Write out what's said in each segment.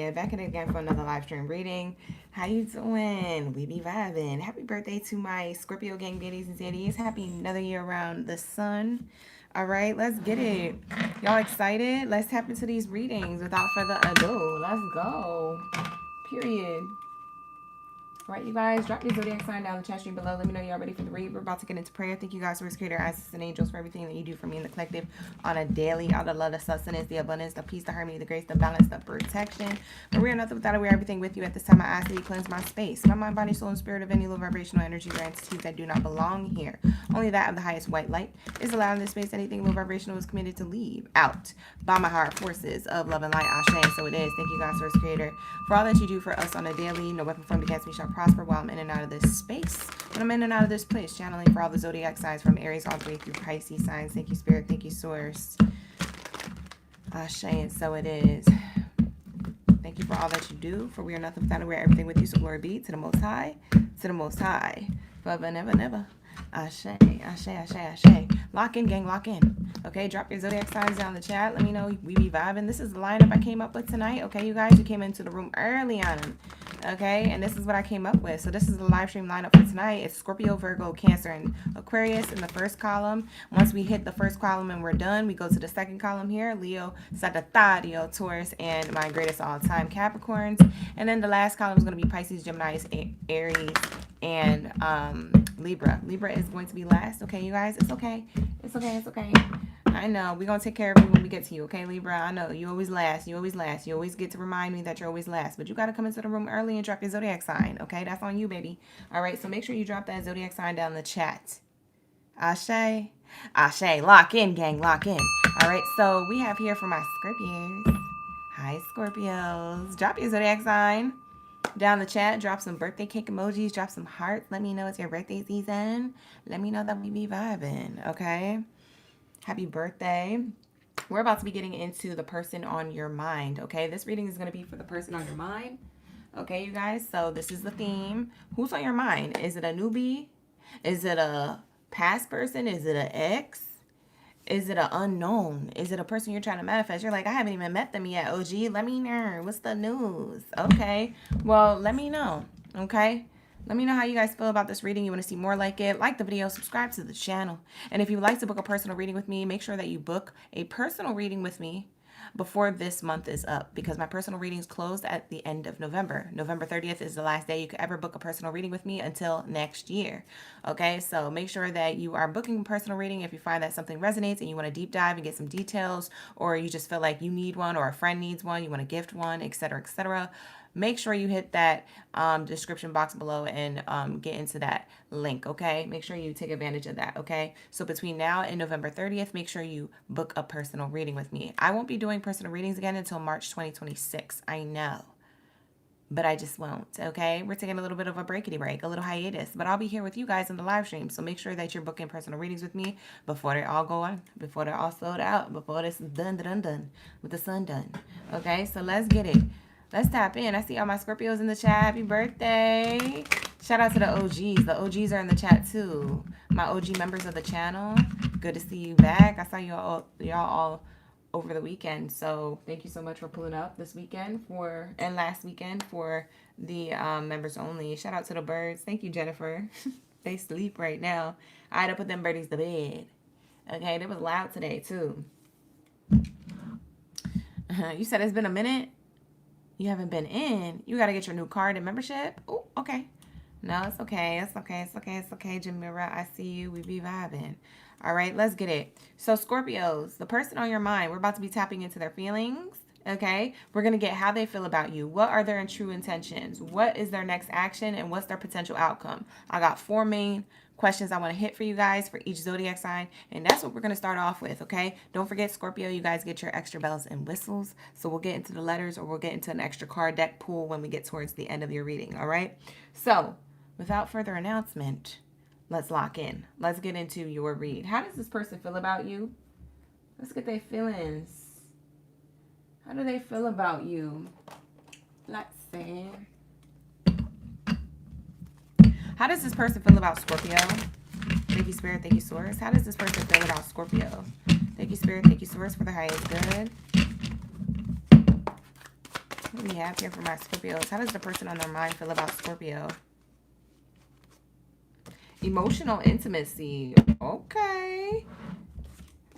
again. Back at it again for another live stream reading. How you doing? We be vibing. Happy birthday to my Scorpio gang baddies and zaddies. Happy another year around the sun. All right, let's get it. Y'all excited? Let's tap into these readings without further ado. Let's go. Period. All right, you guys, drop your zodiac sign down in the chat stream below. Let me know y'all ready for the read. We're about to get into prayer. Thank you guys, Source Creator, Ancestors, and Angels for everything that you do for me in the collective on a daily. All the love, the sustenance, the abundance, the peace, the harmony, the grace, the balance, the protection. But we are nothing without it. We are everything with you. At this time, I ask that you cleanse my space, my mind, body, soul, and spirit of any low vibrational energies or entities that do not belong here. Only that of the highest white light is allowed in this space. Anything low vibrational is committed to leave out by my heart forces of love and light. Ashe, and so it is. Thank you, God, Source Creator, for all that you do for us on a daily. No weapon formed against me shall prosper while I'm in and out of this space. When I'm in and out of this place, channeling for all the zodiac signs from Aries all the way through Pisces signs. Thank you, Spirit. Thank you, Source. Ashe, and so it is. Thank you for all that you do, for we are nothing without it. We are everything with you. So glory be to the Most High, to the Most High, forever and ever and ever. Ashe, ashe, ashe, ashe. Lock in, gang, lock in. Okay, drop your zodiac signs down in the chat. Let me know we be vibing. This is the lineup I came up with tonight. Okay, you guys, you came into the room early on them. Okay, and this is what I came up with. So this is the live stream lineup for tonight. It's Scorpio, Virgo, Cancer, and Aquarius in the first column. Once we hit the first column and we're done, we go to the second column here. Leo, Sagittario, Taurus, and my greatest all-time Capricorns. And then the last column is going to be Pisces, Gemini, Aries, and Libra. Libra is going to be last. Okay, you guys, it's okay. It's okay. It's okay. I know. We're going to take care of you when we get to you. Okay, Libra? I know. You always last. You always last. You always get to remind me that you're always last. But you got to come into the room early and drop your zodiac sign. Okay, that's on you, baby. All right, so make sure you drop that zodiac sign down in the chat. Ashe. Ashe. Lock in, gang. Lock in. All right, so we have here for my Scorpios. Hi, Scorpios. Drop your zodiac sign down the chat. Drop some birthday cake emojis. Drop some hearts. Let me know it's your birthday season. Let me know that we be vibing. Okay. Happy birthday. We're about to be getting into the person on your mind. Okay. This reading is going to be for the person on your mind. Okay, you guys. So this is the theme. Who's on your mind? Is it a newbie? Is it a past person? Is it an ex? Is it an unknown? Is it a person you're trying to manifest? You're like, I haven't even met them yet, OG. Let me know. What's the news? Okay. Well, let me know. Okay. Let me know how you guys feel about this reading. You want to see more like it? Like the video, subscribe to the channel. And if you would like to book a personal reading with me, make sure that you book a personal reading with me before this month is up, because my personal readings closed at the end of November. November 30th is the last day you could ever book a personal reading with me until next year. Okay, so make sure that you are booking a personal reading if you find that something resonates and you want to deep dive and get some details, or you just feel like you need one or a friend needs one, you want to gift one, etc., etc. Make sure you hit that description box below and get into that link, okay? Make sure you take advantage of that, okay? So between now and November 30th, make sure you book a personal reading with me. I won't be doing personal readings again until March 2026. I know, but I just won't, okay? We're taking a little bit of a breakity break, a little hiatus, but I'll be here with you guys in the live stream. So make sure that you're booking personal readings with me before they all go on, before they're all sold out, before this is done with the sun done, okay? So let's get it. Let's tap in. I see all my Scorpios in the chat. Happy birthday. Shout out to the OGs. The OGs are in the chat too. My OG members of the channel. Good to see you back. I saw y'all all over the weekend. So thank you so much for pulling up this weekend and last weekend for the members only. Shout out to the birds. Thank you, Jennifer. They sleep right now. I had to put them birdies to bed. Okay, they was loud today too. You said it's been a minute? You haven't been in. You got to get your new card and membership. Oh, okay. No, it's okay. It's okay. It's okay. It's okay, Jamira. I see you. We be vibing. All right, let's get it. So Scorpios, the person on your mind, we're about to be tapping into their feelings. Okay. We're going to get how they feel about you. What are their true intentions? What is their next action? And what's their potential outcome? I got 4 main questions I want to hit for you guys for each zodiac sign, and that's what we're going to start off with. Okay, don't forget, Scorpio, you guys get your extra bells and whistles, so we'll get into the letters, or we'll get into an extra card deck pool when we get towards the end of your reading. All right, so without further announcement, let's lock in. Let's get into your read. How does this person feel about you? Let's get their feelings. How do they feel about you? Let's see. How does this person feel about Scorpio? Thank you, Spirit. Thank you, Source. How does this person feel about Scorpio? Thank you, Spirit. Thank you, Source, for the highest good. What do we have here for my Scorpios? How does the person on their mind feel about Scorpio? Emotional intimacy. Okay.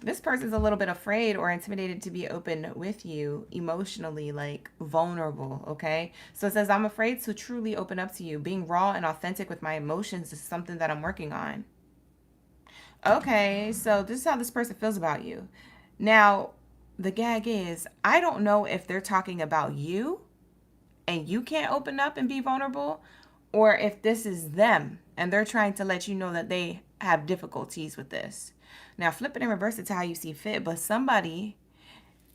This person's a little bit afraid or intimidated to be open with you emotionally, like vulnerable, okay? So it says, I'm afraid to truly open up to you. Being raw and authentic with my emotions is something that I'm working on. Okay, so this is how this person feels about you. Now, the gag is, I don't know if they're talking about you and you can't open up and be vulnerable, or if this is them and they're trying to let you know that they have difficulties with this. Now, flip it and reverse it to how you see fit, but somebody,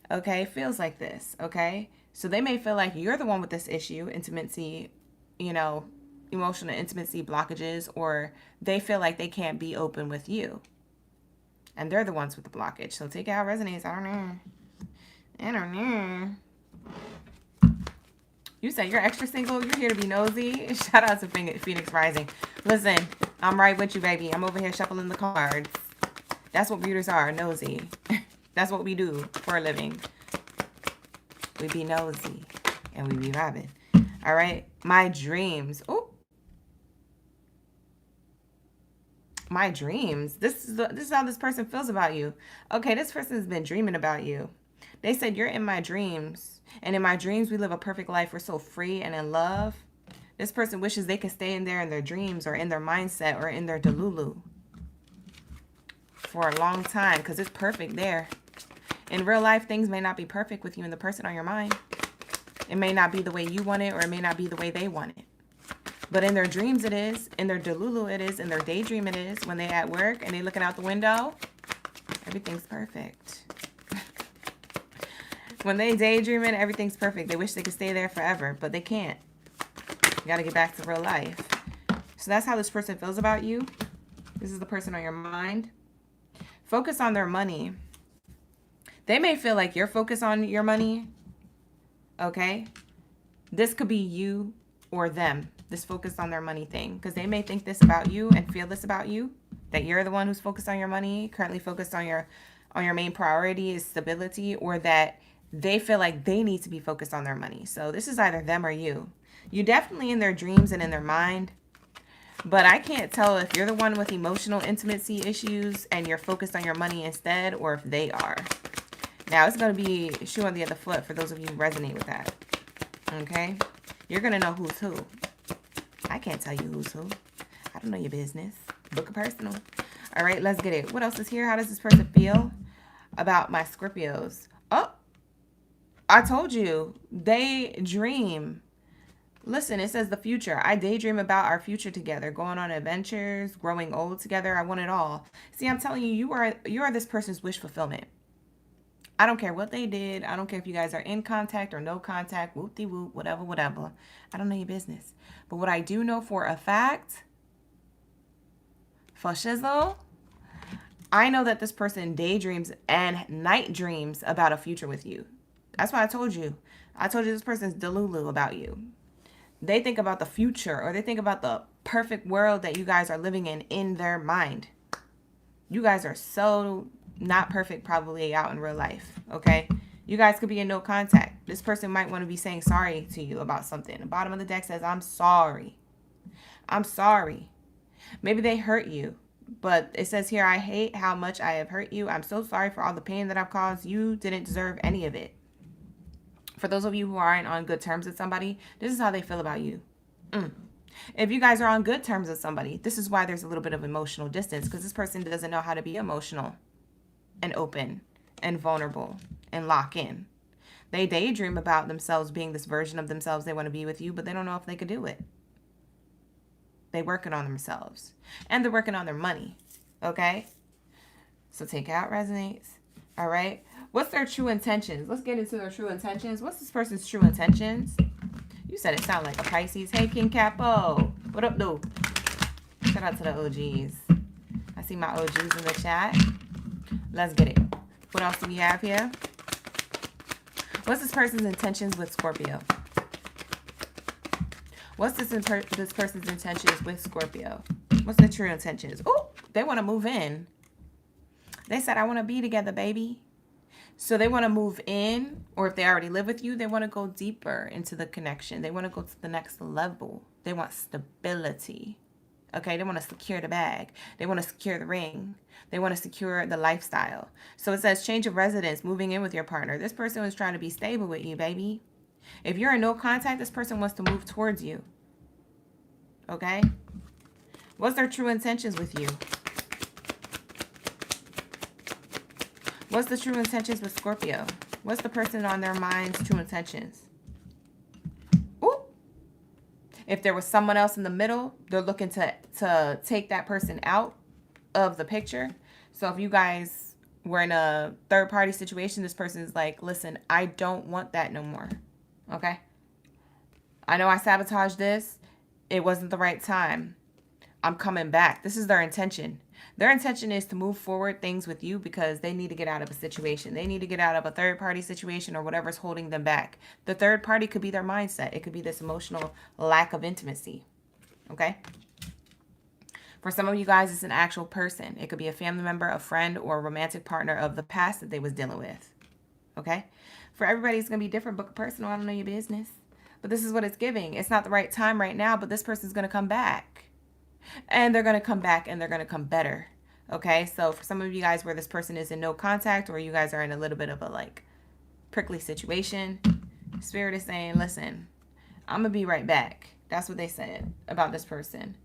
okay, feels like this, okay? So they may feel like you're the one with this issue, intimacy, you know, emotional intimacy blockages, or they feel like they can't be open with you. And they're the ones with the blockage. So take it how it resonates. I don't know. You say you're extra single. You're here to be nosy. Shout out to Phoenix Rising. Listen, I'm right with you, baby. I'm over here shuffling the cards. That's what readers are, nosy. That's what we do for a living. We be nosy and we be vibing. All right. My dreams. Oh, my dreams. This is how this person feels about you. Okay, this person's been dreaming about you. They said, you're in my dreams. And in my dreams, we live a perfect life. We're so free and in love. This person wishes they could stay in there in their dreams or in their mindset or in their delulu for a long time, because it's perfect there. In real life, things may not be perfect with you and the person on your mind. It may not be the way you want it, or it may not be the way they want it. But in their dreams, it is. In their delulu, it is. In their daydream, it is. When they at work and they looking out the window, everything's perfect. When they daydreaming, everything's perfect. They wish they could stay there forever, but they can't. You got to get back to real life. So that's how this person feels about you. This is the person on your mind. Focus on their money. They may feel like you're focused on your money. Okay? This could be you or them. This focus on their money thing. Because they may think this about you and feel this about you. That you're the one who's focused on your money. Currently focused on your main priority is stability. Or that they feel like they need to be focused on their money. So this is either them or you. You're definitely in their dreams and in their mind. But I can't tell if you're the one with emotional intimacy issues and you're focused on your money instead, or if they are. Now, it's going to be shoe on the other foot for those of you who resonate with that. Okay? You're going to know who's who. I can't tell you who's who. I don't know your business. Book a personal. All right, let's get it. What else is here? How does this person feel about my Scorpios? Oh, I told you. They dream. Listen, it says the future. I daydream about our future together, going on adventures, growing old together. I want it all. See, I'm telling you, you are this person's wish fulfillment. I don't care what they did. I don't care if you guys are in contact or no contact, whoop-de-whoop, whatever. I don't know your business. But what I do know for a fact, for shizzle, I know that this person daydreams and night dreams about a future with you. That's why I told you. I told you this person's delulu about you. They think about the future, or they think about the perfect world that you guys are living in their mind. You guys are so not perfect probably out in real life, okay? You guys could be in no contact. This person might want to be saying sorry to you about something. The bottom of the deck says, I'm sorry. I'm sorry. Maybe they hurt you, but it says here, I hate how much I have hurt you. I'm so sorry for all the pain that I've caused. You didn't deserve any of it. For those of you who aren't on good terms with somebody, this is how they feel about you. If you guys are on good terms with somebody, this is why there's a little bit of emotional distance, because this person doesn't know how to be emotional and open and vulnerable and lock in. They daydream about themselves being this version of themselves they want to be with you, but they don't know if they could do it. They're working on themselves. And they're working on their money. Okay? So take out resonates. All right? What's their true intentions? Let's get into their true intentions. What's this person's true intentions? You said it sounded like a Pisces. Hey, King Capo. What up, dude? Shout out to the OGs. I see my OGs in the chat. Let's get it. What else do we have here? What's this person's intentions with Scorpio? What's this person's intentions with Scorpio? What's their true intentions? Oh, they want to move in. They said, I want to be together, baby. So they want to move in, or if they already live with you, they want to go deeper into the connection. They want to go to the next level. They want stability. Okay, they want to secure the bag. They want to secure the ring. They want to secure the lifestyle. So it says change of residence, moving in with your partner. This person is trying to be stable with you, baby. If you're in no contact, this person wants to move towards you. Okay? What's their true intentions with you? What's the true intentions with Scorpio? What's the person on their mind's true intentions? Ooh. If there was someone else in the middle, they're looking to take that person out of the picture. So if you guys were in a third party situation, this person is like, listen, I don't want that no more. Okay? I know I sabotaged this. It wasn't the right time. I'm coming back. This is their intention. Their intention is to move forward things with you because they need to get out of a situation. They need to get out of a third party situation or whatever's holding them back. The third party could be their mindset. It could be this emotional lack of intimacy. Okay? For some of you guys, it's an actual person. It could be a family member, a friend, or a romantic partner of the past that they was dealing with. Okay? For everybody, it's going to be different. Book a personal. I don't know your business. But this is what it's giving. It's not the right time right now, but this person's going to come back. And they're going to come back and they're going to come better. Okay? So for some of you guys where this person is in no contact or you guys are in a little bit of a like prickly situation, Spirit is saying, listen, I'm going to be right back. That's what they said about this person.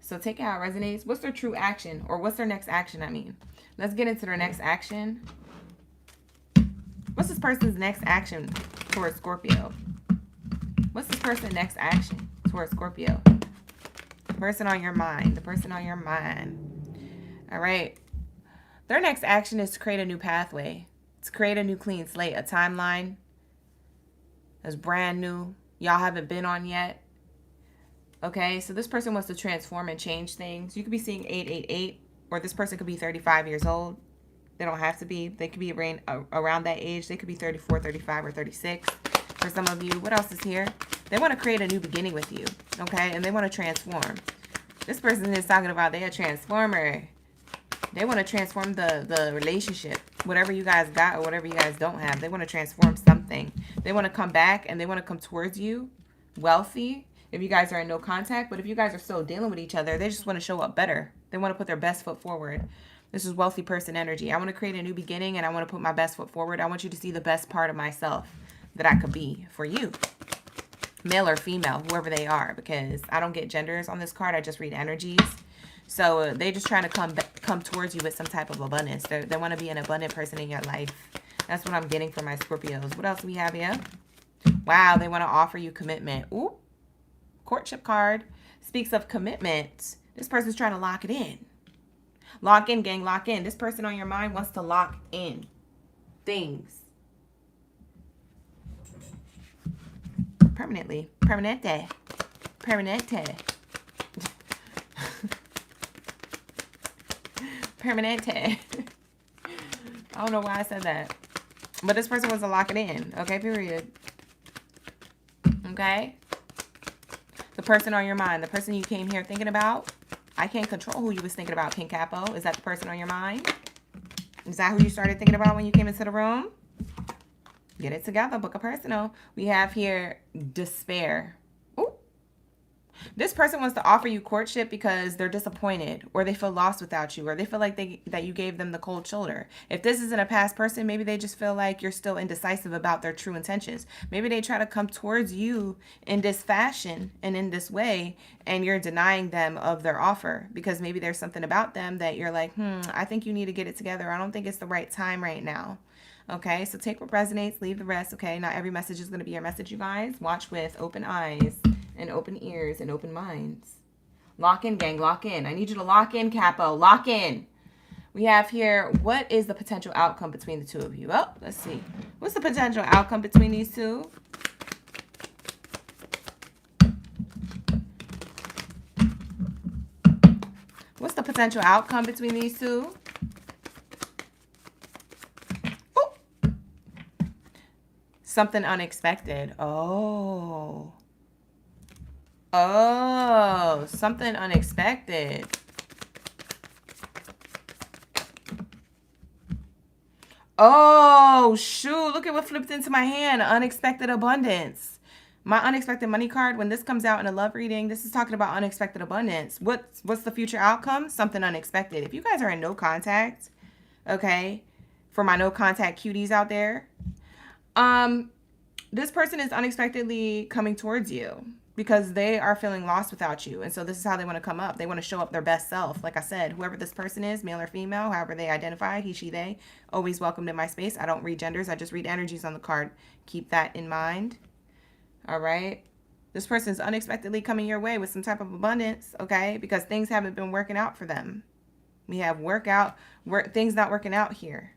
So take it how it resonates. What's their true action, or what's their next action? I mean, let's get into their next action. What's this person's next action towards Scorpio? What's this person's next action towards Scorpio? The person on your mind. The person on your mind. All right. Their next action is to create a new pathway. To create a new clean slate. A timeline that's brand new. Y'all haven't been on yet. Okay, so this person wants to transform and change things. You could be seeing 888, or this person could be 35 years old. They don't have to be. They could be around that age. They could be 34, 35, or 36. For some of you, what else is here? They want to create a new beginning with you, okay? And they want to transform. This person is talking about they're a transformer. They want to transform the relationship. Whatever you guys got or whatever you guys don't have, they want to transform something. They want to come back and they want to come towards you wealthy. If you guys are in no contact, but if you guys are still dealing with each other, they just want to show up better. They want to put their best foot forward. This is wealthy person energy. I want to create a new beginning and I want to put my best foot forward. I want you to see the best part of myself that I could be for you. Male or female, whoever they are, because I don't get genders on this card. I just read energies. So they just trying to come towards you with some type of abundance. They want to be an abundant person in your life. That's what I'm getting from my Scorpios. What else do we have here? Wow, they want to offer you commitment. Ooh. Courtship card speaks of commitment. This person's trying to lock it in. Lock in, gang, lock in. This person on your mind wants to lock in things. Permanently. Permanente. Permanente. Permanente. I don't know why I said that. But this person wants to lock it in. Okay, period. Okay? The person on your mind, the person you came here thinking about. I can't control who you was thinking about, King Capo. Is that the person on your mind? Is that who you started thinking about when you came into the room? Get it together. Book a personal. We have here despair. Ooh. This person wants to offer you courtship because they're disappointed or they feel lost without you or they feel like that you gave them the cold shoulder. If this isn't a past person, maybe they just feel like you're still indecisive about their true intentions. Maybe they try to come towards you in this fashion and in this way and you're denying them of their offer because maybe there's something about them that you're like, I think you need to get it together. I don't think it's the right time right now. Okay, so take what resonates, leave the rest. Okay, not every message is going to be your message, you guys. Watch with open eyes and open ears and open minds. Lock in, gang, lock in. I need you to lock in, Capo. Lock in. We have here, what is the potential outcome between the two of you? Oh, let's see. What's the potential outcome between these two? What's the potential outcome between these two? Something unexpected. Oh, something unexpected. Oh, shoot. Look at what flipped into my hand. Unexpected abundance. My unexpected money card, when this comes out in a love reading, this is talking about unexpected abundance. What's the future outcome? Something unexpected. If you guys are in no contact, okay, for my no contact cuties out there, this person is unexpectedly coming towards you because they are feeling lost without you. And so this is how they want to come up. They want to show up their best self. Like I said, whoever this person is, male or female, however they identify, he, she, they, always welcome to my space. I don't read genders. I just read energies on the card. Keep that in mind. All right. This person is unexpectedly coming your way with some type of abundance, okay? Because things haven't been working out for them. We have things not working out here.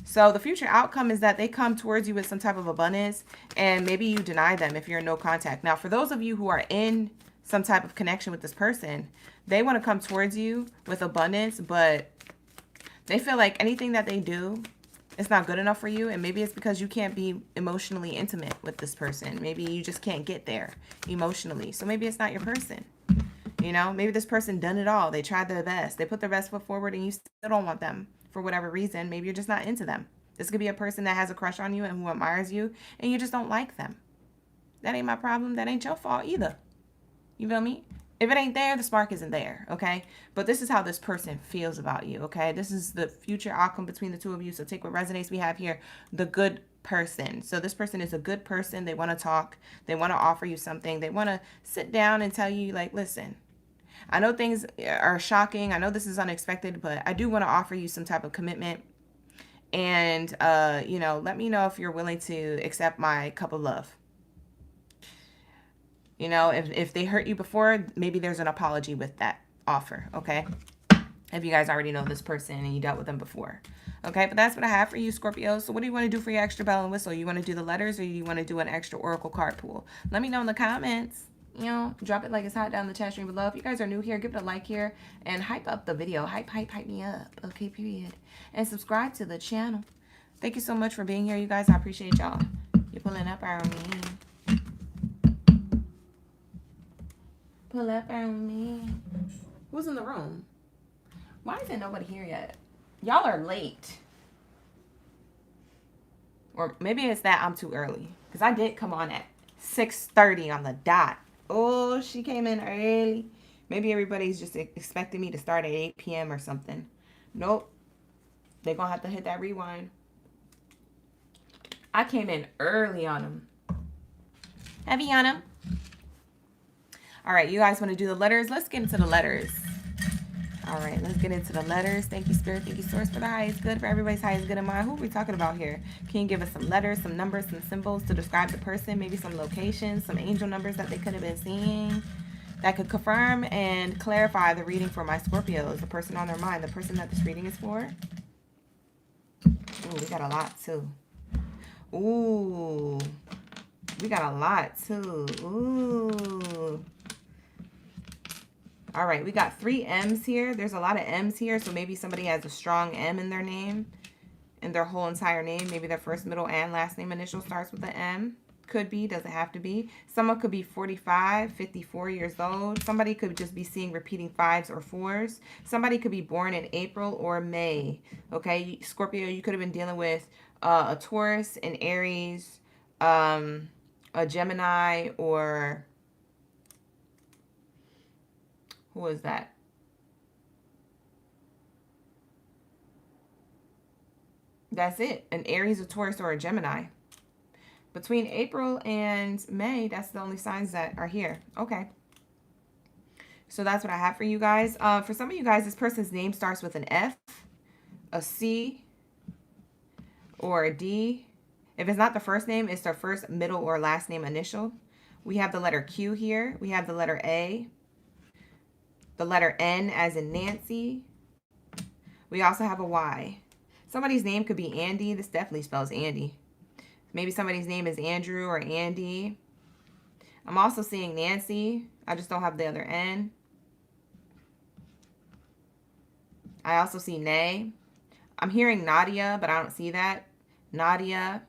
So the future outcome is that they come towards you with some type of abundance, and maybe you deny them if you're in no contact. Now, for those of you who are in some type of connection with this person, they want to come towards you with abundance, but they feel like anything that they do, it's not good enough for you. And maybe it's because you can't be emotionally intimate with this person. Maybe you just can't get there emotionally. So maybe it's not your person. You know, maybe this person done it all. They tried their best. They put their best foot forward and you still don't want them for whatever reason. Maybe you're just not into them. This could be a person that has a crush on you and who admires you and you just don't like them. That ain't my problem. That ain't your fault either. You feel me? If it ain't there, the spark isn't there, okay? But this is how this person feels about you, okay? This is the future outcome between the two of you. So take what resonates. We have here the good person. So this person is a good person. They want to talk. They want to offer you something. They want to sit down and tell you, like, listen, I know things are shocking. I know this is unexpected, but I do want to offer you some type of commitment. And, you know, let me know if you're willing to accept my cup of love. You know, if they hurt you before, maybe there's an apology with that offer, okay? If you guys already know this person and you dealt with them before. Okay, but that's what I have for you, Scorpio. So what do you want to do for your extra bell and whistle? You want to do the letters or you want to do an extra oracle card pool? Let me know in the comments. You know, drop it like it's hot down the chat stream below. If you guys are new here, give it a like here and hype up the video. Hype me up. Okay, period. And subscribe to the channel. Thank you so much for being here, you guys. I appreciate y'all. You're pulling up on me. Pull up on me. Who's in the room? Why isn't nobody here yet? Y'all are late. Or maybe it's that I'm too early. Because I did come on at 6:30 on the dot. Oh, she came in early. Maybe everybody's just expecting me to start at 8 p.m. or something. Nope. They're going to have to hit that rewind. I came in early on them. Heavy on them. All right, you guys want to do the letters? Let's get into the letters. All right, let's get into the letters. Thank you, Spirit. Thank you, Source, for the highest good, for everybody's highest good in mind. Who are we talking about here? Can you give us some letters, some numbers, some symbols to describe the person? Maybe some locations, some angel numbers that they could have been seeing that could confirm and clarify the reading for my Scorpios, the person on their mind, the person that this reading is for. Ooh, we got a lot, too. Ooh, we got a lot, too. Ooh. All right, we got 3 M's here. There's a lot of M's here, so maybe somebody has a strong M in their name, in their whole entire name. Maybe their first, middle, and last name initial starts with an M. Could be, doesn't have to be. Someone could be 45, 54 years old. Somebody could just be seeing repeating 5s or 4s. Somebody could be born in April or May. Okay, Scorpio, you could have been dealing with a Taurus, an Aries, a Gemini, or... who is that? That's it. An Aries, a Taurus, or a Gemini. Between April and May, that's the only signs that are here. Okay. So that's what I have for you guys. For some of you guys, this person's name starts with an F, a C, or a D. If it's not the first name, it's their first, middle, or last name initial. We have the letter Q here. We have the letter A. The letter N as in Nancy. We also have a Y. Somebody's name could be Andy. This definitely spells Andy. Maybe somebody's name is Andrew or Andy. I'm also seeing Nancy. I just don't have the other N. I also see Nay. I'm hearing Nadia, but I don't see that. Nadia.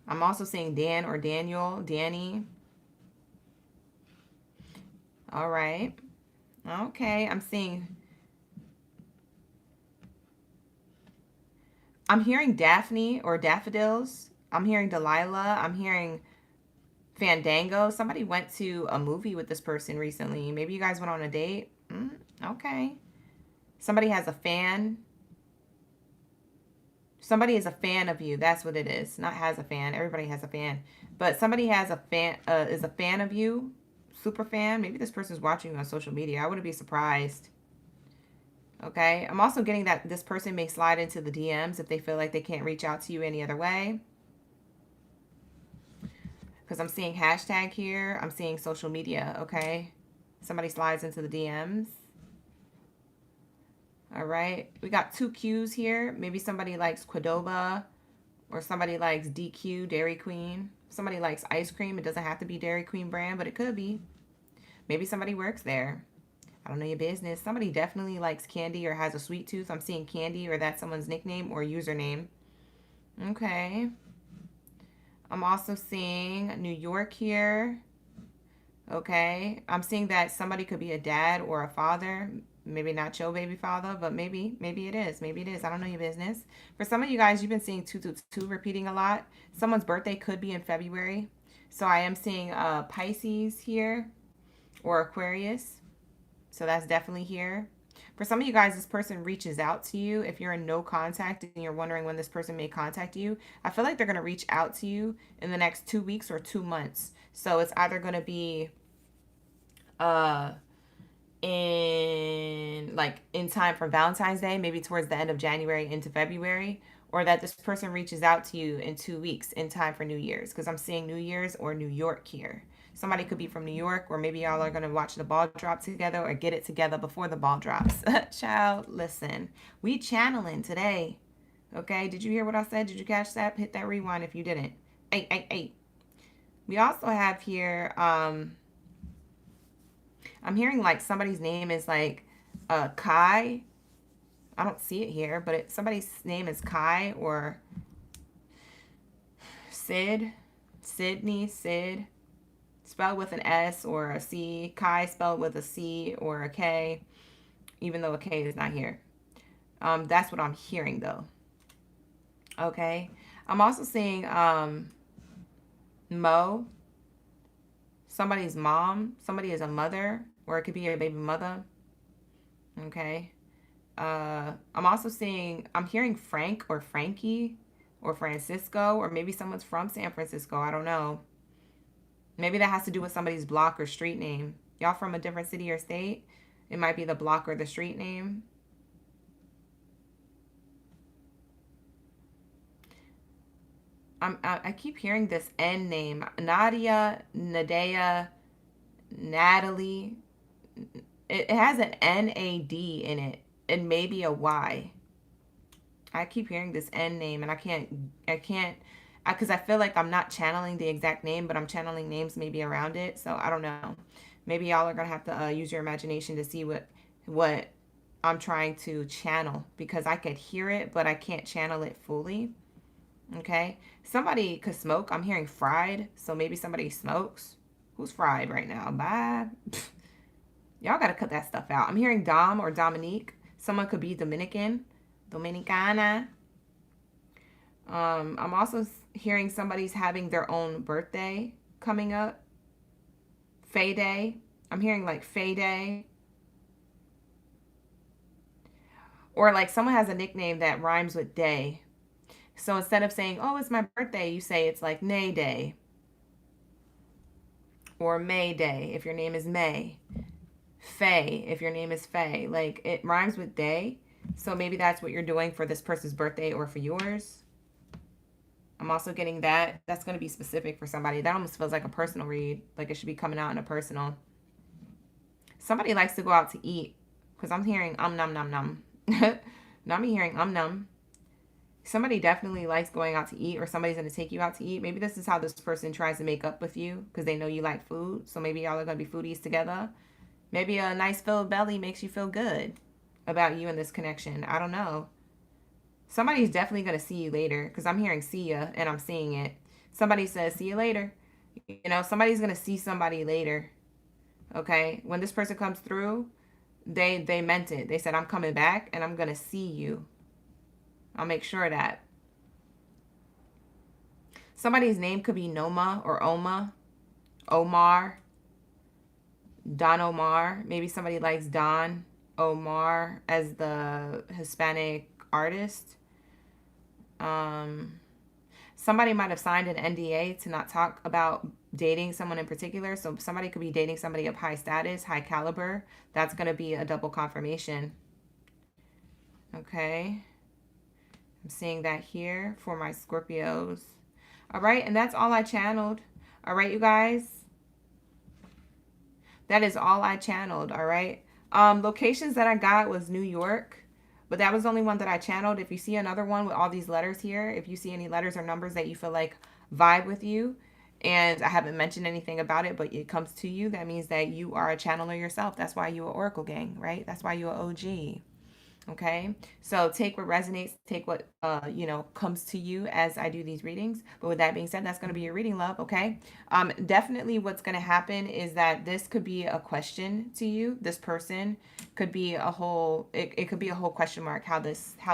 I'm also seeing Dan or Daniel, Danny. All right. Okay, I'm seeing I'm hearing Daphne or daffodils. I'm hearing Delilah. I'm hearing Fandango. Somebody went to a movie with this person recently. Maybe you guys went on a date. Okay. Somebody has a fan. Somebody is a fan of you. That's what it is. Not has a fan. Everybody has a fan. But somebody has a fan, is a fan of you. Super fan. Maybe this person's watching you on social media. I wouldn't be surprised. Okay. I'm also getting that this person may slide into the DMs if they feel like they can't reach out to you any other way. Because I'm seeing hashtag here. I'm seeing social media. Okay. Somebody slides into the DMs. All right. We got 2 Qs here. Maybe somebody likes Qdoba, or somebody likes DQ, Dairy Queen. Somebody likes ice cream. It doesn't have to be Dairy Queen brand, but it could be. Maybe somebody works there. I don't know your business. Somebody definitely likes candy or has a sweet tooth. I'm seeing candy, or that's someone's nickname or username. Okay. I'm also seeing New York here. Okay. I'm seeing that somebody could be a dad or a father. Maybe not your baby father, but maybe it is. Maybe it is. I don't know your business. For some of you guys, you've been seeing 222 repeating a lot. Someone's birthday could be in February. So I am seeing Pisces here or Aquarius. So that's definitely here. For some of you guys, this person reaches out to you. If you're in no contact and you're wondering when this person may contact you, I feel like they're going to reach out to you in the next 2 weeks or 2 months. So it's either going to be in time for Valentine's Day, maybe towards the end of January into February, or that this person reaches out to you in 2 weeks in time for New Year's, because I'm seeing New Year's or New York here. Somebody could be from New York, or maybe y'all are going to watch the ball drop together or get it together before the ball drops. Child, listen, we channeling today. Okay, did you hear what I said? Did you catch that? Hit that rewind if you didn't. Hey. We also have here, I'm hearing like somebody's name is like Kai. I don't see it here, but somebody's name is Kai or Sid, Sydney, Sid, spelled with an S or a C. Kai spelled with a C or a K, even though a K is not here. That's what I'm hearing though. Okay. I'm also seeing Mo, somebody's mom. Somebody is a mother, or it could be a baby mother. Okay. I'm also seeing, I'm hearing Frank or Frankie or Francisco, or maybe someone's from San Francisco. I don't know. Maybe that has to do with somebody's block or street name. Y'all from a different city or state? It might be the block or the street name. I keep hearing this N name. Nadia, Nadea, Natalie. It has an N-A-D in it and maybe a Y. I keep hearing this N name and I can't, because I feel like I'm not channeling the exact name, but I'm channeling names maybe around it. So I don't know. Maybe y'all are going to have to use your imagination to see what I'm trying to channel, because I could hear it, but I can't channel it fully. Okay. Somebody could smoke. I'm hearing fried. So maybe somebody smokes. Who's fried right now? Bye. Y'all got to cut that stuff out. I'm hearing Dom or Dominique. Someone could be Dominican. Dominicana. I'm also hearing somebody's having their own birthday coming up. Faye Day. I'm hearing like Faye Day. Or like someone has a nickname that rhymes with day. So instead of saying, oh, it's my birthday, you say it's like May Day. Or May Day if your name is May. Faye if your name is Faye. Like it rhymes with day. So maybe that's what you're doing for this person's birthday or for yours. I'm also getting that. That's going to be specific for somebody. That almost feels like a personal read. Like it should be coming out in a personal. Somebody likes to go out to eat. Because I'm hearing nom nom. Now I'm hearing num. Somebody definitely likes going out to eat, or somebody's going to take you out to eat. Maybe this is how this person tries to make up with you because they know you like food. So maybe y'all are going to be foodies together. Maybe a nice filled belly makes you feel good about you and this connection. I don't know. Somebody's definitely going to see you later, because I'm hearing see ya and I'm seeing it. Somebody says see you later. You know, somebody's going to see somebody later. Okay? When this person comes through, they meant it. They said, I'm coming back and I'm going to see you. I'll make sure of that. Somebody's name could be Noma or Oma, Omar, Don Omar. Maybe somebody likes Don Omar as the Hispanic artist. Somebody might have signed an NDA to not talk about dating someone in particular. So somebody could be dating somebody of high status, high caliber. That's going to be a double confirmation. Okay. I'm seeing that here for my Scorpios. All right. And that's all I channeled. All right, you guys. That is all I channeled. All right. Locations that I got was New York. But that was the only one that I channeled. If you see another one with all these letters here, if you see any letters or numbers that you feel like vibe with you, and I haven't mentioned anything about it, but it comes to you, that means that you are a channeler yourself. That's why you're an Oracle gang, right? That's why you're an OG. Okay, so take what resonates, take what comes to you as I do these readings. But with that being said, that's going to be your reading, love. Okay, definitely what's going to happen is that this could be a question to you. This person could be a whole, it could be a whole question mark how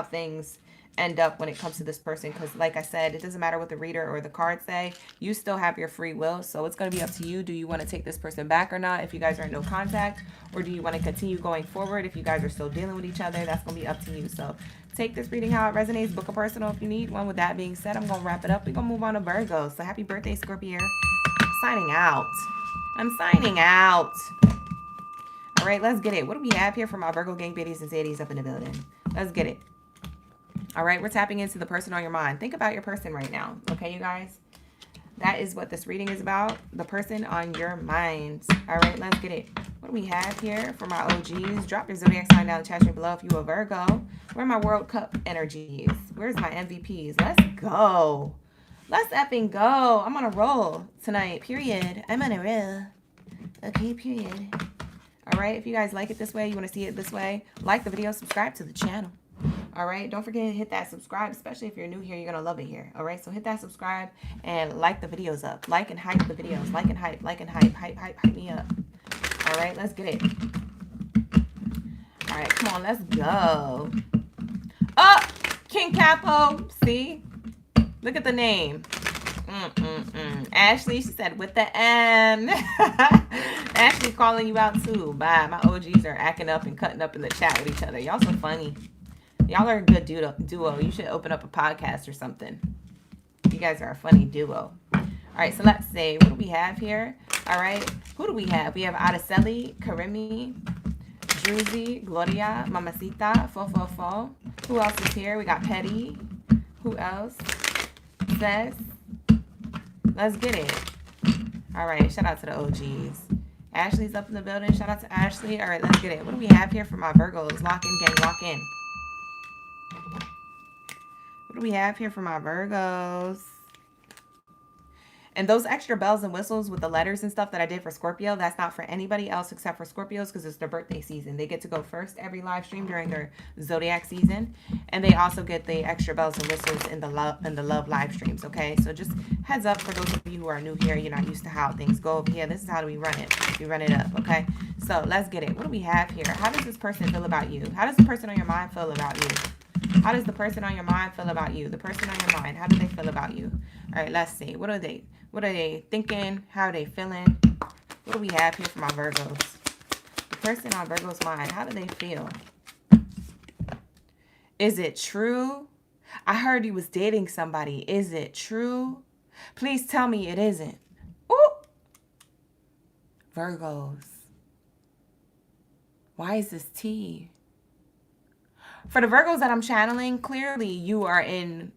things end up when it comes to this person, because like I said, it doesn't matter what the reader or the cards say, you still have your free will. So it's going to be up to you. Do you want to take this person back or not if you guys are in no contact, or do you want to continue going forward if you guys are still dealing with each other? That's going to be up to you. So take this reading how it resonates, book a personal if you need one. With that being said, I'm going to wrap it up. We're going to move on to Virgo. So happy birthday, Scorpio. Signing out. I'm signing out. All right, let's get it. What do we have here for my Virgo gang biddies and zaddies up in the building? Let's get it. All right, we're tapping into the person on your mind. Think about your person right now. Okay, you guys? That is what this reading is about. The person on your mind. All right, let's get it. What do we have here for my OGs? Drop your zodiac sign down in the chat stream below if you a Virgo. Where are my World Cup energies? Where's my MVPs? Let's go. Let's effing go. I'm on a roll tonight, period. I'm on a roll. Okay, period. All right, if you guys like it this way, you want to see it this way, like the video, subscribe to the channel. All right, don't forget to hit that subscribe, especially if you're new here. You're going to love it here. All right, so hit that subscribe and like the videos up. Like and hype the videos. Like and hype, hype me up. All right, let's get it. All right, come on, let's go. Oh, King Capo. See? Look at the name. Ashley, she said with the M. Ashley calling you out too. Bye. My OGs are acting up and cutting up in the chat with each other. Y'all so funny. Y'all are a good duo. You should open up a podcast or something. You guys are a funny duo. All right, so let's see. What do we have here? All right, who do we have? We have Araceli, Karimi, Druzy, Gloria, Mamacita, Fo. Who else is here? We got Petty. Who else? Says. Let's get it. All right, shout out to the OGs. Ashley's up in the building. Shout out to Ashley. All right, let's get it. What do we have here for my Virgos? Lock in, gang, lock in. What do we have here for my Virgos? And those extra bells and whistles with the letters and stuff that I did for Scorpio, that's not for anybody else except for Scorpios because it's their birthday season. They get to go first every live stream during their Zodiac season. And they also get the extra bells and whistles in the love live streams, okay? So just heads up for those of you who are new here, you're not used to how things go over here. This is how we run it. We run it up, okay? So let's get it. What do we have here? How does this person feel about you? How does the person on your mind feel about you? How does the person on your mind feel about you? The person on your mind, how do they feel about you? All right, let's see. What are they thinking? How are they feeling? What do we have here for my Virgos? The person on Virgo's mind, how do they feel? Is it true? I heard he was dating somebody. Is it true? Please tell me it isn't. Ooh. Virgos. Why is this tea? For the Virgos that I'm channeling, clearly you are in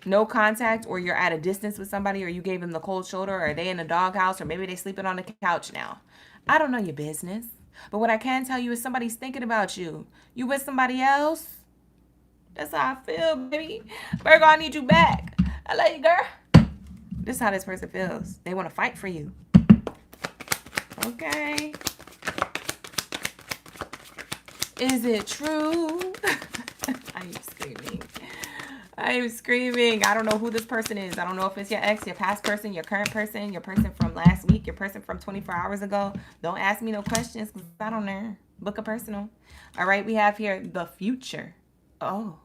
no contact, or you're at a distance with somebody, or you gave them the cold shoulder, or they in the doghouse, or maybe they sleeping on the couch now. I don't know your business. But what I can tell you is somebody's thinking about you. You with somebody else? That's how I feel, baby. Virgo, I need you back. I love you, girl. This is how this person feels. They want to fight for you. Okay. Is it true? I am screaming. I am screaming. I don't know who this person is. I don't know if it's your ex, your past person, your current person, your person from last week, your person from 24 hours ago. Don't ask me no questions because I don't know. Book a personal. All right, we have here the future. Oh.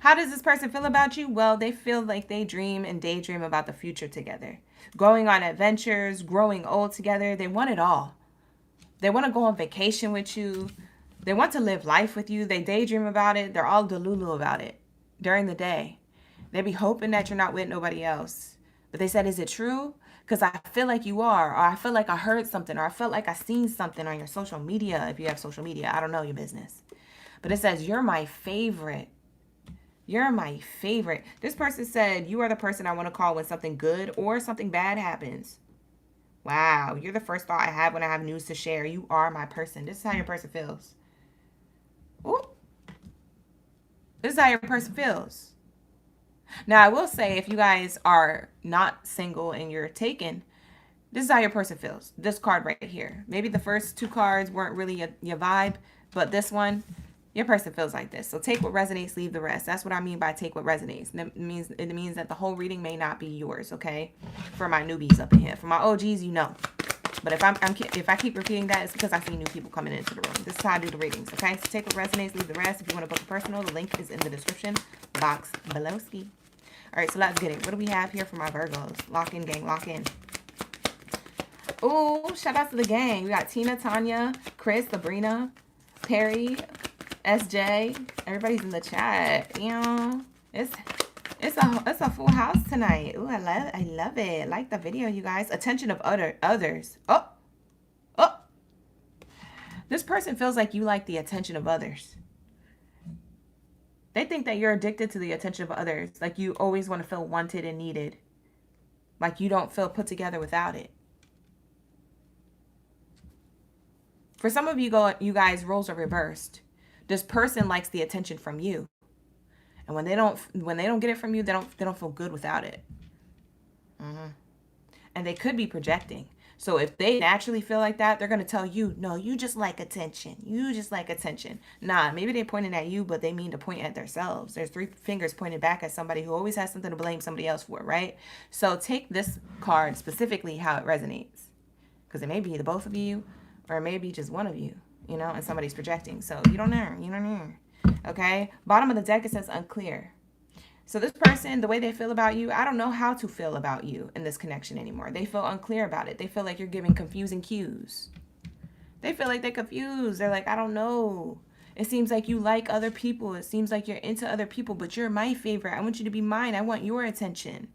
How does this person feel about you? Well, they feel like they dream and daydream about the future together. Going on adventures, growing old together. They want it all. They want to go on vacation with you. They want to live life with you. They daydream about it. They're all delulu about it during the day. They be hoping that you're not with nobody else. But they said, is it true? Because I feel like you are, or I feel like I heard something, or I felt like I seen something on your social media. If you have social media, I don't know your business. But it says, you're my favorite. You're my favorite. This person said, you are the person I want to call when something good or something bad happens. Wow, you're the first thought I have when I have news to share. You are my person. This is how your person feels. Ooh. This is how your person feels. Now, I will say, if you guys are not single and you're taken, this is how your person feels. This card right here. Maybe the first two cards weren't really your vibe, but this one, your person feels like this. So take what resonates, leave the rest. That's what I mean by take what resonates. It means that the whole reading may not be yours, okay? For my newbies up in here. For my OGs, you know. But if I keep repeating that, it's because I see new people coming into the room. This is how I do the readings, okay? So take what resonates, leave the rest. If you want to book a personal, the link is in the description box below. Ski. All right, so let's get it. What do we have here for my Virgos? Lock in, gang. Lock in. Ooh, shout out to the gang. We got Tina, Tanya, Chris, Sabrina, Perry, SJ. Everybody's in the chat. You know, it's a full house tonight. Ooh, I love it. Like the video, you guys. Attention of others. Oh. This person feels like you like the attention of others. They think that you're addicted to the attention of others. Like you always want to feel wanted and needed. Like you don't feel put together without it. For some of you guys, roles are reversed. This person likes the attention from you. And when they don't get it from you, they don't feel good without it. And they could be projecting. So if they naturally feel like that, they're going to tell you, no, you just like attention. You just like attention. Nah, maybe they're pointing at you, but they mean to point at themselves. There's 3 fingers pointed back at somebody who always has something to blame somebody else for, right? So take this card specifically how it resonates. Because it may be the both of you, or it may be just one of you, you know, and somebody's projecting. So you don't know. You don't know. Okay? Bottom of the deck, it says unclear. So this person, the way they feel about you, I don't know how to feel about you in this connection anymore. They feel unclear about it. They feel like you're giving confusing cues. They feel like they're confused. They're like, I don't know. It seems like you like other people. It seems like you're into other people, but you're my favorite. I want you to be mine. I want your attention.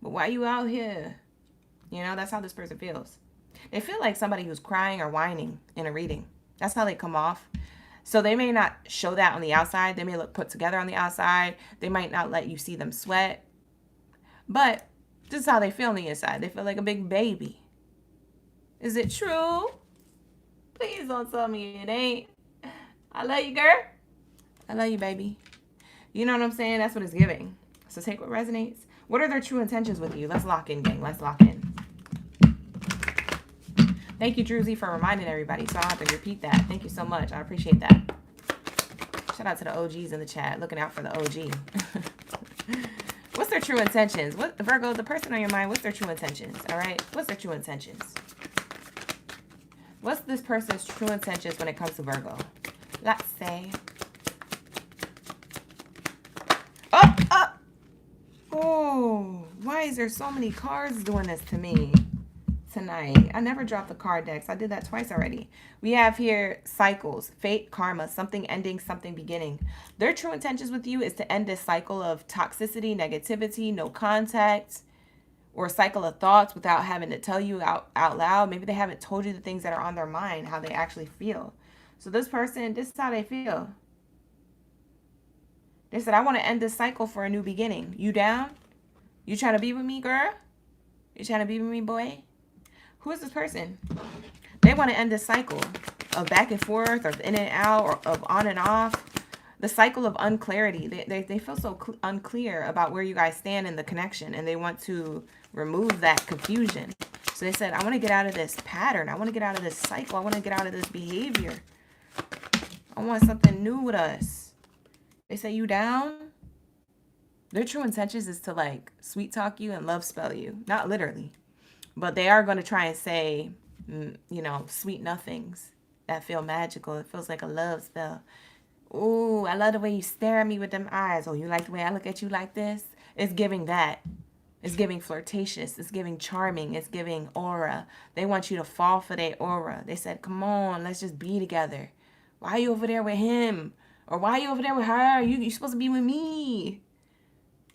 But why are you out here? You know, that's how this person feels. They feel like somebody who's crying or whining in a reading. That's how they come off. So they may not show that on the outside. They may look put together on the outside. They might not let you see them sweat. But this is how they feel on the inside. They feel like a big baby. Is it true? Please don't tell me it ain't. I love you, girl. I love you, baby. You know what I'm saying? That's what it's giving. So take what resonates. What are their true intentions with you? Let's lock in, gang. Let's lock in. Thank you, Druzy, for reminding everybody. So I have to repeat that. Thank you so much. I appreciate that. Shout out to the OGs in the chat. Looking out for the OG. What's their true intentions? What, Virgo, the person on your mind, what's their true intentions? All right? What's their true intentions? What's this person's true intentions when it comes to Virgo? Let's say. Oh, why is there so many cards doing this to me tonight? I never dropped the card decks. I did that twice already. We have here cycles, fate, karma, something ending, something beginning. Their true intentions with you is to end this cycle of toxicity, negativity, no contact, or a cycle of thoughts without having to tell you out loud. Maybe they haven't told you the things that are on their mind, how they actually feel. So this person, this is how they feel. They said, I want to end this cycle for a new beginning. You down? You trying to be with me, girl? You trying to be with me, boy? Who is this person? They want to end this cycle of back and forth, or in and out, or of on and off. The cycle of unclarity. They feel so unclear about where you guys stand in the connection, and they want to remove that confusion. So they said, I want to get out of this pattern. I want to get out of this cycle. I want to get out of this behavior. I want something new with us. They say, you down? Their true intentions is to like sweet talk you and love spell you. Not literally. But they are going to try and say, you know, sweet nothings that feel magical. It feels like a love spell. Ooh, I love the way you stare at me with them eyes. Oh, you like the way I look at you like this? It's giving that. It's giving flirtatious. It's giving charming. It's giving aura. They want you to fall for their aura. They said, come on, let's just be together. Why are you over there with him? Or why are you over there with her? You're supposed to be with me.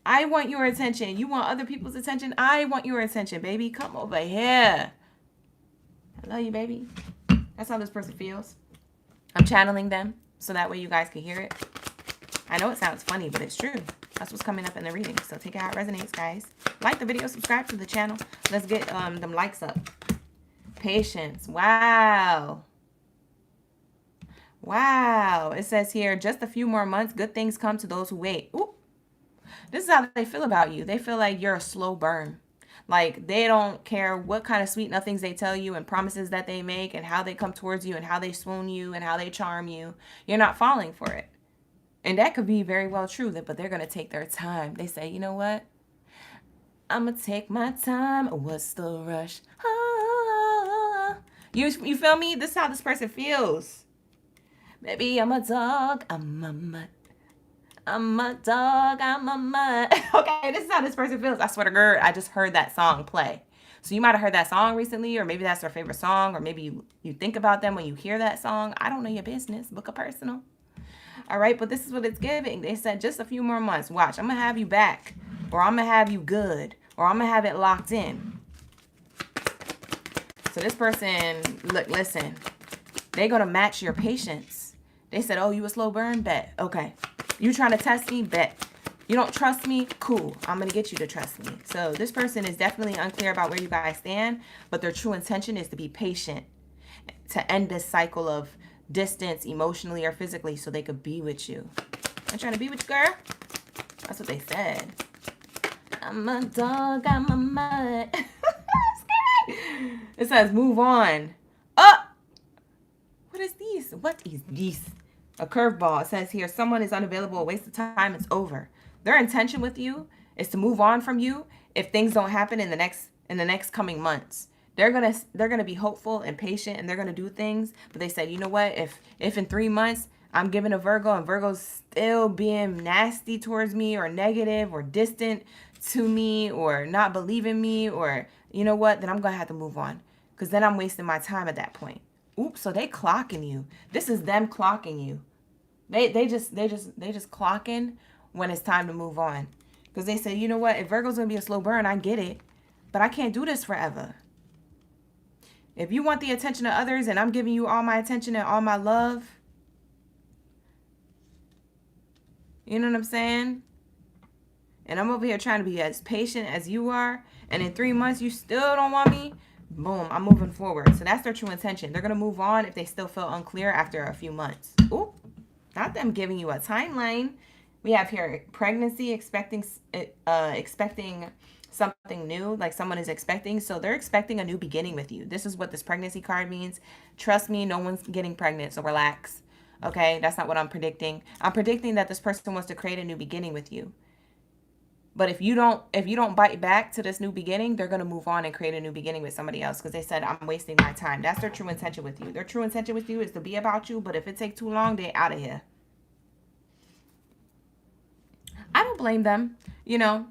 I want your attention. You want other people's attention? I want your attention, baby. Come over here. I love you, baby. That's how this person feels. I'm channeling them so that way you guys can hear it. I know it sounds funny, but it's true. That's what's coming up in the reading. So take it how it resonates, guys. Like the video, subscribe to the channel. Let's get them likes up. Patience. Wow. Wow. It says here, just a few more months, good things come to those who wait. Ooh. This is how they feel about you. They feel like you're a slow burn. Like they don't care what kind of sweet nothings they tell you and promises that they make and how they come towards you and how they swoon you and how they charm you. You're not falling for it. And that could be very well true, but they're going to take their time. They say, you know what? I'm going to take my time. What's the rush? Ah. You feel me? This is how this person feels. Maybe I'm a dog. I'm a mutt. I'm a dog. I'm a mutt. Okay, this is how this person feels. I swear to God, I just heard that song play. So you might have heard that song recently, or maybe that's their favorite song, or maybe you think about them when you hear that song. I don't know your business. Book a personal. All right, but this is what it's giving. They said just a few more months. Watch, I'm going to have you back, or I'm going to have you good, or I'm going to have it locked in. So this person, look, listen, they're going to match your patience. They said, oh, you a slow burn? Bet. Okay. You trying to test me? Bet. You don't trust me? Cool. I'm going to get you to trust me. So this person is definitely unclear about where you guys stand, but their true intention is to be patient, to end this cycle of distance emotionally or physically so they could be with you. I'm trying to be with you, girl. That's what they said. I'm a dog, I'm a mutt. It says move on. What is this? What is this? A curveball. It says here someone is unavailable, a waste of time, it's over. Their intention with you is to move on from you if things don't happen in the next coming months. They're gonna be hopeful and patient, and they're gonna do things. But they said, you know what? If in 3 months I'm giving a Virgo and Virgo's still being nasty towards me, or negative, or distant to me, or not believing me, or you know what? Then I'm gonna have to move on, because then I'm wasting my time at that point. Oops. So they clocking you. This is them clocking you. They just clocking when it's time to move on, because they say, you know what? If Virgo's gonna be a slow burn, I get it, but I can't do this forever. If you want the attention of others and I'm giving you all my attention and all my love, you know what I'm saying? And I'm over here trying to be as patient as you are, and in 3 months you still don't want me, boom, I'm moving forward. So that's their true intention. They're going to move on if they still feel unclear after a few months. Ooh, not them giving you a timeline. We have here pregnancy, expecting something new, like someone is expecting. So they're expecting a new beginning with you. This is what this pregnancy card means. Trust me, no one's getting pregnant, so relax. Okay, that's not what I'm predicting. I'm predicting that this person wants to create a new beginning with you. But if you don't bite back to this new beginning, they're going to move on and create a new beginning with somebody else, because they said, I'm wasting my time. That's their true intention with you. Their true intention with you is to be about you, but if it takes too long, they're out of here. I don't blame them. You know,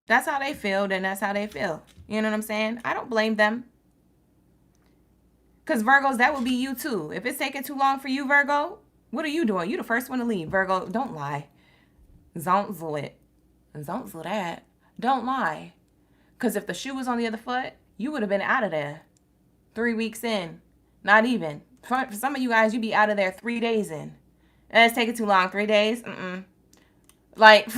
that's how they feel, then that's how they feel. You know what I'm saying? I don't blame them. Because Virgos, that would be you too. If it's taking too long for you, Virgo, what are you doing? You the first one to leave, Virgo. Don't lie. Don't do that. Don't lie. Because if the shoe was on the other foot, you would have been out of there 3 weeks in. Not even. For some of you guys, you'd be out of there 3 days in. And it's taking too long. 3 days? Like,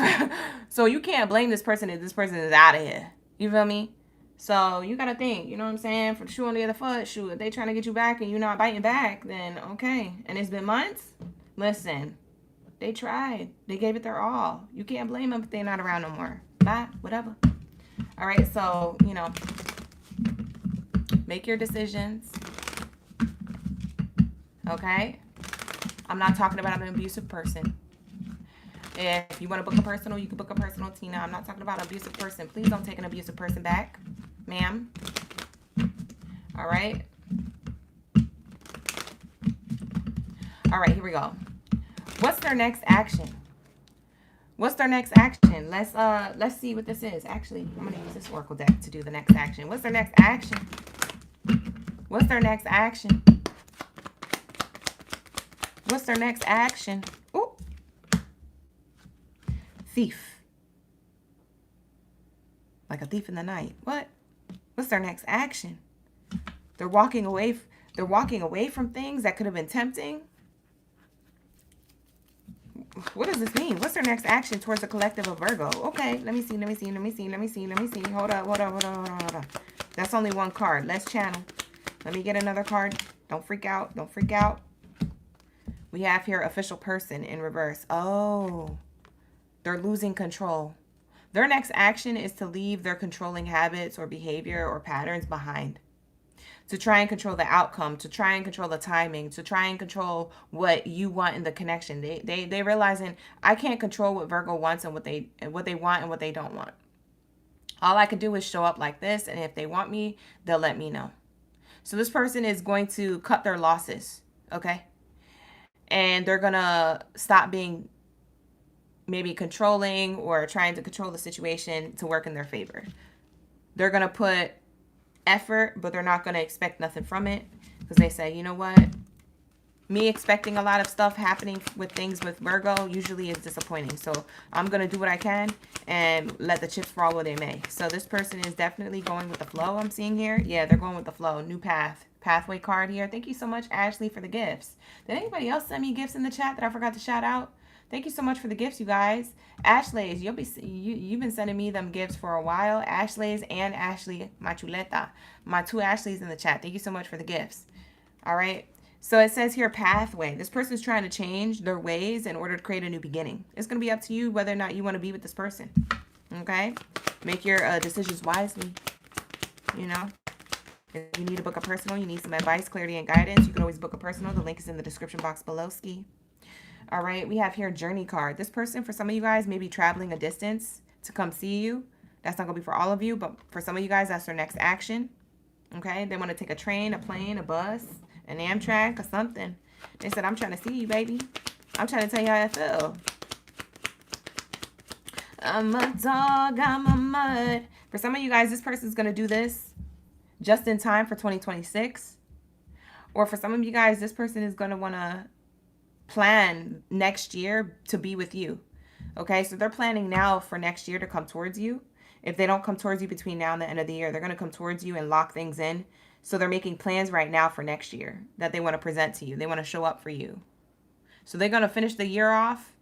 so you can't blame this person if this person is out of here. You feel me? So you got to think, you know what I'm saying? For the shoe on the other foot, shoot, if they trying to get you back and you're not biting back, then okay. And it's been months? Listen, they tried. They gave it their all. You can't blame them if they're not around no more. Bye, whatever. All right, so, you know, make your decisions. Okay? I'm not talking about an abusive person. If you want to book a personal, you can book a personal, Tina. I'm not talking about an abusive person. Please don't take an abusive person back, ma'am. All right? All right, here we go. What's their next action? What's their next action? Let's see what this is. Actually, I'm gonna use this oracle deck to do the next action. What's their next action? What's their next action? What's their next action? Ooh. Thief. Like a thief in the night. What? What's their next action? They're walking away. They're walking away from things that could have been tempting. What does this mean? What's their next action towards the collective of Virgo? Okay, let me see. Hold up. That's only one card. Let's channel. Let me get another card. Don't freak out. Don't freak out. We have here official person in reverse. Oh, they're losing control. Their next action is to leave their controlling habits or behavior or patterns behind. To try and control the outcome, to try and control the timing, to try and control what you want in the connection. They realizing I can't control what Virgo wants and what they want and what they don't want. All I can do is show up like this, and if they want me, they'll let me know. So this person is going to cut their losses, okay? And they're going to stop being maybe controlling or trying to control the situation to work in their favor. They're going to put effort, but they're not going to expect nothing from it, because they say, you know what, me expecting a lot of stuff happening with things with Virgo usually is disappointing. So I'm going to do what I can and let the chips fall where they may. So this person is definitely going with the flow. I'm seeing here. Yeah, they're going with the flow. New pathway card here. Thank you so much, Ashley, for the gifts. Did anybody else send me gifts in the chat that I forgot to shout out? Thank you so much for the gifts, you guys. Ashley's, you've been sending me them gifts for a while. Ashley's and Ashley, my chuleta. My two Ashleys in the chat. Thank you so much for the gifts. All right. So it says here, pathway. This person's trying to change their ways in order to create a new beginning. It's going to be up to you whether or not you want to be with this person. Okay? Make your decisions wisely. You know? If you need to book a personal, you need some advice, clarity, and guidance, you can always book a personal. The link is in the description box below. Ski. All right, we have here journey card. This person, for some of you guys, may be traveling a distance to come see you. That's not going to be for all of you, but for some of you guys, that's their next action. Okay, they want to take a train, a plane, a bus, an Amtrak, or something. They said, I'm trying to see you, baby. I'm trying to tell you how I feel. I'm a dog, I'm a mud. For some of you guys, this person's going to do this just in time for 2026. Or for some of you guys, this person is going to want to plan next year to be with you. Okay, so they're planning now for next year to come towards you. If they don't come towards you between now and the end of the year, they're going to come towards you and lock things in. So they're making plans right now for next year that they want to present to you. They want to show up for you. So they're going to finish the year off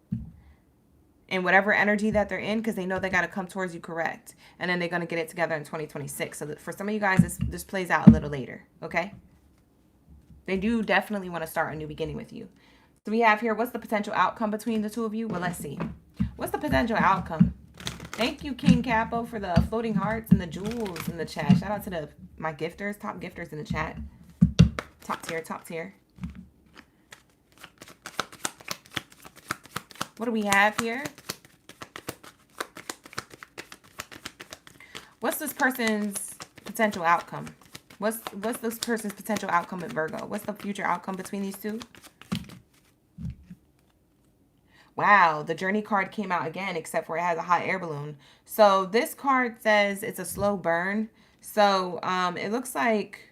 in whatever energy that they're in, because they know they got to come towards you correct. And then they're going to get it together in 2026. So that for some of you guys, this plays out a little later. Okay, they do definitely want to start a new beginning with you. So we have here, what's the potential outcome between the two of you? Well, let's see. What's the potential outcome? Thank you, King Capo, for the floating hearts and the jewels in the chat. Shout out to my gifters, top gifters in the chat. Top tier, top tier. What do we have here? What's this person's potential outcome? What's this person's potential outcome at Virgo? What's the future outcome between these two? Wow, the journey card came out again, except for it has a hot air balloon. So this card says it's a slow burn. So it looks like,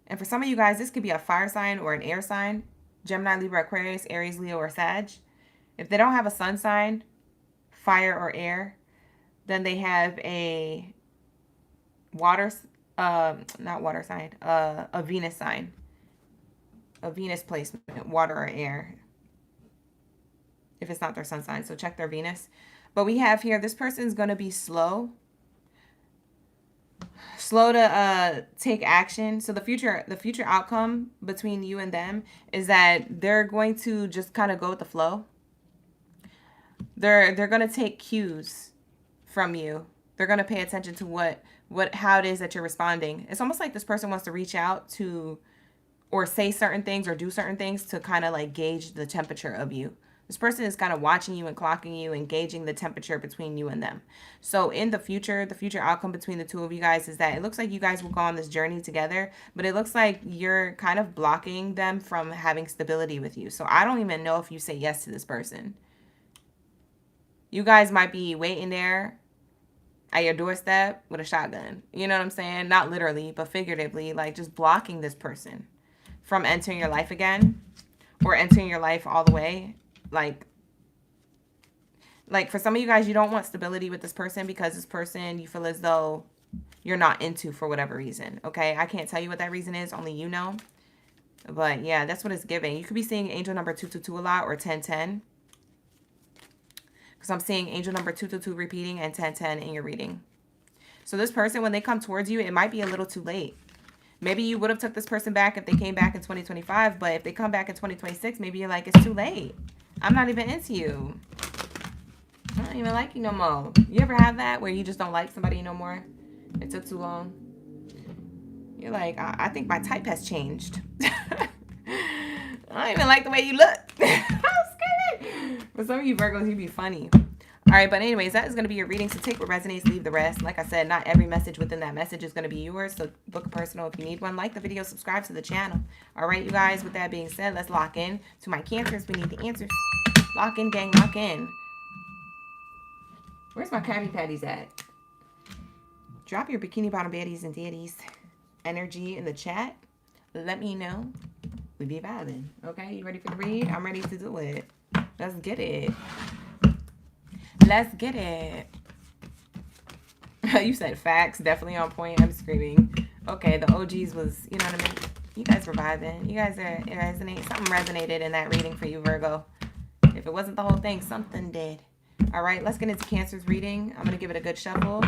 and for some of you guys, this could be a fire sign or an air sign. Gemini, Libra, Aquarius, Aries, Leo, or Sag. If they don't have a sun sign, fire or air, then they have a water, not water sign, a Venus sign. A Venus placement, water or air, if it's not their sun sign. So check their Venus. But we have here, this person is going to be slow to take action. So the future outcome between you and them is that they're going to just kind of go with the flow. They're going to take cues from you. They're going to pay attention to how it is that you're responding. It's almost like this person wants to reach out to, or say certain things or do certain things to kind of like gauge the temperature of you. This person is kind of watching you and clocking you and gauging the temperature between you and them. So in the future outcome between the two of you guys is that it looks like you guys will go on this journey together, but it looks like you're kind of blocking them from having stability with you. So I don't even know if you say yes to this person. You guys might be waiting there at your doorstep with a shotgun. You know what I'm saying? Not literally, but figuratively, like just blocking this person from entering your life again or entering your life all the way. Like for some of you guys, you don't want stability with this person because this person you feel as though you're not into for whatever reason. Okay, I can't tell you what that reason is. Only you know. But yeah, that's what it's giving. You could be seeing angel number 222 a lot or 1010. Because I'm seeing angel number 222 repeating and 1010 in your reading. So this person, when they come towards you, it might be a little too late. Maybe you would have took this person back if they came back in 2025. But if they come back in 2026, maybe you're like, it's too late. I'm not even into you. I don't even like you no more. You ever have that where you just don't like somebody no more? It took too long. You're like, I think my type has changed. I don't even like the way you look. I'm scared. For some of you Virgos, you'd be funny. All right, but anyways, that is going to be your reading. So take what resonates, leave the rest. Like I said, not every message within that message is going to be yours. So book a personal if you need one. Like the video, subscribe to the channel. All right, you guys, with that being said, let's lock in to my Cancers. We need the answers. Lock in, gang, lock in. Where's my Krabby Patties at? Drop your bikini bottom baddies and deities energy in the chat. Let me know. We be vibing. Okay, you ready for the read? I'm ready to do it. Let's get it. Let's get it. You said facts. Definitely on point. I'm screaming. Okay, the OGs was, you know what I mean? You guys were vibing. You guys are, it resonates. Something resonated in that reading for you, Virgo. If it wasn't the whole thing, something did. All right, let's get into Cancer's reading. I'm going to give it a good shuffle.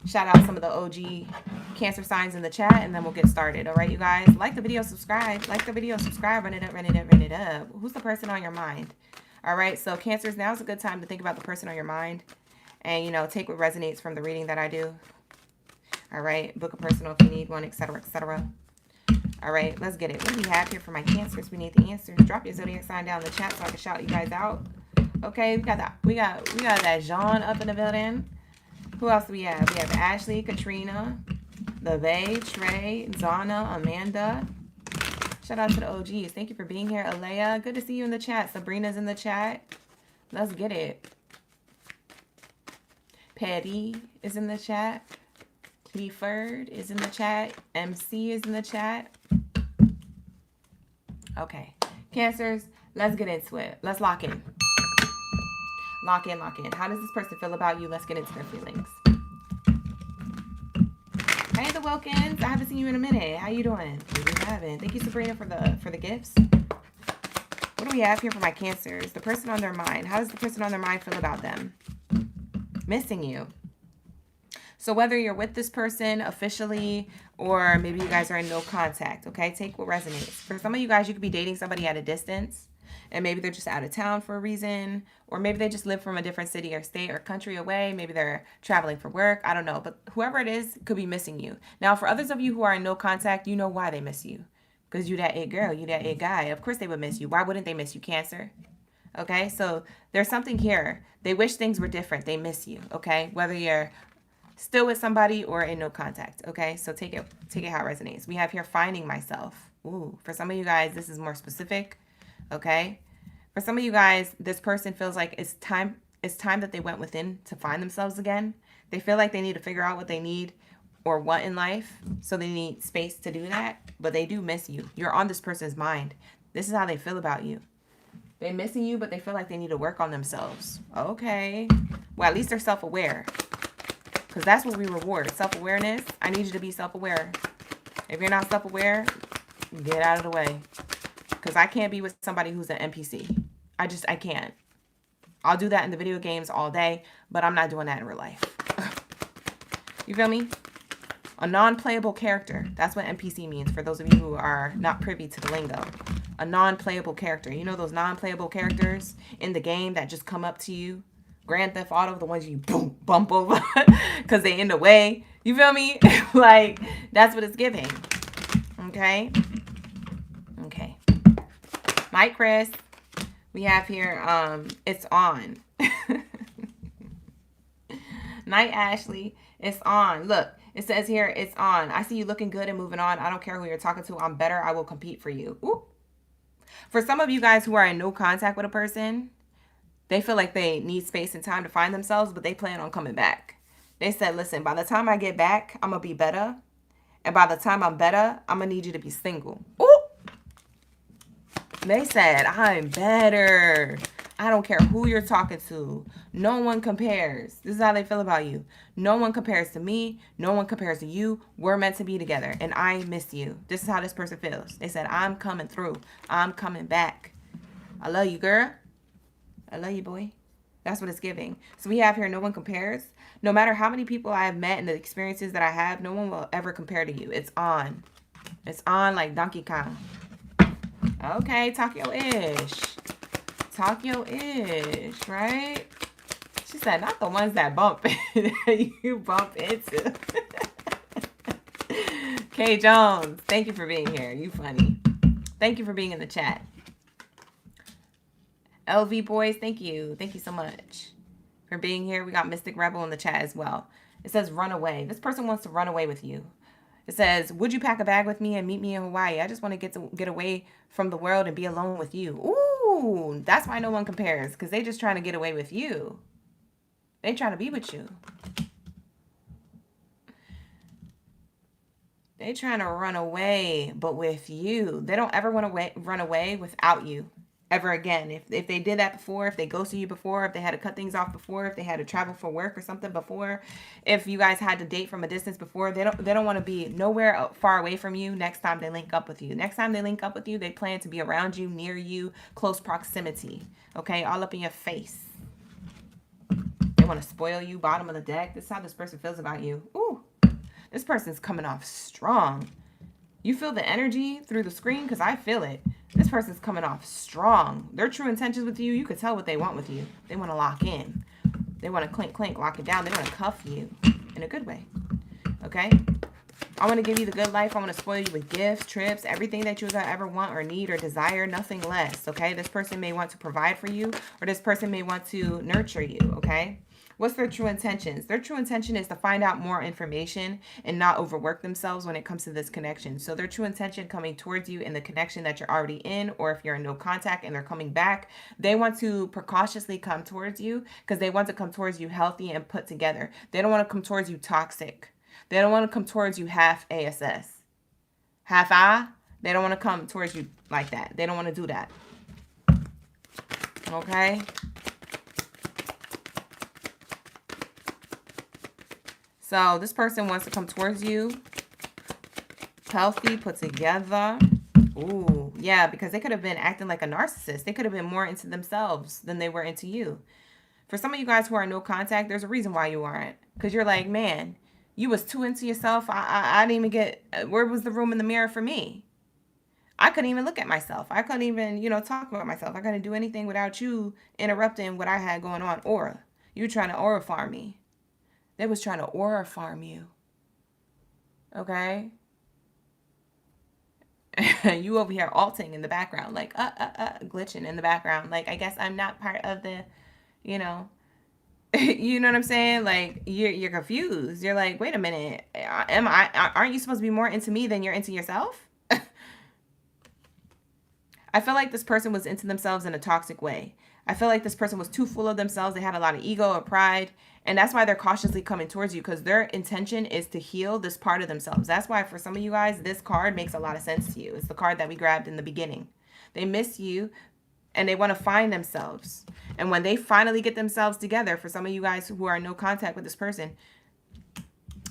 Shout out some of the OG Cancer signs in the chat, and then we'll get started. All right, you guys? Like the video, subscribe. Like the video, subscribe. Run it up, run it up, run it up. Who's the person on your mind? All right, so Cancers, now is a good time to think about the person on your mind and, you know, take what resonates from the reading that I do. All right, book a personal if you need one, etc., etc. All right, let's get it. What do we have here for my Cancers? We need the answers. Drop your zodiac sign down in the chat so I can shout you guys out. Okay, we got that Jean up in the building. Who else do we have? We have Ashley, Katrina, LeVay, Trey, Zana, Amanda. Shout out to the OGs. Thank you for being here. Alea, good to see you in the chat. Sabrina's in the chat. Let's get it. Patty is in the chat. Clifford is in the chat. MC is in the chat. Okay. Cancers, let's get into it. Let's lock in. Lock in, lock in. How does this person feel about you? Let's get into their feelings. Hey, the Wilkins. I haven't seen you in a minute. How you doing? Thank you, Sabrina, for the gifts. What do we have here for my Cancers? The person on their mind. How does the person on their mind feel about them? Missing you. So whether you're with this person officially or maybe you guys are in no contact, okay? Take what resonates. For some of you guys, you could be dating somebody at a distance. And maybe they're just out of town for a reason. Or maybe they just live from a different city or state or country away. Maybe they're traveling for work. I don't know. But whoever it is could be missing you. Now, for others of you who are in no contact, you know why they miss you. Because you that it girl. You that it guy. Of course they would miss you. Why wouldn't they miss you, Cancer? Okay? So there's something here. They wish things were different. They miss you. Okay? Whether you're still with somebody or in no contact. Okay? So take it how it resonates. We have here finding myself. Ooh. For some of you guys, this is more specific. Okay? For some of you guys, this person feels like it's time that they went within to find themselves again. They feel like they need to figure out what they need or want in life, so they need space to do that, but they do miss you. You're on this person's mind. This is how they feel about you. They're missing you, but they feel like they need to work on themselves. Okay. Well, at least they're self-aware, because that's what we reward, self-awareness. I need you to be self-aware. If you're not self-aware, get out of the way. Because I can't be with somebody who's an NPC. I can't. I'll do that in the video games all day, but I'm not doing that in real life. You feel me? A non-playable character. That's what NPC means for those of you who are not privy to the lingo. A non-playable character. You know those non-playable characters in the game that just come up to you? Grand Theft Auto, the ones you boom, bump over because they in the way. You feel me? Like, that's what it's giving. Okay? Okay. Night, Chris. We have here, it's on. Night, Ashley. It's on. Look, it says here, it's on. I see you looking good and moving on. I don't care who you're talking to. I'm better. I will compete for you. Ooh. For some of you guys who are in no contact with a person, they feel like they need space and time to find themselves, but they plan on coming back. They said, listen, by the time I get back, I'm going to be better. And by the time I'm better, I'm going to need you to be single. Ooh. They said, I'm better. I don't care who you're talking to. No one compares. This is how they feel about you. No one compares to me. No one compares to you. We're meant to be together. And I miss you. This is how this person feels. They said, I'm coming through. I'm coming back. I love you, girl. I love you, boy. That's what it's giving. So we have here, no one compares. No matter how many people I have met and the experiences that I have, no one will ever compare to you. It's on. It's on like Donkey Kong. Okay, talk your ish. Talk your ish, right? She said, not the ones that bump you bump into. Kay Jones, thank you for being here. You funny. Thank you for being in the chat. LV Boys, thank you. Thank you so much for being here. We got Mystic Rebel in the chat as well. It says run away. This person wants to run away with you. It says, would you pack a bag with me and meet me in Hawaii? I just want to get away from the world and be alone with you. Ooh, that's why no one compares, because they just trying to get away with you. They trying to be with you. They trying to run away, but with you. They don't ever want to run away without you. Ever again. If they did that before, if they ghosted you before, if they had to cut things off before, if they had to travel for work or something before, if you guys had to date from a distance before, they don't want to be nowhere far away from you next time they link up with you. Next time they link up with you, they plan to be around you, near you, close proximity. Okay, all up in your face. They want to spoil you, bottom of the deck. This is how this person feels about you. Ooh, this person's coming off strong. You feel the energy through the screen? Because I feel it. This person's coming off strong. Their true intentions with you, you could tell what they want with you. They want to lock in. They want to clink, clink, lock it down. They want to cuff you in a good way. Okay? I want to give you the good life. I want to spoil you with gifts, trips, everything that you ever want or need or desire, nothing less. Okay? This person may want to provide for you, or this person may want to nurture you. Okay? What's their true intentions? Their true intention is to find out more information and not overwork themselves when it comes to this connection. So their true intention coming towards you in the connection that you're already in, or if you're in no contact and they're coming back, they want to precautiously come towards you because they want to come towards you healthy and put together. They don't want to come towards you toxic. They don't want to come towards you half ASS. Half I. They don't want to come towards you like that. They don't want to do that. Okay? So this person wants to come towards you healthy, put together. Ooh, yeah, because they could have been acting like a narcissist. They could have been more into themselves than they were into you. For some of you guys who are in no contact, there's a reason why you aren't. Because you're like, man, you was too into yourself. I didn't even get, where was the room in the mirror for me? I couldn't even look at myself. I couldn't even, talk about myself. I couldn't do anything without you interrupting what I had going on. Aura. You were trying to aura farm me. They was trying to aura farm you. Okay? You over here alting in the background, like, glitching in the background. Like, I guess I'm not part of the, you know what I'm saying? Like, you're confused. You're like, wait a minute. Aren't you supposed to be more into me than you're into yourself? I feel like this person was into themselves in a toxic way. I feel like this person was too full of themselves. They had a lot of ego or pride. And that's why they're cautiously coming towards you, because their intention is to heal this part of themselves. That's why for some of you guys, this card makes a lot of sense to you. It's the card that we grabbed in the beginning. They miss you and they want to find themselves. And when they finally get themselves together, for some of you guys who are in no contact with this person,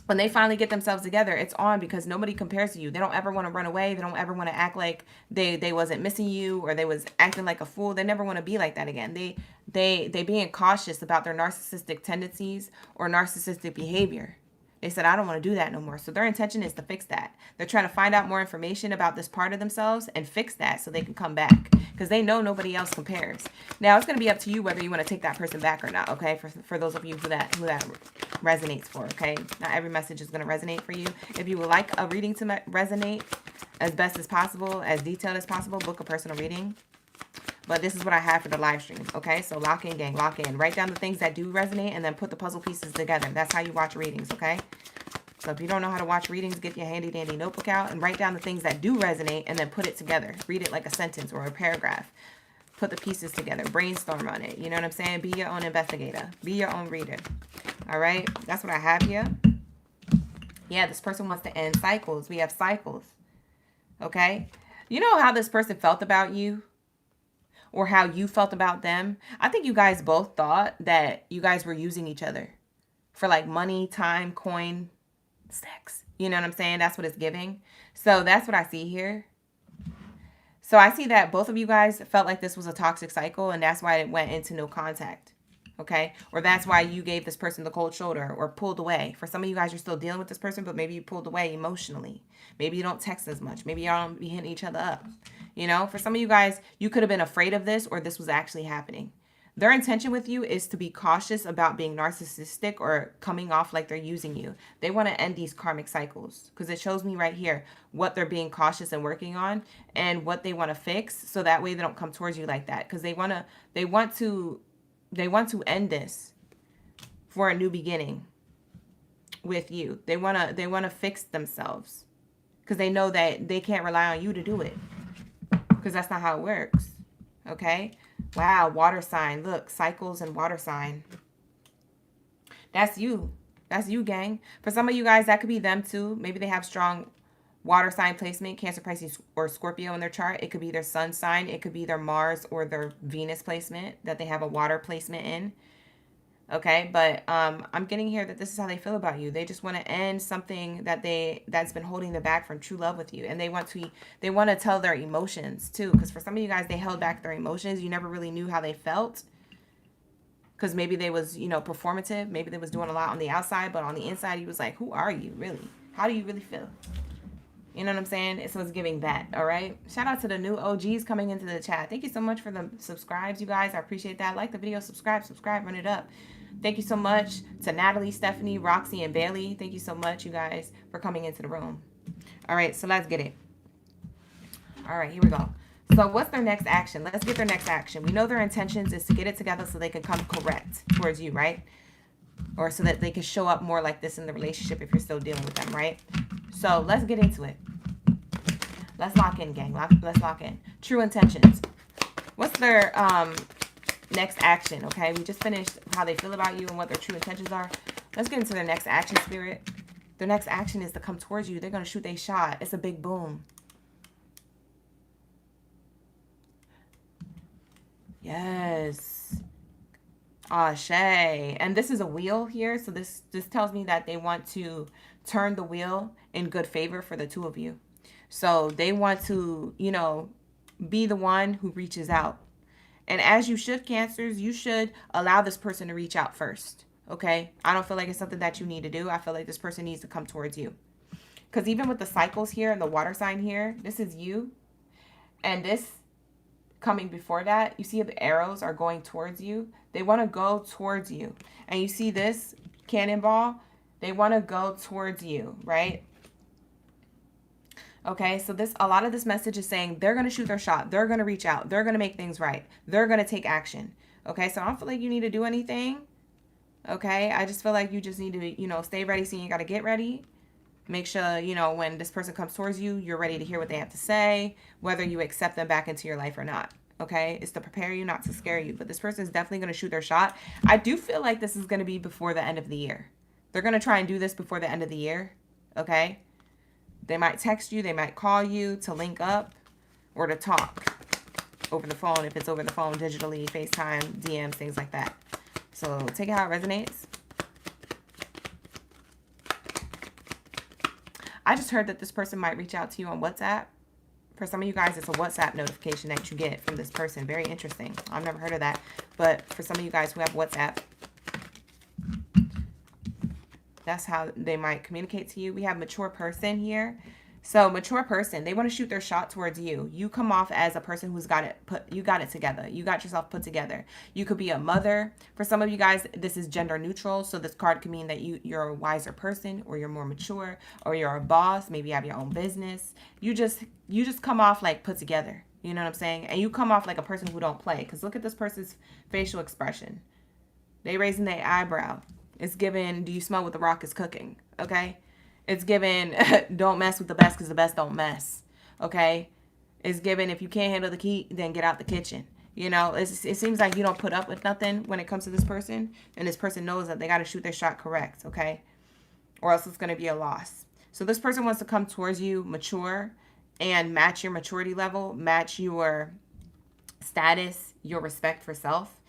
when they finally get themselves together, it's on, because nobody compares to you. They don't ever want to run away. They don't ever want to act like they wasn't missing you, or they was acting like a fool. They never want to be like that again. They being cautious about their narcissistic tendencies or narcissistic behavior. They said, I don't want to do that no more. So their intention is to fix that. They're trying to find out more information about this part of themselves and fix that so they can come back, because they know nobody else compares. Now, it's going to be up to you whether you want to take that person back or not, okay? For those of you who that resonates for, okay? Not every message is going to resonate for you. If you would like a reading to resonate as best as possible, as detailed as possible, book a personal reading. But this is what I have for the live stream. Okay, so lock in, gang, lock in. Write down the things that do resonate and then put the puzzle pieces together. That's how you watch readings, okay? So if you don't know how to watch readings, get your handy dandy notebook out and write down the things that do resonate and then put it together. Read it like a sentence or a paragraph. Put the pieces together. Brainstorm on it. You know what I'm saying? Be your own investigator. Be your own reader. All right? That's what I have here. Yeah, this person wants to end cycles. We have cycles. Okay? You know how this person felt about you? Or how you felt about them? I think you guys both thought that you guys were using each other for like money, time, coin, sex. You know what I'm saying? That's what it's giving. So that's what I see here. So I see that both of you guys felt like this was a toxic cycle, and that's why it went into no contact. Okay? Or that's why you gave this person the cold shoulder or pulled away. For some of you guys, you're still dealing with this person, but maybe you pulled away emotionally. Maybe you don't text as much. Maybe you don't be hitting each other up. You know, for some of you guys, you could have been afraid of this or this was actually happening. Their intention with you is to be cautious about being narcissistic or coming off like they're using you. They want to end these karmic cycles because it shows me right here what they're being cautious and working on and what they want to fix, so that way they don't come towards you like that, because they want to end this for a new beginning with you. They want to fix themselves because they know that they can't rely on you to do it, because that's not how it works. Okay? Wow, water sign. Look, cycles and water sign. That's you. That's you, gang. For some of you guys, that could be them too. Maybe they have strong water sign placement, Cancer, Pisces, or Scorpio in their chart. It could be their sun sign. It could be their Mars or their Venus placement that they have a water placement in. Okay, but I'm getting here that this is how they feel about you. They just want to end something that's been holding them back from true love with you, and they want to tell their emotions too. Because for some of you guys, they held back their emotions. You never really knew how they felt, because maybe they was performative. Maybe they was doing a lot on the outside, but on the inside, he was like, "Who are you really? How do you really feel?" You know what I'm saying? So it's giving that. All right. Shout out to the new OGs coming into the chat. Thank you so much for the subscribes, you guys. I appreciate that. Like the video, subscribe, run it up. Thank you so much to Natalie, Stephanie, Roxy, and Bailey. Thank you so much, you guys, for coming into the room. All right, so let's get it. All right, here we go. So what's their next action? Let's get their next action. We know their intentions is to get it together so they can come correct towards you, right? Or so that they can show up more like this in the relationship if you're still dealing with them, right? So let's get into it. Let's lock in, gang. Let's lock in. True intentions. What's their next action? Okay, we just finished how they feel about you and what their true intentions are. Let's get into their next action, spirit. Their next action is to come towards you. They're going to shoot their shot. It's a big boom. Yes. Ashe. And this is a wheel here. So this tells me that they want to turn the wheel in good favor for the two of you. So they want to, be the one who reaches out. And as you should, Cancers, you should allow this person to reach out first. Okay? I don't feel like it's something that you need to do. I feel like this person needs to come towards you. Because even with the cycles here and the water sign here, this is you. And this coming before that, you see the arrows are going towards you. They want to go towards you. And you see this cannonball? They want to go towards you, right? Okay, so a lot of this message is saying they're going to shoot their shot. They're going to reach out. They're going to make things right. They're going to take action. Okay, so I don't feel like you need to do anything. Okay, I just feel like you just need to, stay ready so you got to get ready. Make sure, when this person comes towards you, you're ready to hear what they have to say, whether you accept them back into your life or not. Okay, it's to prepare you, not to scare you. But this person is definitely going to shoot their shot. I do feel like this is going to be before the end of the year. They're going to try and do this before the end of the year. Okay. They might text you, they might call you to link up or to talk over the phone, if it's over the phone, digitally, FaceTime, DMs, things like that. So take it how it resonates. I just heard that this person might reach out to you on WhatsApp. For some of you guys, it's a WhatsApp notification that you get from this person. Very interesting. I've never heard of that. But for some of you guys who have WhatsApp, that's how they might communicate to you. We have mature person here. So mature person, they want to shoot their shot towards you. You come off as a person who's got it together. You got yourself put together. You could be a mother. For some of you guys, this is gender neutral. So this card could mean that you're a wiser person, or you're more mature, or you're a boss. Maybe you have your own business. You just come off like put together. You know what I'm saying? And you come off like a person who don't play. Because look at this person's facial expression. They raising their eyebrow. It's given, do you smell what the rock is cooking? Okay? It's given, don't mess with the best because the best don't mess. Okay? It's given, if you can't handle the heat, then get out the kitchen. You know, it seems like you don't put up with nothing when it comes to this person. And this person knows that they got to shoot their shot correct. Okay? Or else it's going to be a loss. So this person wants to come towards you, mature, and match your maturity level, match your status, your respect for self.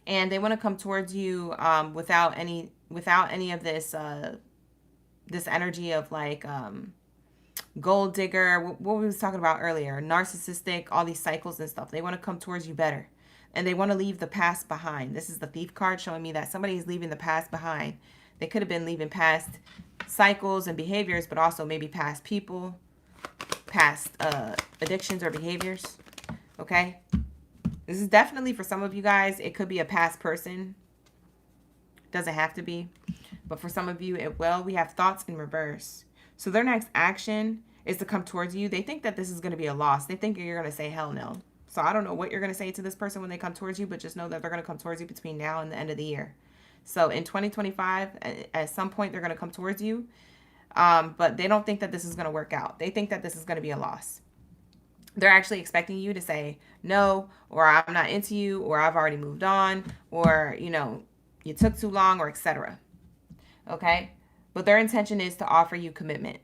And they want to come towards you without any of this this energy of like gold digger, what we was talking about earlier, narcissistic, all these cycles and stuff. They want to come towards you better. And they want to leave the past behind. This is the Thief card showing me that somebody is leaving the past behind. They could have been leaving past cycles and behaviors, but also maybe past people, past addictions or behaviors. Okay? This is definitely for some of you guys. It could be a past person. Doesn't have to be. But for some of you, it will. We have thoughts in reverse. So their next action is to come towards you. They think that this is going to be a loss. They think you're going to say hell no. So I don't know what you're going to say to this person when they come towards you, but just know that they're going to come towards you between now and the end of the year. So in 2025, at some point, they're going to come towards you. But they don't think that this is going to work out. They think that this is going to be a loss. They're actually expecting you to say no, or I'm not into you, or I've already moved on, or, you know, you took too long, or etc. Okay? But their intention is to offer you commitment.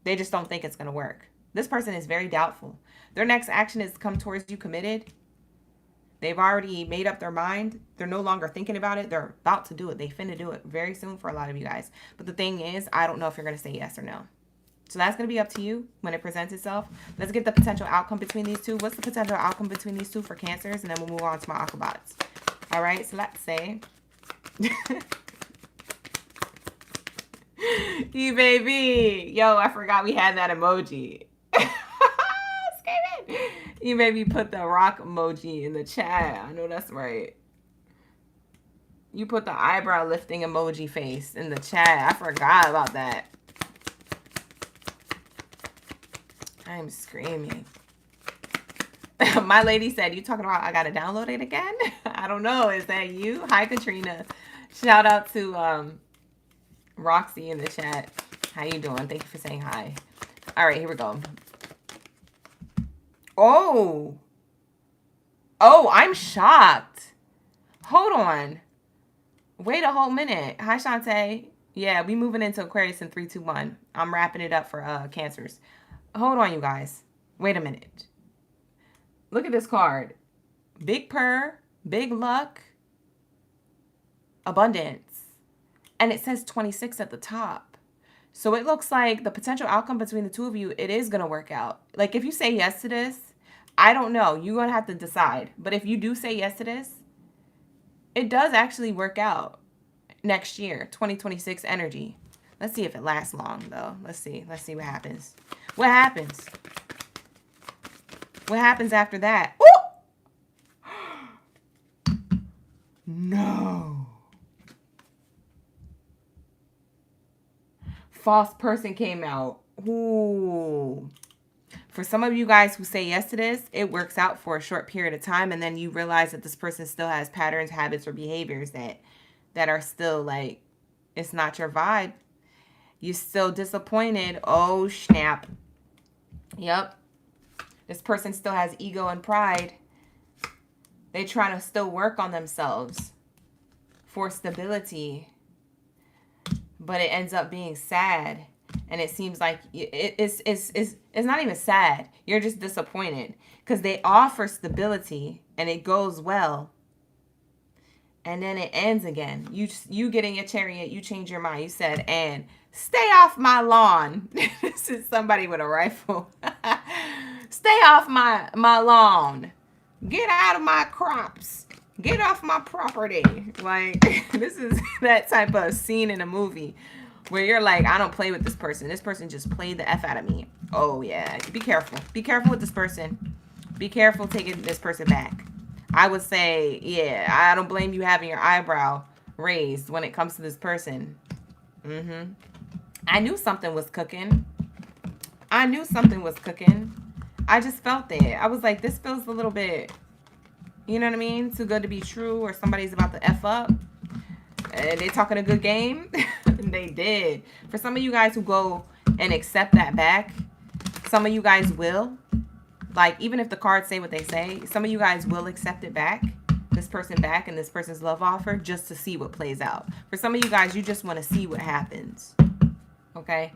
They just don't think it's going to work. This person is very doubtful. Their next action is to come towards you committed. They've already made up their mind. They're no longer thinking about it. They're about to do it. They finna do it very soon for a lot of you guys. But the thing is, I don't know if you're going to say yes or no. So that's going to be up to you when it presents itself. Let's get the potential outcome between these two. What's the potential outcome between these two for Cancers? And then we'll move on to my Aquabots. All right, so let's say... You baby. Yo, I forgot we had that emoji. You maybe put the rock emoji in the chat. I know that's right. You put the eyebrow lifting emoji face in the chat. I forgot about that. I'm screaming. My lady said, you talking about I gotta download it again? I don't know. Is that you? Hi, Katrina. Shout out to Roxy in the chat. How you doing? Thank you for saying hi. All right, here we go. Oh, I'm shocked. Hold on. Wait a whole minute. Hi, Shantae. Yeah, we moving into Aquarius in 3, 2, 1. I'm wrapping it up for Cancers. Hold on, you guys. Wait a minute. Look at this card. Big purr, big luck, abundance. And it says 26 at the top. So it looks like the potential outcome between the two of you, it is going to work out. Like if you say yes to this, I don't know. You're going to have to decide. But if you do say yes to this, it does actually work out next year, 2026 energy. Let's see if it lasts long, though. Let's see. Let's see what happens. What happens? What happens after that? Ooh! No. False person came out. Ooh. For some of you guys who say yes to this, it works out for a short period of time, and then you realize that this person still has patterns, habits, or behaviors that are still like, it's not your vibe. You're still disappointed. Oh, snap. Yep. This person still has ego and pride. They're trying to still work on themselves for stability. But it ends up being sad. And it seems like it's not even sad. You're just disappointed. Because they offer stability and it goes well. And then it ends again. You get in your chariot. You change your mind. You said, and stay off my lawn. This is somebody with a rifle. Stay off my lawn. Get out of my crops. Get off my property. Like, this is that type of scene in a movie where you're like, I don't play with this person. This person just played the F out of me. Oh, yeah. Be careful. Be careful with this person. Be careful taking this person back. I would say, yeah, I don't blame you having your eyebrow raised when it comes to this person. I knew something was cooking. I knew something was cooking. I just felt it. I was like, this feels a little bit, you know what I mean? Too good to be true, or somebody's about to F up. And they talking a good game. They did. For some of you guys who go and accept that back, some of you guys will. Like, even if the cards say what they say, some of you guys will accept it back, this person back, and this person's love offer, just to see what plays out. For some of you guys, you just want to see what happens. Okay?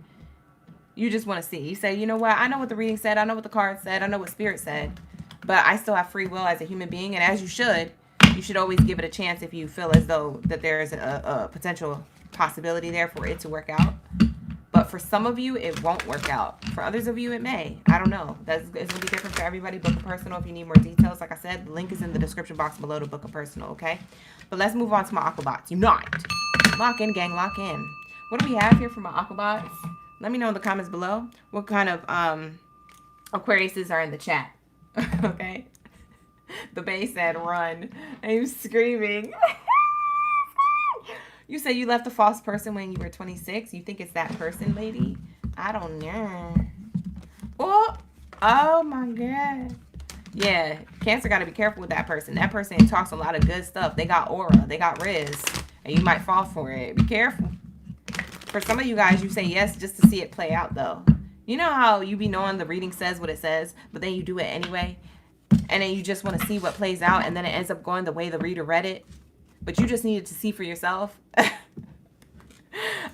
You just want to see. You say, you know what? I know what the reading said. I know what the card said. I know what spirit said. But I still have free will as a human being. And as you should always give it a chance if you feel as though that there is a potential possibility there for it to work out. But for some of you, it won't work out. For others of you, it may. I don't know. It's going to be different for everybody. Book a personal if you need more details. Like I said, the link is in the description box below to book a personal, okay? But let's move on to my Aquabots. Unite. Lock in, gang. Lock in. What do we have here for my Aquabots? Let me know in the comments below what kind of Aquariuses are in the chat. Okay? The bae said run. I'm screaming. You said you left a false person when you were 26. You think it's that person, lady? I don't know. Oh my God. Yeah, Cancer got to be careful with that person. That person talks a lot of good stuff. They got aura. They got riz. And you might fall for it. Be careful. For some of you guys, you say yes just to see it play out, though. You know how you be knowing the reading says what it says, but then you do it anyway? And then you just want to see what plays out, and then it ends up going the way the reader read it. But you just needed to see for yourself.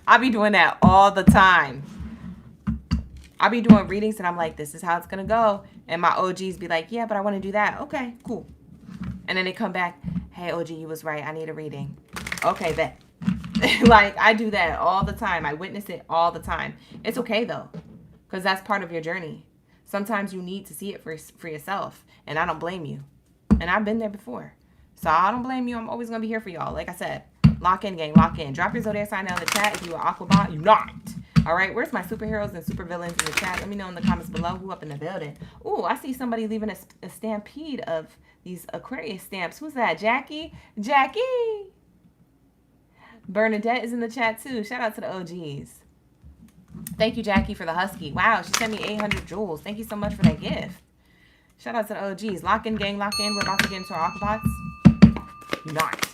I be doing that all the time. I be doing readings, and I'm like, this is how it's going to go. And my OGs be like, yeah, but I want to do that. Okay, cool. And then they come back, hey, OG, you was right. I need a reading. Okay, bet. Like, I do that all the time. I witness it all the time. It's okay, though, because that's part of your journey. Sometimes you need to see it for yourself, and I don't blame you. And I've been there before. So I don't blame you. I'm always going to be here for y'all. Like I said, lock in, gang, lock in. Drop your zodiac sign down in the chat if you are Aquabot. You're not. All right, where's my superheroes and supervillains in the chat? Let me know in the comments below who up in the building. Ooh, I see somebody leaving a stampede of these Aquarius stamps. Who's that? Jackie? Jackie! Bernadette is in the chat too. Shout out to the OGs. Thank you, Jackie, for the husky. Wow, she sent me 800 jewels. Thank you so much for that gift. Shout out to the OGs. Lock in, gang, lock in. We're about to get into our Aquabots. Not.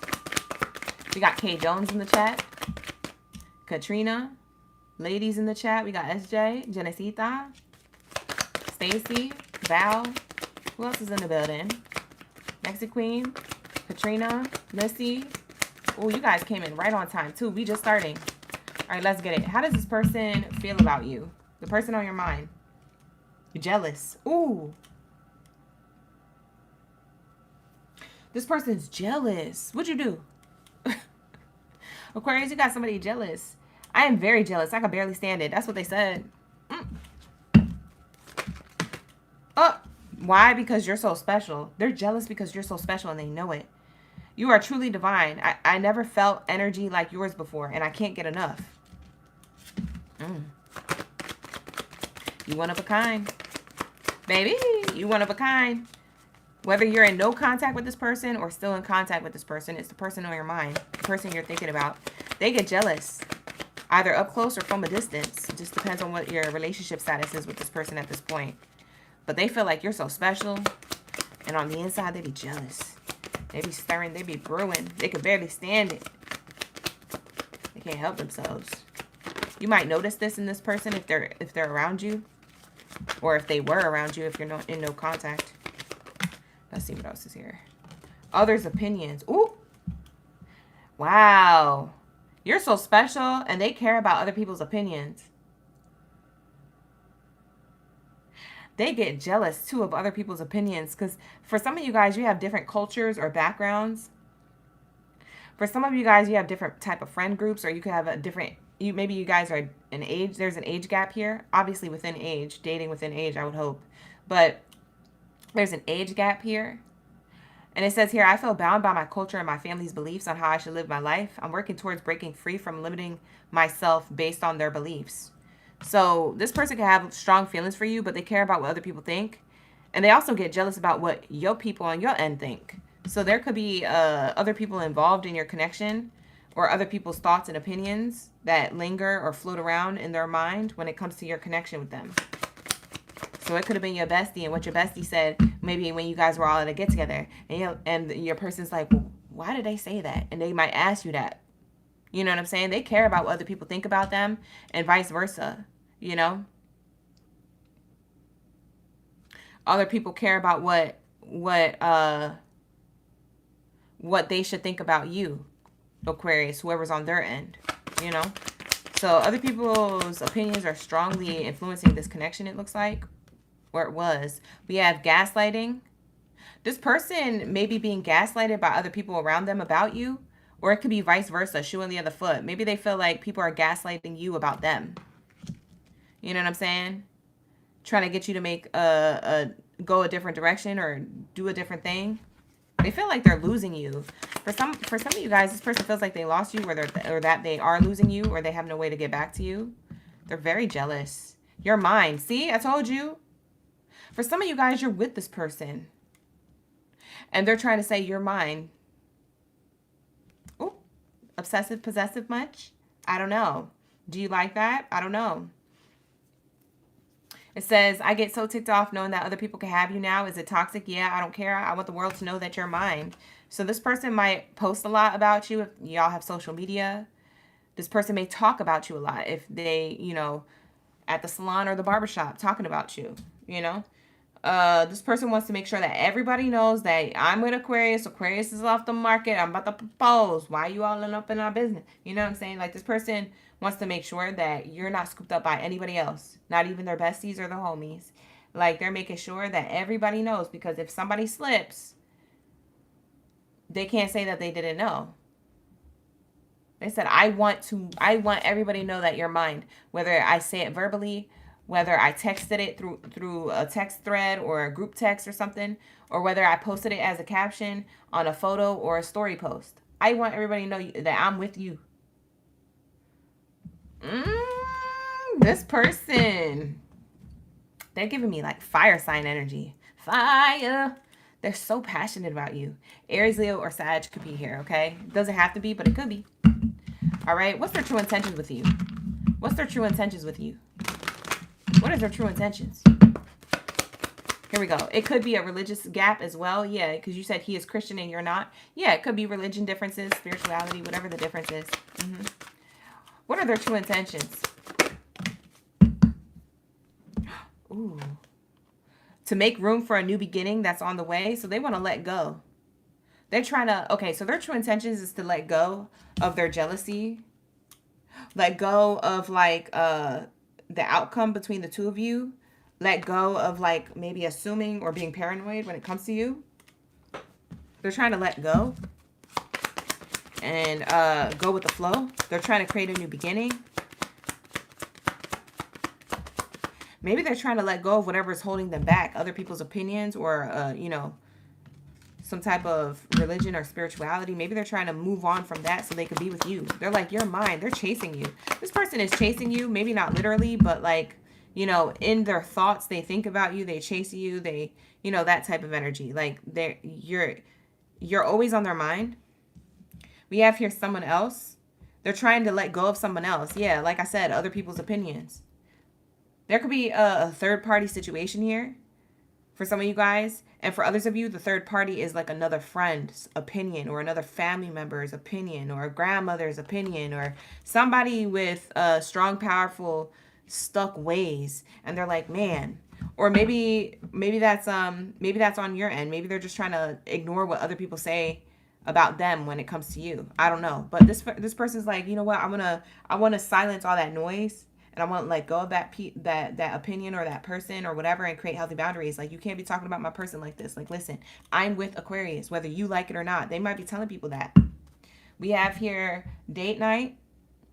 We got Kay Jones in the chat. Katrina. Ladies in the chat. We got SJ. Genesita. Stacy. Val. Who else is in the building? Mexi Queen. Katrina. Missy. Oh, you guys came in right on time, too. We just starting. All right, let's get it. How does this person feel about you? The person on your mind. You're jealous. Ooh. This person's jealous. What'd you do? Aquarius, you got somebody jealous. I am very jealous. I can barely stand it. That's what they said. Oh, why? Because you're so special. They're jealous because you're so special and they know it. You are truly divine. I never felt energy like yours before, and I can't get enough. You one of a kind. Baby, you one of a kind. Whether you're in no contact with this person or still in contact with this person, it's the person on your mind, the person you're thinking about. They get jealous, either up close or from a distance. It just depends on what your relationship status is with this person at this point. But they feel like you're so special, and on the inside, they be jealous. They be stirring, they be brewing. They can barely stand it. They can't help themselves. You might notice this in this person if they're around you, or if they were around you if you're not in no contact. Let's see what else is here. Others' opinions. Ooh. Wow. You're so special, and they care about other people's opinions. They get jealous, too, of other people's opinions. Because for some of you guys, you have different cultures or backgrounds. For some of you guys, you have different type of friend groups, or you could have a different... Maybe you guys are an age. There's an age gap here. Obviously, within age. Dating within age, I would hope. But... there's an age gap here. And it says here, I feel bound by my culture and my family's beliefs on how I should live my life. I'm working towards breaking free from limiting myself based on their beliefs. So this person can have strong feelings for you, but they care about what other people think. And they also get jealous about what your people on your end think. So there could be other people involved in your connection, or other people's thoughts and opinions that linger or float around in their mind when it comes to your connection with them. So it could have been your bestie, and what your bestie said maybe when you guys were all at a get together, and your person's like, well, why did they say that? And they might ask you that. You know what I'm saying? They care about what other people think about them, and vice versa. You know, other people care about what they should think about you, Aquarius, whoever's on their end. You know, so other people's opinions are strongly influencing this connection. It looks like, or it was. We have gaslighting. This person may be being gaslighted by other people around them about you, or it could be vice versa, shoe on the other foot. Maybe they feel like people are gaslighting you about them. You know what I'm saying? Trying to get you to make go a different direction or do a different thing. They feel like they're losing you. For some of you guys, this person feels like they lost you, or that they are losing you, or they have no way to get back to you. They're very jealous. You're mine. See, I told you. For some of you guys, you're with this person, and they're trying to say you're mine. Ooh, obsessive, possessive much? I don't know. Do you like that? I don't know. It says, I get so ticked off knowing that other people can have you now. Is it toxic? Yeah, I don't care. I want the world to know that you're mine. So this person might post a lot about you if y'all have social media. This person may talk about you a lot if they, you know, at the salon or the barbershop talking about you, you know. This person wants to make sure that everybody knows that I'm with Aquarius. Aquarius is off the market. I'm about to propose. Why are you all up in our business? You know what I'm saying? Like, this person wants to make sure that you're not scooped up by anybody else, not even their besties or their homies. Like, they're making sure that everybody knows, because if somebody slips, they can't say that they didn't know. They said, I want everybody to know that you're mine, whether I say it verbally, whether I texted it through a text thread or a group text or something, or whether I posted it as a caption on a photo or a story post. I want everybody to know that I'm with you. This person, they're giving me like fire sign energy. Fire. They're so passionate about you. Aries, Leo, or Sag could be here, okay? It doesn't have to be, but it could be. All right, what's their true intentions with you? What's their true intentions with you? What is their true intentions? Here we go. It could be a religious gap as well. Yeah, because you said he is Christian and you're not. Yeah, it could be religion differences, spirituality, whatever the difference is. What are their true intentions? Ooh. To make room for a new beginning that's on the way. So they want to let go. They're trying to, okay, so their true intentions is to let go of their jealousy. Let go of like the outcome between the two of you. Let go of like maybe assuming or being paranoid when it comes to you. They're trying to let go and go with the flow. They're trying to create a new beginning. Maybe they're trying to let go of whatever's holding them back, other people's opinions or, you know, some type of religion or spirituality. Maybe they're trying to move on from that so they can be with you. They're like, you're mine. They're chasing you. This person is chasing you, maybe not literally, but like, you know, in their thoughts, they think about you, they chase you, they, you know, that type of energy. Like you're always on their mind. We have here someone else. They're trying to let go of someone else. Yeah, like I said, other people's opinions. There could be a third party situation here for some of you guys. And for others of you, the third party is like another friend's opinion or another family member's opinion or a grandmother's opinion or somebody with strong, powerful, stuck ways. And they're like, man, or maybe that's on your end. Maybe they're just trying to ignore what other people say about them when it comes to you. I don't know. But this person's like, you know what? I want to silence all that noise. And I want to let go of that opinion or that person or whatever and create healthy boundaries. Like, you can't be talking about my person like this. Like, listen, I'm with Aquarius, whether you like it or not. They might be telling people that. We have here date night.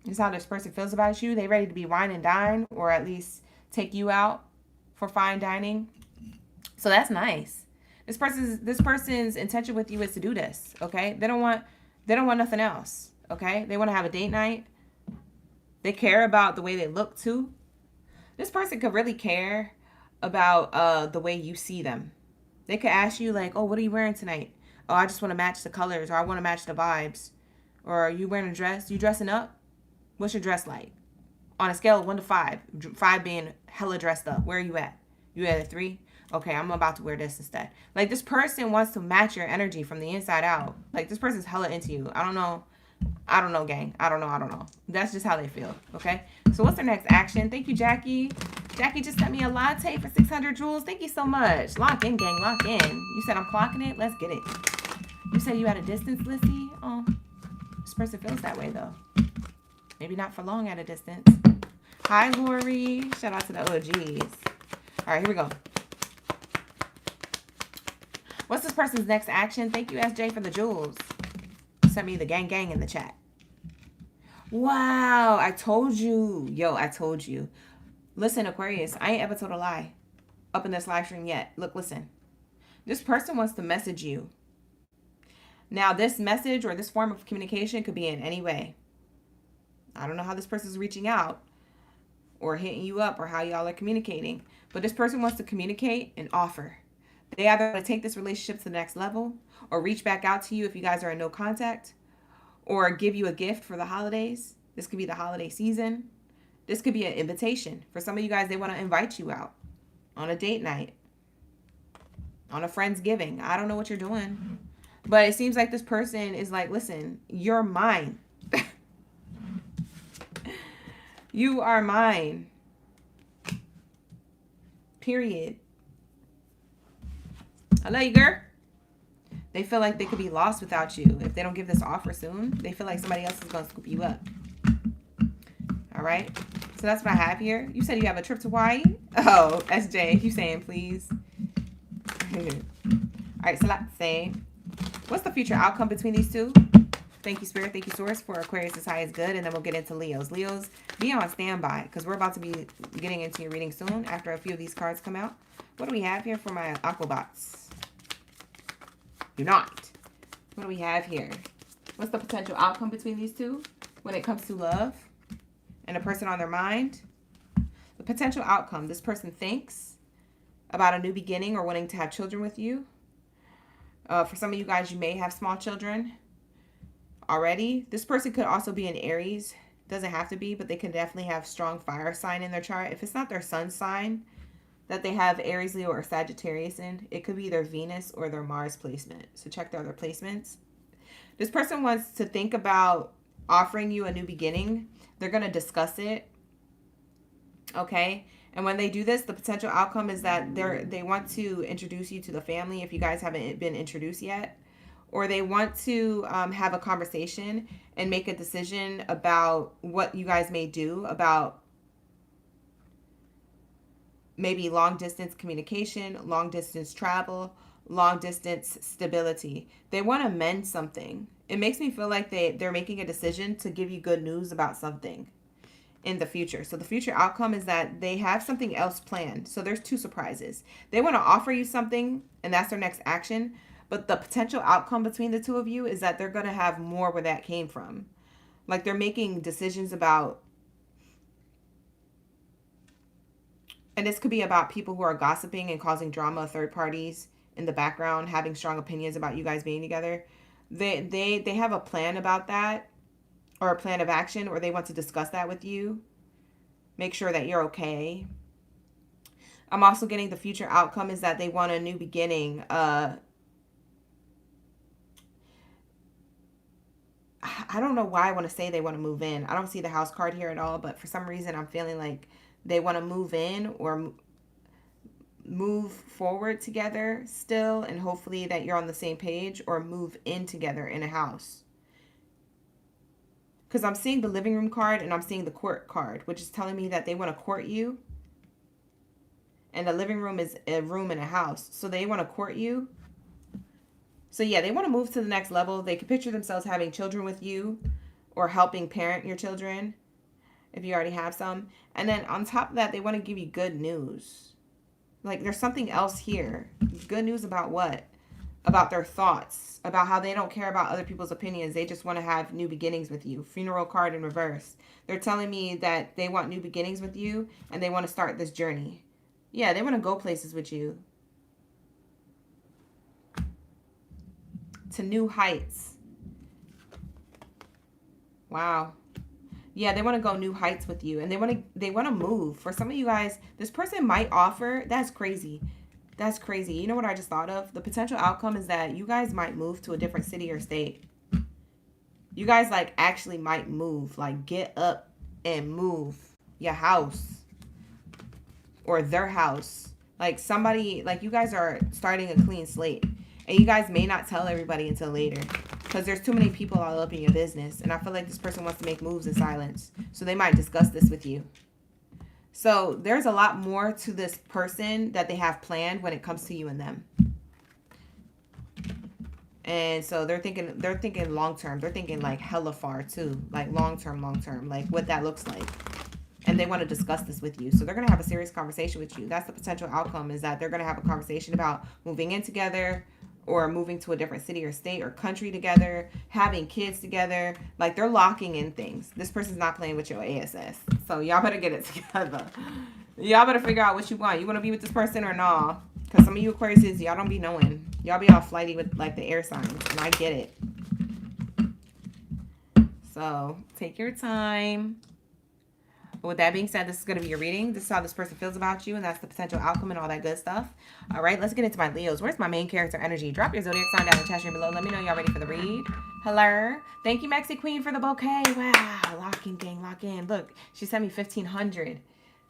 This is how this person feels about you. They ready to be wine and dine or at least take you out for fine dining. So that's nice. This person's intention with you is to do this, okay? They don't want nothing else, okay? They want to have a date night. They care about the way they look too. This person could really care about the way you see them. They could ask you like, oh, what are you wearing tonight? Oh, I just want to match the colors, or I want to match the vibes. Or are you wearing a dress? You dressing up? What's your dress like? On a scale of 1 to 5, 5 being hella dressed up, where are you at? You had a 3? Okay, I'm about to wear this instead. Like, this person wants to match your energy from the inside out. Like, this person's hella into you. I don't know, gang. I don't know. That's just how they feel, okay? So what's their next action? Thank you, Jackie. Jackie just sent me a latte for 600 jewels. Thank you so much. Lock in, gang. Lock in. You said I'm clocking it? Let's get it. You said you at a distance, Lissy? Oh, this person feels that way, though. Maybe not for long at a distance. Hi, Lori. Shout out to the OGs. All right, here we go. What's this person's next action? Thank you, SJ, for the jewels. Send me the gang in the chat. Wow, I told you. Yo, I told you. Listen, Aquarius, I ain't ever told a lie up in this live stream yet. Look, listen. This person wants to message you. Now, this message or this form of communication could be in any way. I don't know how this person's reaching out or hitting you up or how y'all are communicating, but this person wants to communicate and offer. They either want to take this relationship to the next level or reach back out to you if you guys are in no contact or give you a gift for the holidays. This could be the holiday season. This could be an invitation. For some of you guys, they want to invite you out on a date night, on a Friendsgiving. I don't know what you're doing, but it seems like this person is like, listen, you're mine. You are mine. Period. I love you, girl. They feel like they could be lost without you. If they don't give this offer soon, they feel like somebody else is going to scoop you up. All right. So that's what I have here. You said you have a trip to Hawaii? Oh, SJ, you saying please. All right, so let's say, what's the future outcome between these two? Thank you, Spirit. Thank you, Source, for Aquarius' highest good. And then we'll get into Leo's. Leo's, be on standby because we're about to be getting into your reading soon after a few of these cards come out. What do we have here for my Aquabots? Do not. What do we have here? What's the potential outcome between these two when it comes to love and a person on their mind? The potential outcome, this person thinks about a new beginning or wanting to have children with you. For some of you guys, you may have small children already. This person could also be an Aries. Doesn't have to be, but they can definitely have strong fire sign in their chart. If it's not their sun sign that they have Aries, Leo, or Sagittarius in, it could be their Venus or their Mars placement. So check their other placements. This person wants to think about offering you a new beginning. They're going to discuss it. Okay. And when they do this, the potential outcome is that they want to introduce you to the family if you guys haven't been introduced yet. Or they want to have a conversation and make a decision about what you guys may do about maybe long distance communication, long distance travel, long distance stability. They want to mend something. It makes me feel like they're making a decision to give you good news about something in the future. So the future outcome is that they have something else planned. So there's 2 surprises. They want to offer you something and that's their next action. But the potential outcome between the 2 of you is that they're going to have more where that came from. Like they're making decisions about, and this could be about people who are gossiping and causing drama, third parties in the background, having strong opinions about you guys being together. They have a plan about that, or a plan of action, or they want to discuss that with you. Make sure that you're okay. I'm also getting the future outcome is that they want a new beginning. I don't know why I want to say they want to move in. I don't see the house card here at all, but for some reason I'm feeling like they want to move in or move forward together still, and hopefully that you're on the same page, or move in together in a house. Because I'm seeing the living room card and I'm seeing the court card, which is telling me that they want to court you. And the living room is a room in a house. So they want to court you. So yeah, they want to move to the next level. They could picture themselves having children with you or helping parent your children if you already have some. And then on top of that, they want to give you good news. Like there's something else here. Good news about what? About their thoughts, about how they don't care about other people's opinions. They just want to have new beginnings with you. Funeral card in reverse. They're telling me that they want new beginnings with you and they want to start this journey. Yeah, they want to go places with you. To new heights. Wow. Yeah, they want to go new heights with you, and they want to move. For some of you guys, this person might offer. That's crazy. That's crazy. You know what I just thought of? The potential outcome is that you guys might move to a different city or state. You guys like actually might move, like get up and move your house or their house. Like somebody, like you guys are starting a clean slate, and you guys may not tell everybody until later because there's too many people all up in your business, and I feel like this person wants to make moves in silence, so they might discuss this with you. So there's a lot more to this person that they have planned when it comes to you and them. And so they're thinking long term. They're thinking like hella far too, like long term, like what that looks like. And they want to discuss this with you. So they're going to have a serious conversation with you. That's the potential outcome, is that they're going to have a conversation about moving in together, or moving to a different city or state or country together, having kids together. Like they're locking in things. This person's not playing with your ASS. So y'all better get it together. Y'all better figure out what you want. You want to be with this person or not? Because some of you Aquariuses, y'all don't be knowing. Y'all be all flighty with like the air signs. And I get it. So take your time. But with that being said, this is going to be your reading. This is how this person feels about you, and that's the potential outcome and all that good stuff. All right, let's get into my Leos. Where's my main character energy? Drop your zodiac sign down in the chat stream below. Let me know y'all ready for the read. Hello. Thank you, Mexi Queen, for the bouquet. Wow. Lock in, gang. Lock in. Look, she sent me 1,500.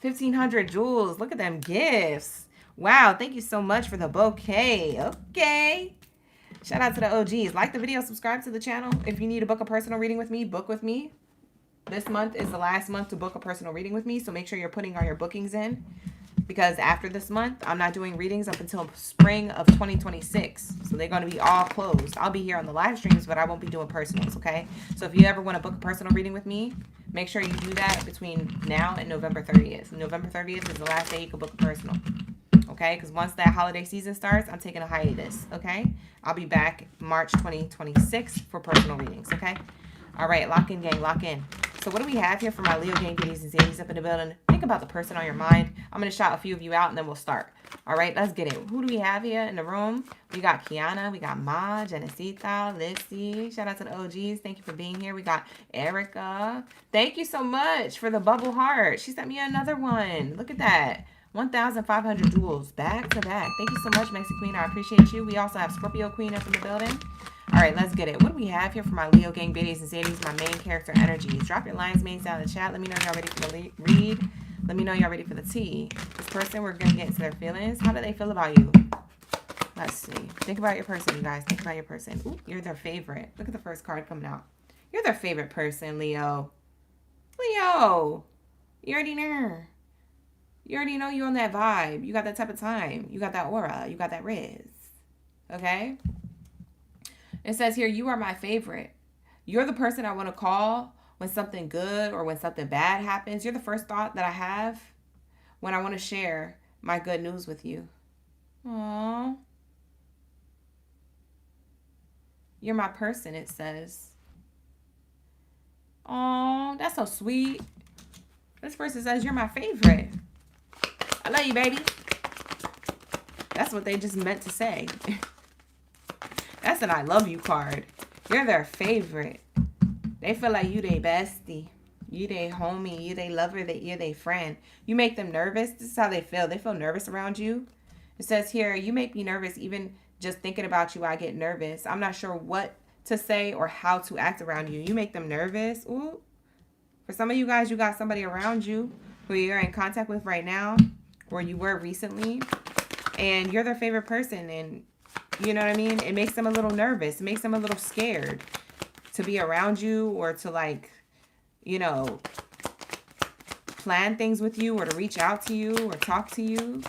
1,500 jewels. Look at them gifts. Wow. Thank you so much for the bouquet. Okay. Shout out to the OGs. Like the video. Subscribe to the channel. If you need to book a personal reading with me, book with me. This month is the last month to book a personal reading with me, so make sure you're putting all your bookings in, because after this month, I'm not doing readings up until spring of 2026. So they're going to be all closed. I'll be here on the live streams, but I won't be doing personals, okay? So if you ever want to book a personal reading with me, make sure you do that between now and November 30th. November 30th is the last day you can book a personal, okay? Because once that holiday season starts, I'm taking a hiatus, okay? I'll be back March 2026 for personal readings, okay? All right, lock in, gang, lock in. So what do we have here for my Leo gang beauties and Zadies up in the building? Think about the person on your mind. I'm going to shout a few of you out, and then we'll start. All right, let's get it. Who do we have here in the room? We got Kiana. We got Ma, Genesita, Lissy. Shout out to the OGs. Thank you for being here. We got Erica. Thank you so much for the bubble heart. She sent me another one. Look at that. 1,500 jewels back to back. Thank you so much, Mexi Queen. I appreciate you. We also have Scorpio Queen up in the building. All right, let's get it. What do we have here for my Leo gang Baddies and Zadies, my main character energies? Drop your lines, mains down in the chat. Let me know y'all ready for the read. Let me know y'all ready for the tea. This person, we're going to get into their feelings. How do they feel about you? Let's see. Think about your person, you guys. Think about your person. Ooh, you're their favorite. Look at the first card coming out. You're their favorite person, Leo. Leo, you already know. You already know you're on that vibe. You got that type of time. You got that aura. You got that riz. Okay? It says here, you are my favorite. You're the person I want to call when something good or when something bad happens. You're the first thought that I have when I want to share my good news with you. Aww. You're my person, it says. Aww, that's so sweet. This person says you're my favorite. I love you, baby. That's what they just meant to say. That's an I love you card. You're their favorite. They feel like you they bestie. You they homie. You they lover. You're they friend. You make them nervous. This is how they feel. They feel nervous around you. It says here, you make me nervous. Even just thinking about you, I get nervous. I'm not sure what to say or how to act around you. You make them nervous. Ooh. For some of you guys, you got somebody around you who you're in contact with right now, or you were recently, and you're their favorite person, and you know what I mean? It makes them a little nervous. It makes them a little scared to be around you, or to, like, you know, plan things with you, or to reach out to you or talk to you.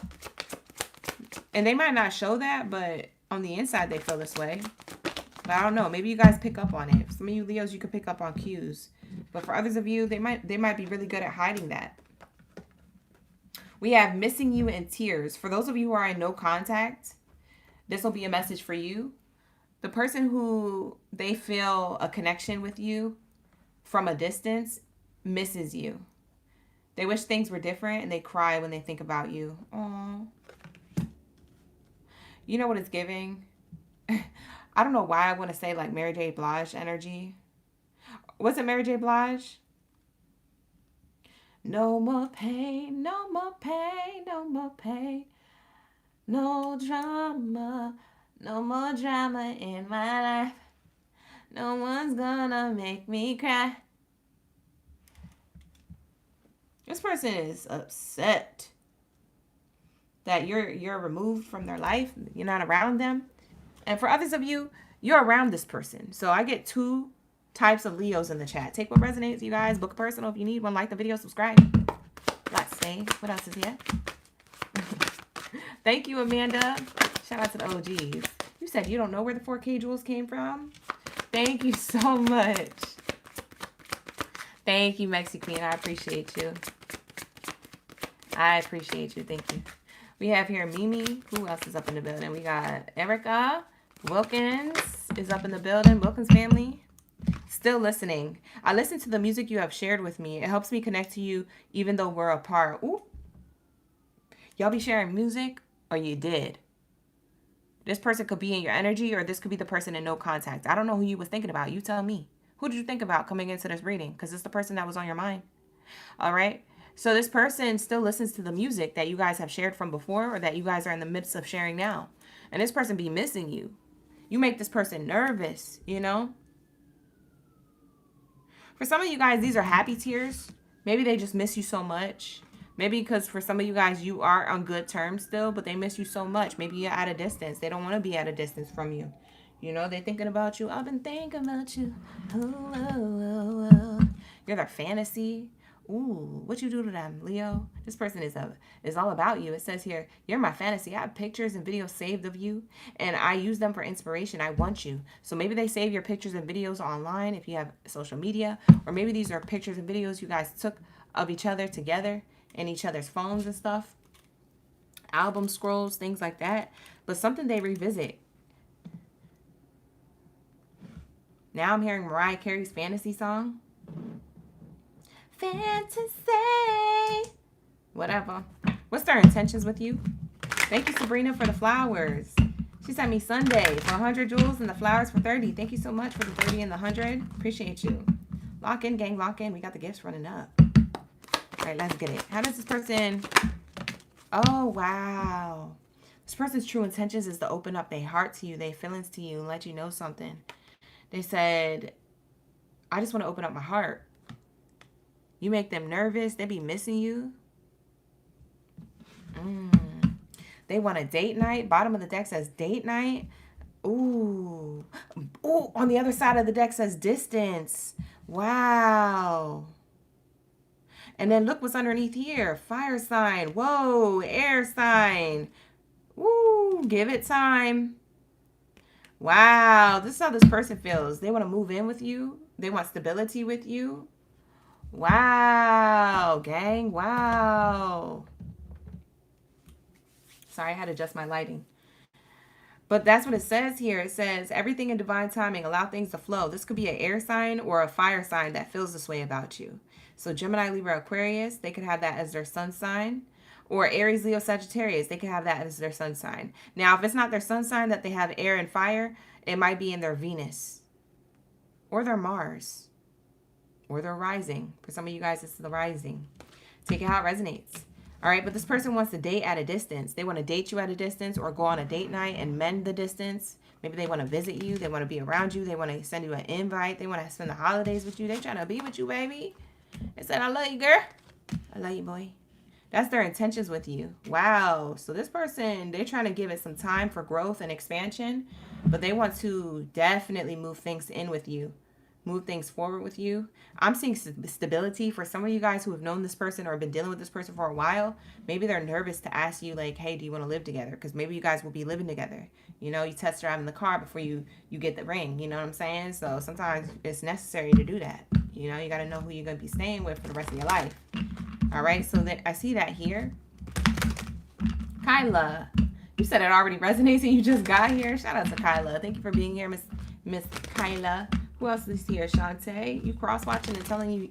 And they might not show that, but on the inside they feel this way. But I don't know. Maybe you guys pick up on it. Some of you Leos, you can pick up on cues. But for others of you, they might be really good at hiding that. We have missing you in tears. For those of you who are in no contact, this will be a message for you. The person who they feel a connection with you from a distance misses you. They wish things were different, and they cry when they think about you. Aww. You know what it's giving? I don't know why I want to say like Mary J. Blige energy. Was it Mary J. Blige? No more pain, no more pain, no more pain. No drama, no more drama in my life. No one's gonna make me cry. This person is upset that you're removed from their life. You're not around them. And for others of you, you're around this person. So I get two types of Leos in the chat. Take what resonates, you guys. Book a personal if you need one. Like the video, subscribe. Let's stay. What else is here? Thank you, Amanda. Shout out to the OGs. You said you don't know where the 4K jewels came from. Thank you so much. Thank you, Mexi Queen. I appreciate you. I appreciate you. Thank you. We have here Mimi. Who else is up in the building? We got Erica. Wilkins is up in the building. Wilkins family. Still listening. I listen to the music you have shared with me. It helps me connect to you even though we're apart. Ooh. Y'all be sharing music or you did. This person could be in your energy or this could be the person in no contact. I don't know who you was thinking about. You tell me. Who did you think about coming into this reading? Because it's the person that was on your mind. All right. So this person still listens to the music that you guys have shared from before or that you guys are in the midst of sharing now. And this person be missing you. You make this person nervous, you know? For some of you guys, these are happy tears. Maybe they just miss you so much. Maybe because for some of you guys, you are on good terms still, but they miss you so much. Maybe you're at a distance. They don't want to be at a distance from you. You know, they're thinking about you. I've been thinking about you. Oh, oh, oh, oh. You're their fantasy. Ooh, what you do to them, Leo? This person is all about you. It says here, you're my fantasy. I have pictures and videos saved of you, and I use them for inspiration. I want you. So maybe they save your pictures and videos online if you have social media, or maybe these are pictures and videos you guys took of each other together in each other's phones and stuff. Album scrolls, things like that. But something they revisit. Now I'm hearing Mariah Carey's fantasy song. Fantasy. Whatever. What's their intentions with you? Thank you, Sabrina, for the flowers. She sent me Sunday for 100 jewels and the flowers for 30. Thank you so much for the 30 and the 100. Appreciate you. Lock in, gang. Lock in. We got the gifts running up. All right, let's get it. How does this person... Oh, wow. This person's true intentions is to open up their heart to you, their feelings to you, and let you know something. They said, I just want to open up my heart. You make them nervous. They be missing you. They want a date night. Bottom of the deck says date night. Ooh. Ooh, on the other side of the deck says distance. Wow. And then look what's underneath here. Fire sign. Whoa, air sign. Woo, give it time. Wow, this is how this person feels. They want to move in with you. They want stability with you. Wow, gang. Wow. Sorry, I had to adjust my lighting. But that's what it says here. It says, everything in divine timing, allow things to flow. This could be an air sign or a fire sign that feels this way about you. So Gemini, Libra, Aquarius, they could have that as their sun sign. Or Aries, Leo, Sagittarius, they could have that as their sun sign. Now, if it's not their sun sign that they have air and fire, it might be in their Venus. Or their Mars. Or their rising. For some of you guys, it's the rising. Take it how it resonates. All right, but this person wants to date at a distance. They want to date you at a distance or go on a date night and mend the distance. Maybe they want to visit you. They want to be around you. They want to send you an invite. They want to spend the holidays with you. They're trying to be with you, baby. They said, I love you, girl. I love you, boy. That's their intentions with you. Wow. So this person, they're trying to give it some time for growth and expansion, but they want to definitely move things in with you. Move things forward with you. I'm seeing stability for some of you guys who have known this person or been dealing with this person for a while. Maybe they're nervous to ask you like, hey, do you want to live together? Because maybe you guys will be living together. You know, you test drive in the car before you get the ring. You know what I'm saying? So sometimes it's necessary to do that. You know, you got to know who you're going to be staying with for the rest of your life. All right. So that I see that here. Kyla, you said it already resonates and you just got here. Shout out to Kyla. Thank you for being here, Miss Kyla. Who else is here? Shantae. You cross-watching and telling you,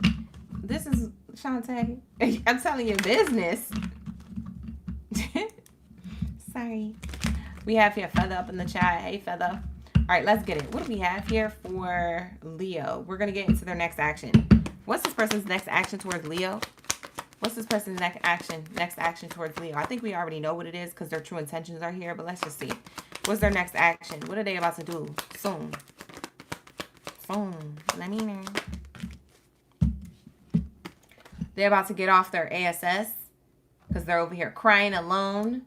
this is Shantae. I'm telling you business. Sorry. We have here Feather up in the chat. Hey, Feather. All right, let's get it. What do we have here for Leo? We're going to get into their next action. What's this person's next action towards Leo? What's this person's next action towards Leo? I think we already know what it is because their true intentions are here, but let's just see. What's their next action? What are they about to do? Soon. Let me know. They're about to get off their ASS because they're over here crying alone,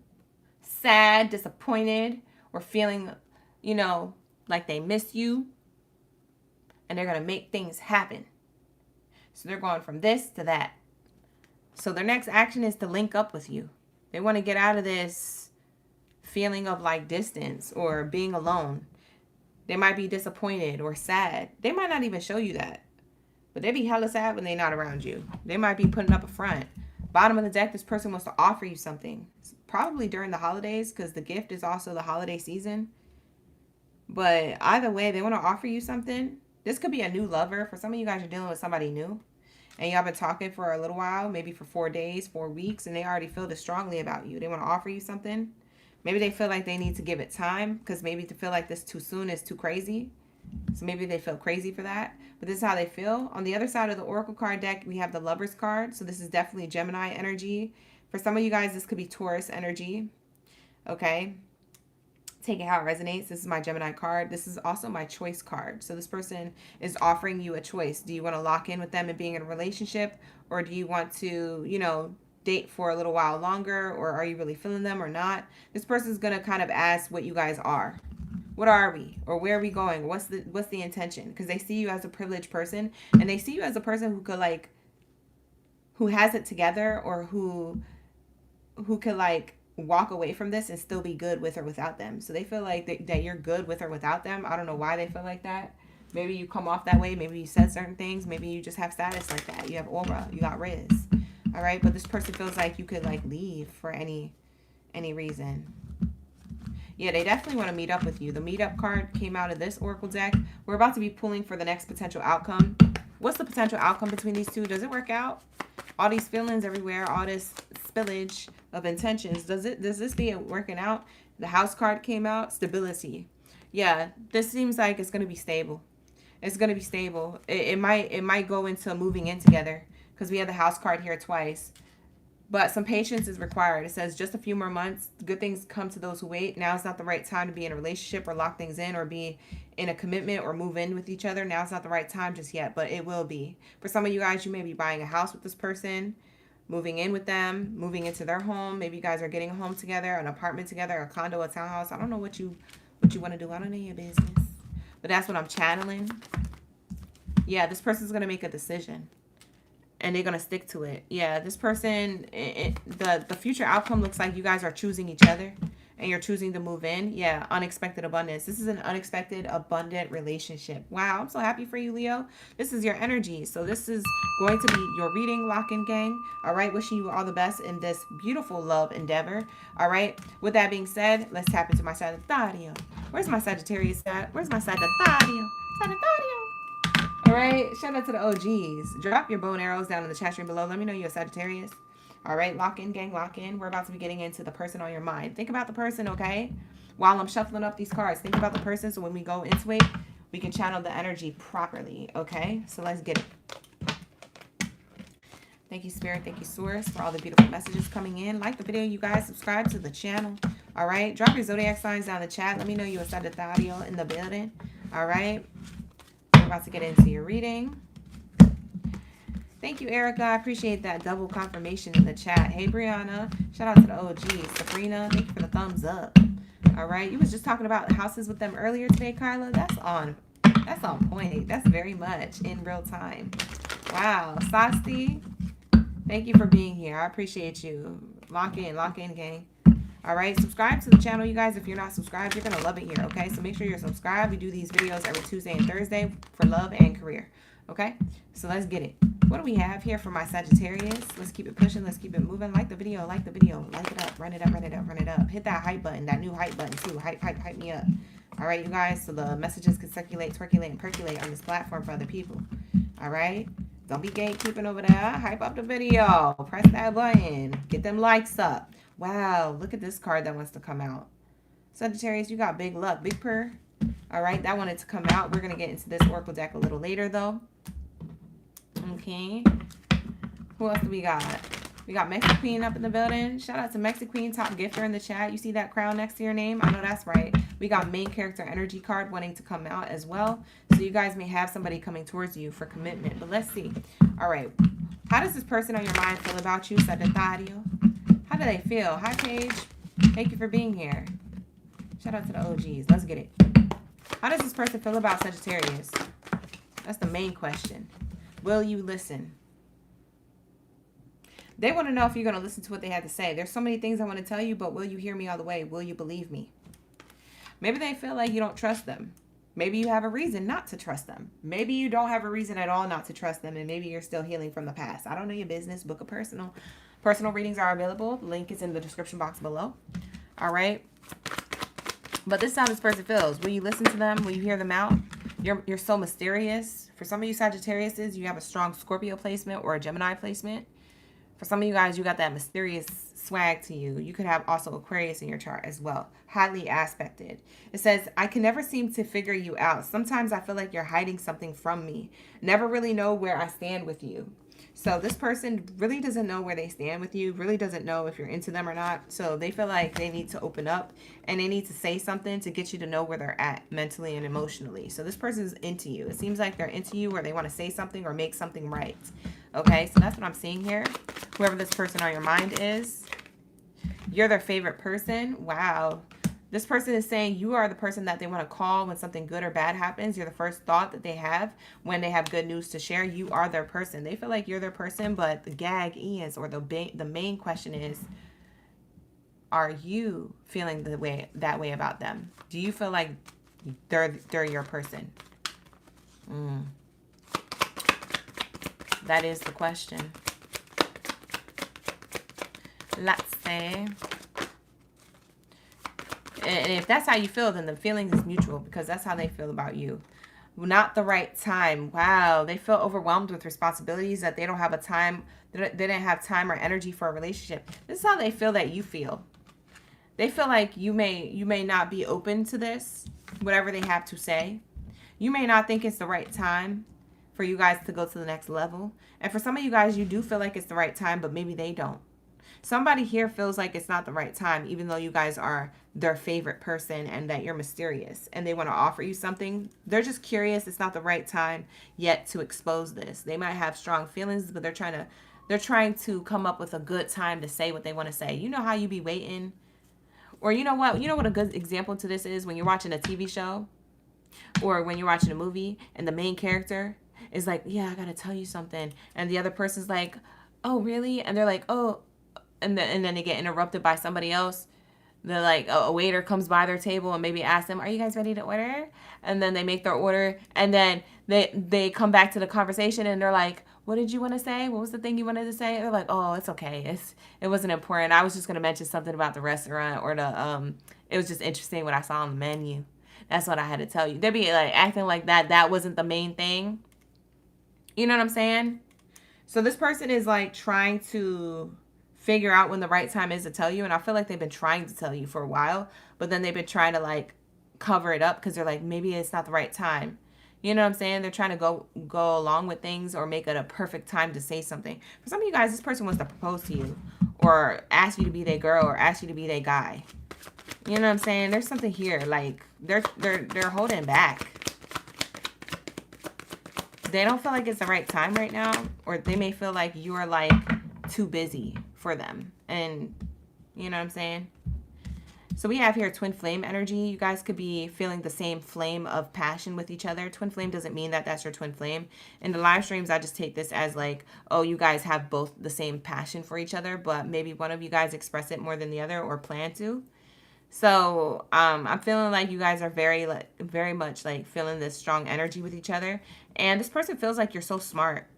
sad, disappointed, or feeling, you know, like they miss you. And they're going to make things happen. So they're going from this to that. So their next action is to link up with you. They want to get out of this feeling of like distance or being alone. They might be disappointed or sad. They might not even show you that. But they be hella sad when they're not around you. They might be putting up a front. Bottom of the deck, this person wants to offer you something. Probably during the holidays because the gift is also the holiday season. But either way, they want to offer you something. This could be a new lover. For some of you guys, you're dealing with somebody new. And y'all been talking for a little while, maybe for 4 days, 4 weeks. And they already feel this strongly about you. They want to offer you something. Maybe they feel like they need to give it time. Because maybe to feel like this too soon is too crazy. So maybe they feel crazy for that. But this is how they feel. On the other side of the Oracle card deck, we have the Lovers card. So this is definitely Gemini energy. For some of you guys, this could be Taurus energy. Okay. Take it how it resonates. This is my Gemini card. This is also my choice card. So this person is offering you a choice. Do you want to lock in with them and being in a relationship? Or do you want to, you know, date for a little while longer? Or are you really feeling them or not? This person is going to kind of ask what you guys are. What are we? Or where are we going? What's the intention? Because they see you as a privileged person. And they see you as a person who could like, who has it together. Or who could like walk away from this and still be good with or without them. So they feel like that you're good with or without them. I don't know why they feel like that. Maybe you come off that way. Maybe you said certain things. Maybe you just have status like that. You have aura. You got Riz. All right. But this person feels like you could like leave for any reason. Yeah, they definitely want to meet up with you. The meetup card came out of this Oracle deck. We're about to be pulling for the next potential outcome. What's the potential outcome between these two? Does it work out? All these feelings everywhere, all this spillage of intentions. Does this be working out? The House card came out. Stability. Yeah, this seems like it's going to be stable. It's going to be stable. It might go into moving in together because we have the House card here twice. But some patience is required. It says just a few more months. Good things come to those who wait. Now is not the right time to be in a relationship or lock things in or be in a commitment or move in with each other. Now is not the right time just yet, but it will be. For some of you guys, you may be buying a house with this person, moving in with them, moving into their home. Maybe you guys are getting a home together, an apartment together, a condo, a townhouse. I don't know what you want to do. I don't know your business. But that's what I'm channeling. Yeah, this person's going to make a decision. And they're going to stick to it. Yeah, this person, the future outcome looks like you guys are choosing each other. And you're choosing to move in. Yeah, unexpected abundance. This is an unexpected, abundant relationship. Wow, I'm so happy for you, Leo. This is your energy. So this is going to be your reading, lock-in gang. All right, wishing you all the best in this beautiful love endeavor. All right, with that being said, let's tap into my Sagittario. Where's my Sagittarius at? Where's my Sagittario? Sagittario. All right, shout out to the OGs. Drop your bow and arrows down in the chat stream below. Let me know you're a Sagittarius. All right, lock in, gang, lock in. We're about to be getting into the person on your mind. Think about the person, okay? While I'm shuffling up these cards, think about the person so when we go into it, we can channel the energy properly, okay? So let's get it. Thank you, Spirit. Thank you, Source, for all the beautiful messages coming in. Like the video, you guys. Subscribe to the channel. All right, drop your zodiac signs down in the chat. Let me know you're a Sagittario in the building. All right. About to get into your reading. Thank you, Erica. I appreciate that double confirmation in the chat. Hey, Brianna. Shout out to the OGs. Sabrina, thank you for the thumbs up. All right. You was just talking about houses with them earlier today, Kyla. That's on point. That's very much in real time. Wow. Sasti, thank you for being here. I appreciate you. Lock in, gang. All right, subscribe to the channel, you guys. If you're not subscribed, you're going to love it here, okay? So make sure you're subscribed. We do these videos every Tuesday and Thursday for love and career, okay? So let's get it. What do we have here for my Sagittarius? Let's keep it pushing. Let's keep it moving. Like the video. Like it up. Run it up. Hit that hype button, that new hype button, too. Hype me up. All right, you guys, so the messages can circulate, twerculate, and percolate on this platform for other people, all right? Don't be gatekeeping over there. Hype up the video. Press that button. Get them likes up. Wow, look at this card that wants to come out. Sagittarius, you got big luck. Big purr. All right, that wanted to come out. We're going to get into this Oracle deck a little later, though. Okay. Who else do we got? We got Mexican Queen up in the building. Shout out to Mexican Queen, top gifter in the chat. You see that crown next to your name? I know that's right. We got main character energy card wanting to come out as well. So you guys may have somebody coming towards you for commitment. But let's see. All right. How does this person on your mind feel about you, Sagittario? How do they feel? Hi, Paige. Thank you for being here. Shout out to the OGs. Let's get it. How does this person feel about Sagittarius? That's the main question. Will you listen? They want to know if you're going to listen to what they have to say. There's so many things I want to tell you, but will you hear me all the way? Will you believe me? Maybe they feel like you don't trust them. Maybe you have a reason not to trust them. Maybe you don't have a reason at all not to trust them, and maybe you're still healing from the past. I don't know your business. Book a personal. Personal readings are available. The link is in the description box below. All right. But this is how this person feels. Will you listen to them? Will you hear them out? You're so mysterious. For some of you Sagittariuses, you have a strong Scorpio placement or a Gemini placement. For some of you guys, you got that mysterious swag to you. You could have also Aquarius in your chart as well. Highly aspected. It says, I can never seem to figure you out. Sometimes I feel like you're hiding something from me. Never really know where I stand with you. So this person really doesn't know where they stand with you, really doesn't know if you're into them or not. So they feel like they need to open up and they need to say something to get you to know where they're at mentally and emotionally. So this person's into you. It seems like they're into you, or they want to say something or make something right. Okay, so that's what I'm seeing here. Whoever this person on your mind is, you're their favorite person. Wow. This person is saying you are the person that they want to call when something good or bad happens. You're the first thought that they have when they have good news to share. You are their person. They feel like you're their person, but the gag is, or the main question is, are you feeling that way about them? Do you feel like they're your person? That is the question. Let's say. And if that's how you feel, then the feeling is mutual, because that's how they feel about you. Not the right time. Wow. They feel overwhelmed with responsibilities that they don't have they didn't have time or energy for a relationship. This is how they feel that you feel. They feel like you may not be open to this, whatever they have to say. You may not think it's the right time for you guys to go to the next level. And for some of you guys, you do feel like it's the right time, but maybe they don't. Somebody here feels like it's not the right time, even though you guys are their favorite person and that you're mysterious and they want to offer you something. They're just curious. It's not the right time yet to expose this. They might have strong feelings, but they're trying to come up with a good time to say what they want to say. You know how you be waiting? Or you know what a good example to this is? When you're watching a TV show or when you're watching a movie and the main character is like, yeah, I got to tell you something. And the other person's like, oh, really? And they're like, oh, and then they get interrupted by somebody else. They're like, a waiter comes by their table and maybe asks them, are you guys ready to order? And then they make their order. And then they come back to the conversation and they're like, what did you want to say? What was the thing you wanted to say? They're like, oh, it's okay. It wasn't important. I was just going to mention something about the restaurant, or it was just interesting what I saw on the menu. That's what I had to tell you. They'd be like acting like that wasn't the main thing. You know what I'm saying? So this person is like trying to figure out when the right time is to tell you. And I feel like they've been trying to tell you for a while, but then they've been trying to like cover it up because they're like, maybe it's not the right time. You know what I'm saying? They're trying to go along with things or make it a perfect time to say something. For some of you guys, this person wants to propose to you or ask you to be their girl or ask you to be their guy. You know what I'm saying? There's something here. Like they're holding back. They don't feel like it's the right time right now, or they may feel like you're like too busy for them. And you know what I'm saying? So we have here twin flame energy. You guys could be feeling the same flame of passion with each other. Twin flame doesn't mean that that's your twin flame. In the live streams, I just take this as like, oh, you guys have both the same passion for each other, but maybe one of you guys express it more than the other or plan to. So I'm feeling like you guys are very much like feeling this strong energy with each other. And this person feels like you're so smart.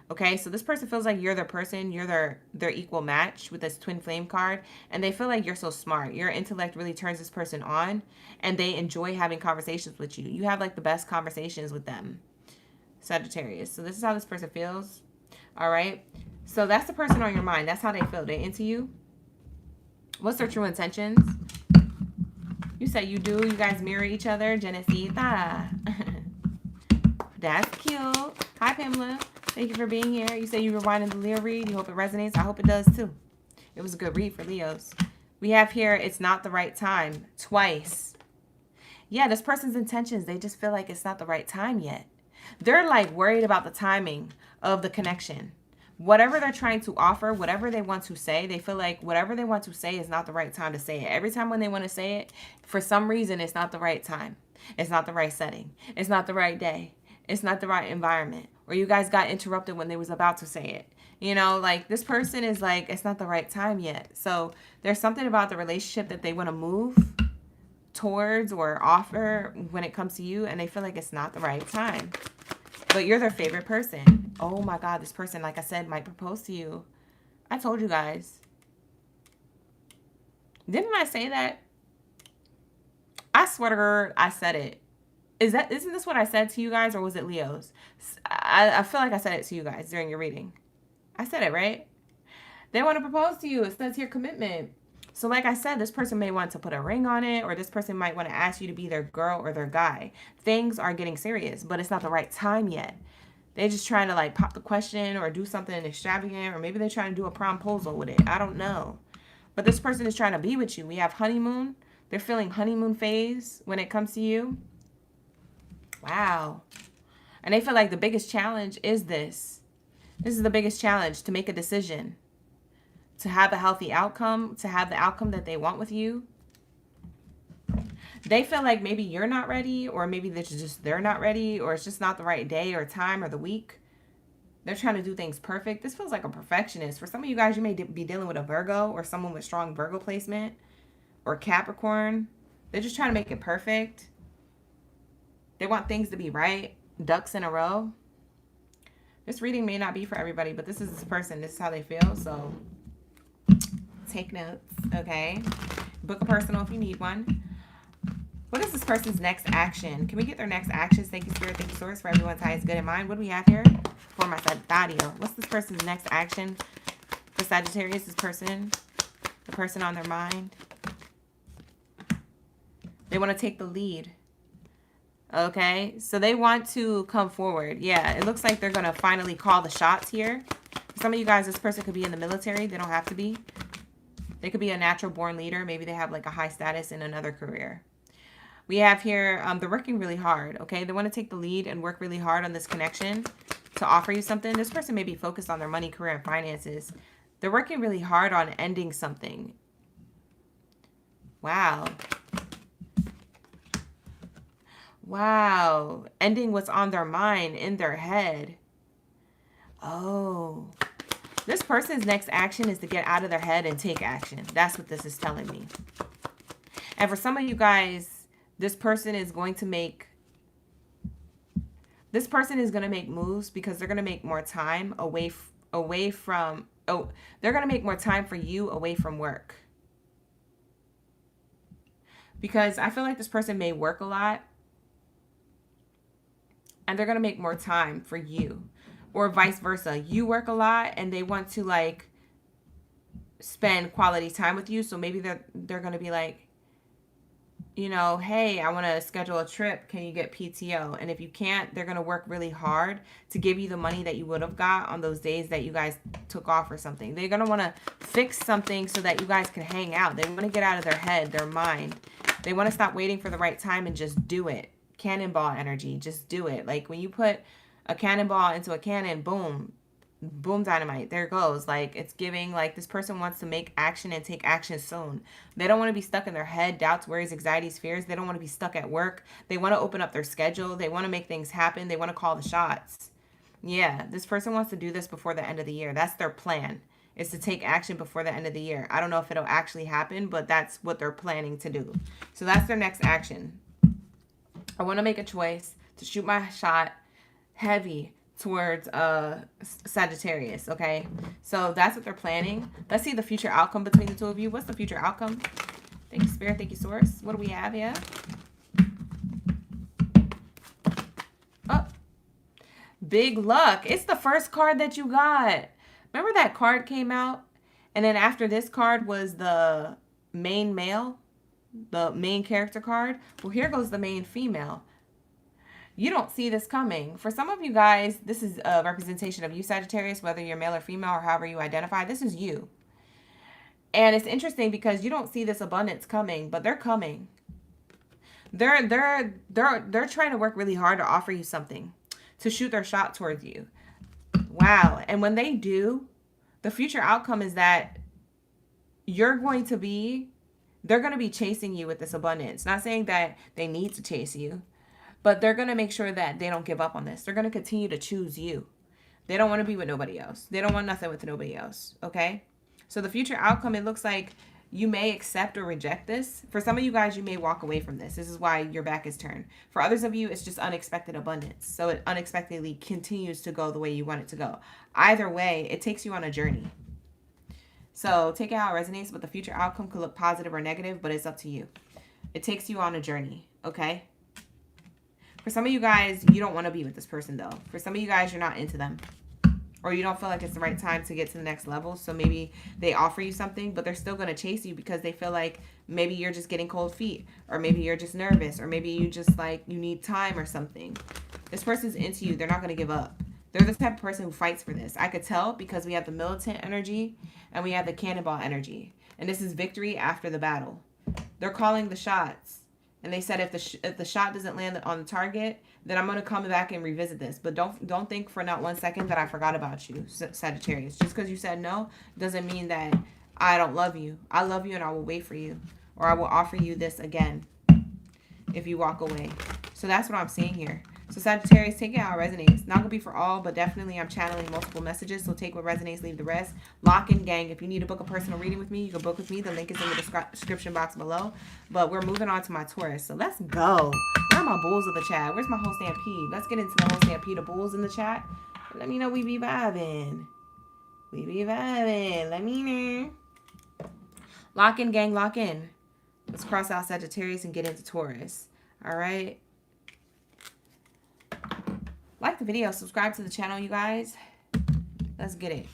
Okay, so this person feels like you're their person. You're their equal match with this twin flame card. And they feel like you're so smart. Your intellect really turns this person on. And they enjoy having conversations with you. You have like the best conversations with them, Sagittarius. So this is how this person feels. All right. So that's the person on your mind. That's how they feel. They into you. What's their true intentions? You said you do. You guys mirror each other. Genesita. That's cute. Hi, Pamela. Thank you for being here. You say you were winding the Leo read. You hope it resonates. I hope it does too. It was a good read for Leos. We have here, it's not the right time, twice. Yeah, this person's intentions, they just feel like it's not the right time yet. They're like worried about the timing of the connection. Whatever they're trying to offer, whatever they want to say, they feel like whatever they want to say is not the right time to say it. Every time when they want to say it, for some reason, it's not the right time. It's not the right setting. It's not the right day. It's not the right environment. Or you guys got interrupted when they was about to say it. You know, like this person is like, it's not the right time yet. So there's something about the relationship that they want to move towards or offer when it comes to you, and they feel like it's not the right time. But you're their favorite person. Oh my God, this person, like I said, might propose to you. I told you guys. Didn't I say that? I swear to God, I said it. Isn't this what I said to you guys, or was it Leo's? I feel like I said it to you guys during your reading. I said it, right? They want to propose to you. It says here commitment. So like I said, this person may want to put a ring on it, or this person might want to ask you to be their girl or their guy. Things are getting serious, but it's not the right time yet. They're just trying to like pop the question or do something extravagant, or maybe they're trying to do a promposal with it. I don't know. But this person is trying to be with you. We have honeymoon. They're feeling honeymoon phase when it comes to you. Wow. And they feel like the biggest challenge is this. This is the biggest challenge, to make a decision, to have a healthy outcome, to have the outcome that they want with you. They feel like maybe you're not ready, or maybe they're not ready, or it's just not the right day or time or the week. They're trying to do things perfect. This feels like a perfectionist. For some of you guys, you may be dealing with a Virgo or someone with strong Virgo placement or Capricorn. They're just trying to make it perfect. They want things to be right, ducks in a row. This reading may not be for everybody, but this is this person. This is how they feel. So take notes, okay? Book a personal if you need one. What is this person's next action? Can we get their next actions? Thank you, Spirit. Thank you, Source, for everyone's highest good in mind. What do we have here for my Baddie? What's this person's next action for Sagittarius? This person, the person on their mind. They want to take the lead. Okay, so they want to come forward. Yeah, it looks like they're going to finally call the shots here. For some of you guys, this person could be in the military. They don't have to be. They could be a natural born leader. Maybe they have like a high status in another career. We have here, they're working really hard, okay? They want to take the lead and work really hard on this connection to offer you something. This person may be focused on their money, career, and finances. They're working really hard on ending something. Wow. Wow. Ending what's on their mind, in their head. Oh. This person's next action is to get out of their head and take action. That's what this is telling me. And for some of you guys, this person is going to make moves because they're going to make more time away from, they're going to make more time for you away from work. Because I feel like this person may work a lot, and they're going to make more time for you, or vice versa. You work a lot and they want to like spend quality time with you. So maybe they're going to be like, you know, hey, I want to schedule a trip. Can you get PTO? And if you can't, they're going to work really hard to give you the money that you would have got on those days that you guys took off or something. They're going to want to fix something so that you guys can hang out. They want to get out of their head, their mind. They want to stop waiting for the right time and just do it. Cannonball energy. Just do it. Like when you put a cannonball into a cannon, boom, boom, dynamite. There it goes. Like it's giving, like this person wants to make action and take action soon. They don't want to be stuck in their head, doubts, worries, anxieties, fears. They don't want to be stuck at work. They want to open up their schedule. They want to make things happen. They want to call the shots. Yeah, this person wants to do this before the end of the year. That's their plan, is to take action before the end of the year. I don't know if it'll actually happen, but that's what they're planning to do. So that's their next action. I want to make a choice to shoot my shot heavy towards Sagittarius, okay? So that's what they're planning. Let's see the future outcome between the two of you. What's the future outcome? Thank you, Spirit. Thank you, Source. What do we have here? Oh, big luck. It's the first card that you got. Remember that card came out? And then after this card was the main male, the main character card. Well, here goes the main female. You don't see this coming. For some of you guys, this is a representation of you, Sagittarius, whether you're male or female or however you identify. This is you. And it's interesting because you don't see this abundance coming, but they're coming. They're trying to work really hard to offer you something, to shoot their shot towards you. Wow. And when they do, the future outcome is that they're going to be chasing you with this abundance. Not saying that they need to chase you, but they're going to make sure that they don't give up on this. They're going to continue to choose you. They don't want to be with nobody else. They don't want nothing with nobody else. Okay? So the future outcome, it looks like you may accept or reject this. For some of you guys, you may walk away from this. This is why your back is turned. For others of you, it's just unexpected abundance. So it unexpectedly continues to go the way you want it to go. Either way, it takes you on a journey. So take it how it resonates, but the future outcome could look positive or negative, but it's up to you. It takes you on a journey, okay? For some of you guys, you don't want to be with this person, though. For some of you guys, you're not into them. Or you don't feel like it's the right time to get to the next level. So maybe they offer you something, but they're still going to chase you because they feel like maybe you're just getting cold feet. Or maybe you're just nervous. Or maybe you just like, you need time or something. This person's into you. They're not going to give up. They're the type of person who fights for this. I could tell because we have the militant energy and we have the cannonball energy. And this is victory after the battle. They're calling the shots. And they said if the shot doesn't land on the target, then I'm going to come back and revisit this. But don't think for not 1 second that I forgot about you, Sagittarius. Just because you said no doesn't mean that I don't love you. I love you and I will wait for you. Or I will offer you this again if you walk away. So that's what I'm seeing here. So Sagittarius, take it how it resonates. Not going to be for all, but definitely I'm channeling multiple messages. So take what resonates, leave the rest. Lock in, gang. If you need to book a personal reading with me, you can book with me. The link is in the description box below. But we're moving on to my Taurus. So let's go. Where are my bulls of the chat? Where's my whole stampede? Let's get into the whole stampede of bulls in the chat. Let me know we be vibing. We be vibing. Let me know. Lock in, gang. Lock in. Let's cross out Sagittarius and get into Taurus. All right. Like the video, subscribe to the channel, you guys. Let's get it.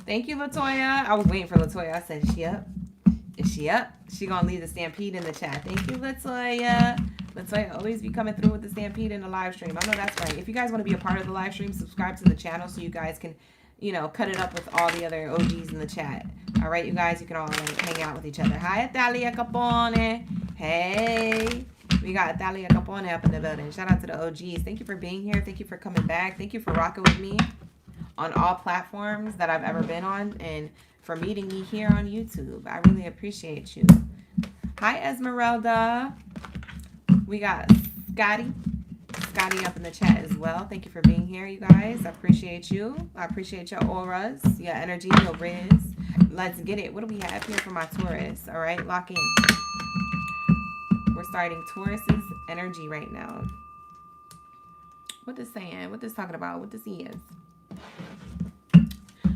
Thank you, Latoya. I was waiting for Latoya. I said, is she up? Is she up? She gonna leave the stampede in the chat. Thank you, Latoya. Latoya always be coming through with the stampede in the live stream. I know that's right. If you guys want to be a part of the live stream, subscribe to the channel so you guys can, you know, cut it up with all the other OGs in the chat. All right, you guys, you can all hang out with each other. Hi, Italia Capone. Hey. We got Italia Capone up in the building. Shout out to the OGs. Thank you for being here. Thank you for coming back. Thank you for rocking with me on all platforms that I've ever been on. And for meeting me here on YouTube. I really appreciate you. Hi, Esmeralda. We got Scotty up in the chat as well. Thank you for being here, you guys. I appreciate you. I appreciate your auras, your energy, your riz. Let's get it. What do we have here for my Taurus? All right, lock in. We're starting Taurus's energy right now. What this saying? What this talking about? What this is?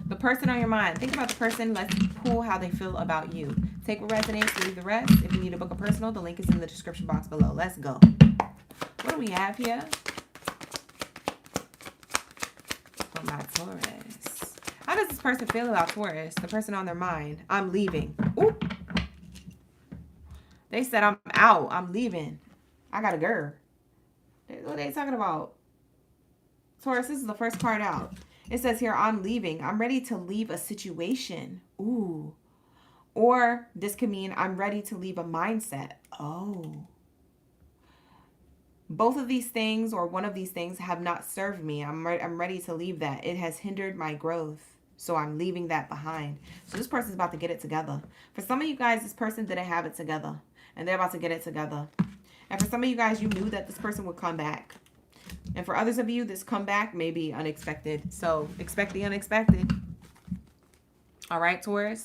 The person on your mind. Think about the person. Let's pull how they feel about you. Take what resonates, leave the rest. If you need to book a personal, the link is in the description box below. Let's go. What do we have here for my Taurus? How does this person feel about Taurus? The person on their mind. I'm leaving. Ooh. They said, I'm out. I'm leaving. I got a girl. What are they talking about? Taurus, this is the first card out. It says here, I'm leaving. I'm ready to leave a situation. Ooh. Or this could mean I'm ready to leave a mindset. Oh. Both of these things or one of these things have not served me. I'm ready to leave that. It has hindered my growth. So I'm leaving that behind. So this person's about to get it together. For some of you guys, this person didn't have it together. And they're about to get it together. And for some of you guys, you knew that this person would come back. And for others of you, this comeback may be unexpected. So expect the unexpected. All right, Taurus.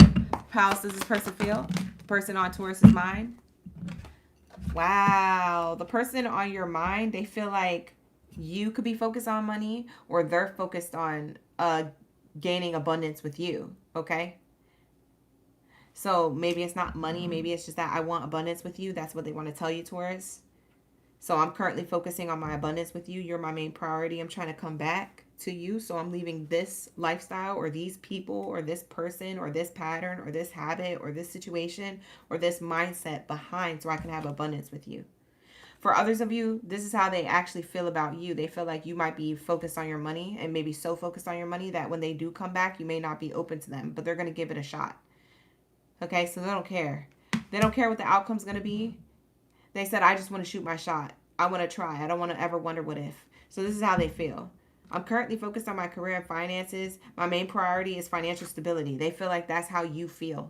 How else does this person feel? The person on Taurus's mind. Wow. The person on your mind, they feel like you could be focused on money or they're focused on gaining abundance with you. Okay. So maybe it's not money. Maybe it's just that I want abundance with you. That's what they want to tell you, Taurus. So I'm currently focusing on my abundance with you. You're my main priority. I'm trying to come back to you, so I'm leaving this lifestyle or these people or this person or this pattern or this habit or this situation or this mindset behind so I can have abundance with you. For others of you, this is how they actually feel about you. They feel like you might be focused on your money, and maybe so focused on your money that when they do come back, you may not be open to them, but they're going to give it a shot. Okay, so they don't care. They don't care what the outcome's going to be. They said, I just want to shoot my shot. I want to try. I don't want to ever wonder what if. So this is how they feel. I'm currently focused on my career and finances. My main priority is financial stability. They feel like that's how you feel.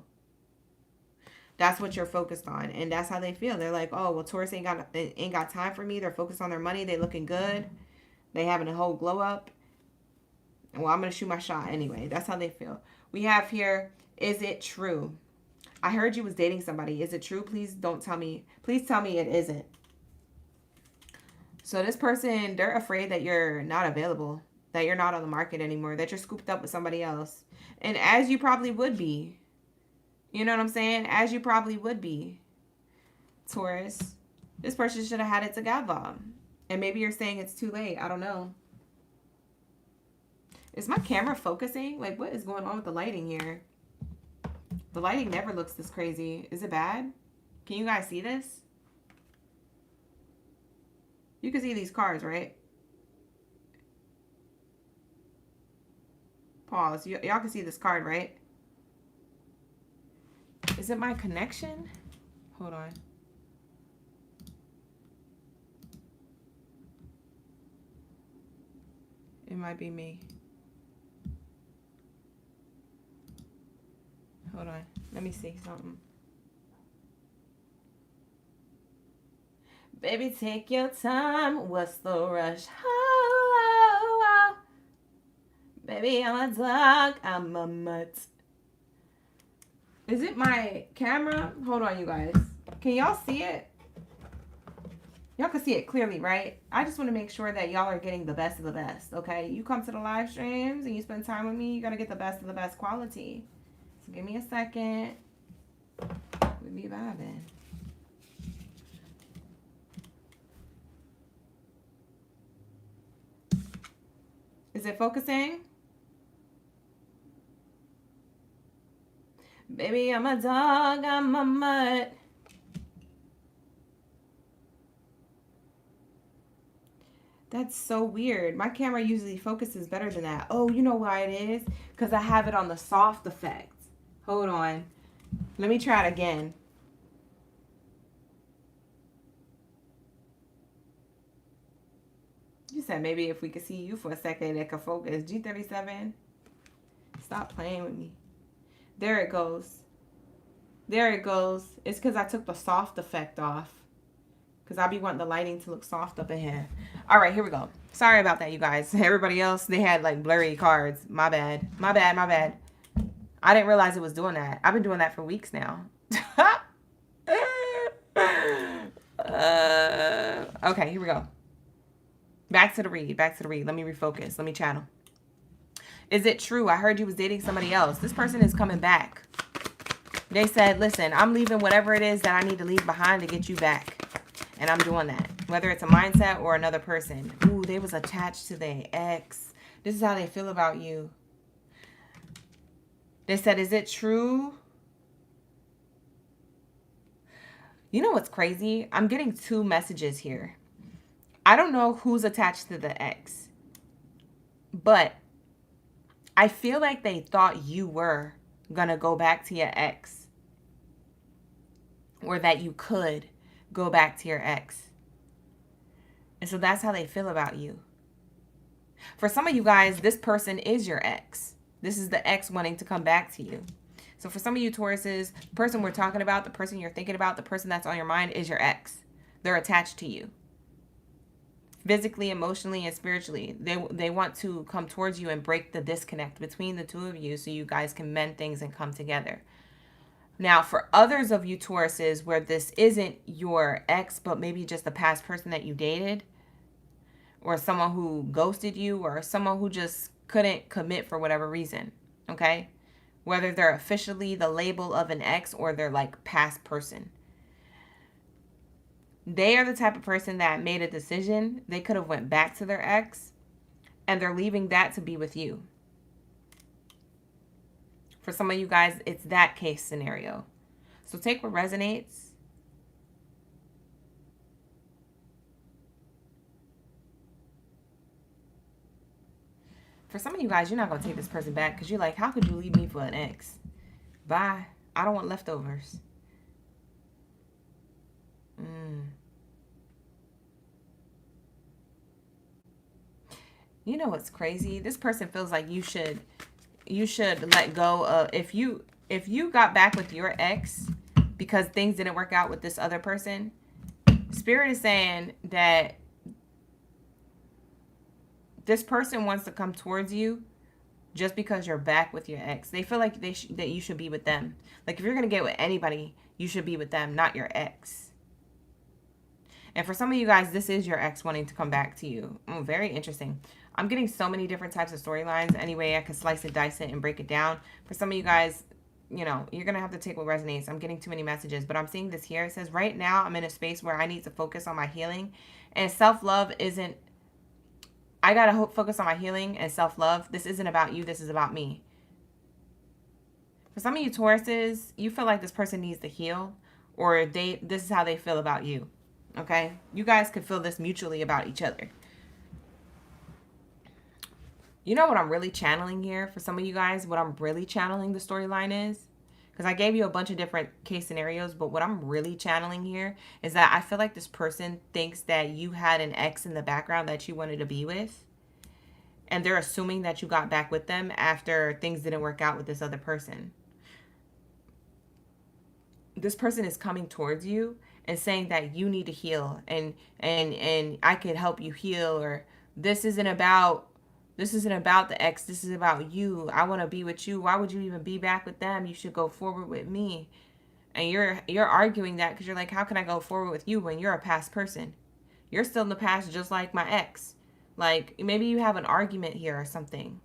That's what you're focused on, and that's how they feel. They're like, oh, well, Taurus ain't got time for me. They're focused on their money. They looking good. They having a whole glow up. Well, I'm going to shoot my shot anyway. That's how they feel. We have here, is it true? I heard you was dating somebody. Is it true? Please don't tell me. Please tell me it isn't. So this person, they're afraid that you're not available, that you're not on the market anymore, that you're scooped up with somebody else. And as you probably would be. You know what I'm saying? As you probably would be, Taurus. This person should have had it together. And maybe you're saying it's too late. I don't know. Is my camera focusing? Like, what is going on with the lighting here? The lighting never looks this crazy. Is it bad? Can you guys see this? You can see these cards, right? Pause. Y'all can see this card, right? Is it my connection? Hold on. It might be me. Hold on. Let me see something. Baby, take your time. What's the rush? Oh, oh, oh. Baby, I'm a dog. I'm a mutt. Is it my camera? Hold on, you guys. Can y'all see it? Y'all can see it clearly, right? I just want to make sure that y'all are getting the best of the best, okay? You come to the live streams and you spend time with me, you got to get the best of the best quality. So give me a second. We be vibing. Is it focusing? Baby, I'm a dog, I'm a mutt. That's so weird. My camera usually focuses better than that. Oh, you know why it is? Because I have it on the soft effect. Hold on. Let me try it again. You said maybe if we could see you for a second, it could focus. G37, stop playing with me. There it goes. There it goes. It's because I took the soft effect off. Because I be wanting the lighting to look soft up in here. All right, here we go. Sorry about that, you guys. Everybody else, they had like blurry cards. My bad. My bad, my bad. I didn't realize it was doing that. I've been doing that for weeks now. Okay, here we go. Back to the read. Back to the read. Let me refocus. Let me channel. Is it true? I heard you was dating somebody else. This person is coming back. They said, listen, I'm leaving whatever it is that I need to leave behind to get you back. And I'm doing that. Whether it's a mindset or another person. Ooh, they was attached to their ex. This is how they feel about you. They said, is it true? You know what's crazy? I'm getting two messages here. I don't know who's attached to the ex. But I feel like they thought you were going to go back to your ex. Or that you could go back to your ex. And so that's how they feel about you. For some of you guys, this person is your ex. This is the ex wanting to come back to you. So for some of you Tauruses, the person we're talking about, the person you're thinking about, the person that's on your mind is your ex. They're attached to you. Physically, emotionally, and spiritually. They want to come towards you and break the disconnect between the two of you so you guys can mend things and come together. Now, for others of you Tauruses where this isn't your ex, but maybe just a past person that you dated, or someone who ghosted you, or someone who just couldn't commit for whatever reason, okay? Whether they're officially the label of an ex or they're like past person. They are the type of person that made a decision. They could have went back to their ex, and they're leaving that to be with you. For some of you guys, it's that case scenario. So take what resonates. For some of you guys, you're not going to take this person back because you're like, how could you leave me for an ex? Bye. I don't want leftovers. You know what's crazy? This person feels like you should let go of, if you got back with your ex because things didn't work out with this other person, Spirit is saying that this person wants to come towards you just because you're back with your ex. They feel like that you should be with them. Like if you're going to get with anybody, you should be with them, not your ex. And for some of you guys, this is your ex wanting to come back to you. Very interesting. I'm getting so many different types of storylines. Anyway, I could slice it, dice it, and break it down. For some of you guys, you know, you're going to have to take what resonates. I'm getting too many messages, but I'm seeing this here. It says, right now, I'm in a space where I need to focus on my healing. And self-love isn't, I got to focus on my healing and self-love. This isn't about you. This is about me. For some of you Tauruses, you feel like this person needs to heal, or this is how they feel about you. Okay? You guys could feel this mutually about each other. You know what I'm really channeling here? For some of you guys, what I'm really channeling the storyline is, because I gave you a bunch of different case scenarios, but what I'm really channeling here is that I feel like this person thinks that you had an ex in the background that you wanted to be with. And they're assuming that you got back with them after things didn't work out with this other person. This person is coming towards you and saying that you need to heal, and I could help you heal, or this isn't about the ex, this is about you. I want to be with you. Why would you even be back with them? You should go forward with me. And you're arguing that because you're like, how can I go forward with you when you're a past person? You're still in the past just like my ex. Like maybe you have an argument here or something.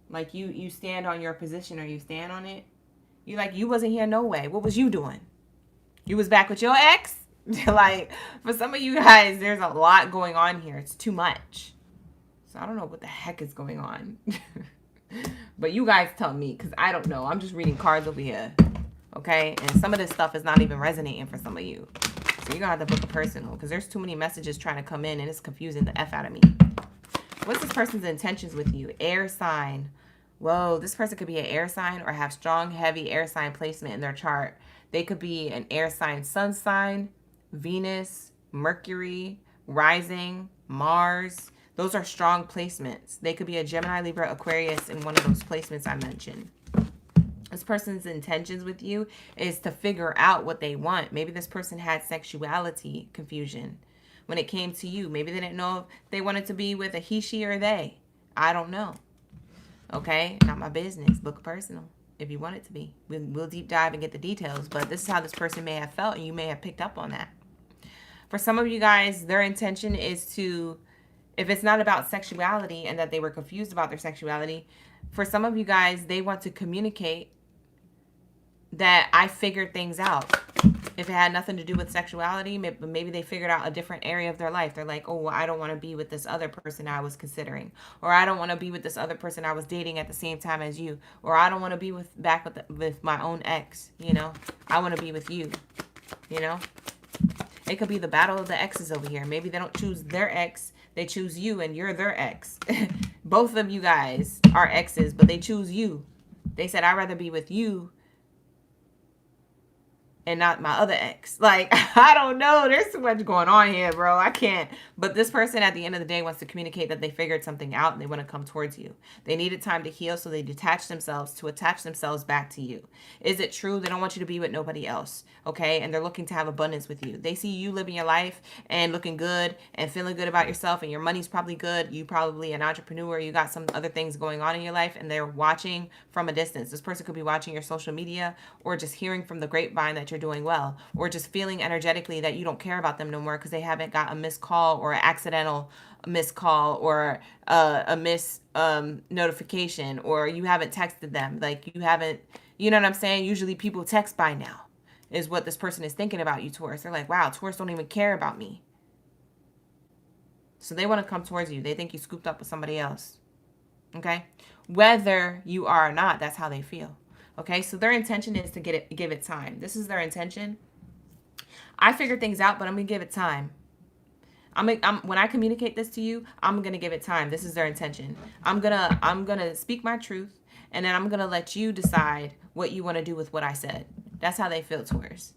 Like you stand on your position, or you stand on it. You like, you wasn't here no way. What was you doing? You was back with your ex? Like, for some of you guys, there's a lot going on here. It's too much. So I don't know what the heck is going on. But you guys tell me, because I don't know. I'm just reading cards over here. Okay? And some of this stuff is not even resonating for some of you. So you're going to have to book a personal, because there's too many messages trying to come in, and it's confusing the F out of me. What's this person's intentions with you? Air sign. Whoa, this person could be an air sign or have strong, heavy air sign placement in their chart. They could be an air sign, sun sign, Venus, Mercury, rising, Mars. Those are strong placements. They could be a Gemini, Libra, Aquarius in one of those placements I mentioned. This person's intentions with you is to figure out what they want. Maybe this person had sexuality confusion when it came to you. Maybe they didn't know if they wanted to be with a he, she, or they. I don't know. Okay? Not my business. Book a personal if you want it to be. We'll deep dive and get the details, but this is how this person may have felt, and you may have picked up on that. For some of you guys, their intention is to, if it's not about sexuality and that they were confused about their sexuality, for some of you guys, they want to communicate that I figured things out. If it had nothing to do with sexuality, maybe they figured out a different area of their life. They're like, oh, well, I don't want to be with this other person I was considering. Or I don't want to be with this other person I was dating at the same time as you. Or I don't want to be back with my own ex, you know. I want to be with you, you know. It could be the battle of the exes over here. Maybe they don't choose their ex. They choose you, and you're their ex. Both of you guys are exes, but they choose you. They said, I'd rather be with you and not my other ex. Like, I don't know. There's too much going on here, bro. I can't. But this person at the end of the day wants to communicate that they figured something out and they want to come towards you. They needed time to heal, so they detached themselves to attach themselves back to you. Is it true? They don't want you to be with nobody else, okay? And they're looking to have abundance with you. They see you living your life and looking good and feeling good about yourself, and your money's probably good. You probably an entrepreneur. You got some other things going on in your life, and they're watching from a distance. This person could be watching your social media, or just hearing from the grapevine that you're doing well, or just feeling energetically that you don't care about them no more because they haven't got a missed call, or an accidental missed call, or a miss notification, or you haven't texted them. Like, you haven't, you know what I'm saying? Usually people text by now is what this person is thinking about you, Taurus. They're like, wow, Taurus don't even care about me. So they want to come towards you. They think you scooped up with somebody else. Okay? Whether you are or not, that's how they feel. Okay? So their intention is to give it time. This is their intention. I figured things out, but I'm going to give it time. When I communicate this to you, I'm going to give it time. This is their intention. I'm going to speak my truth, and then I'm going to let you decide what you want to do with what I said. That's how they feel towards.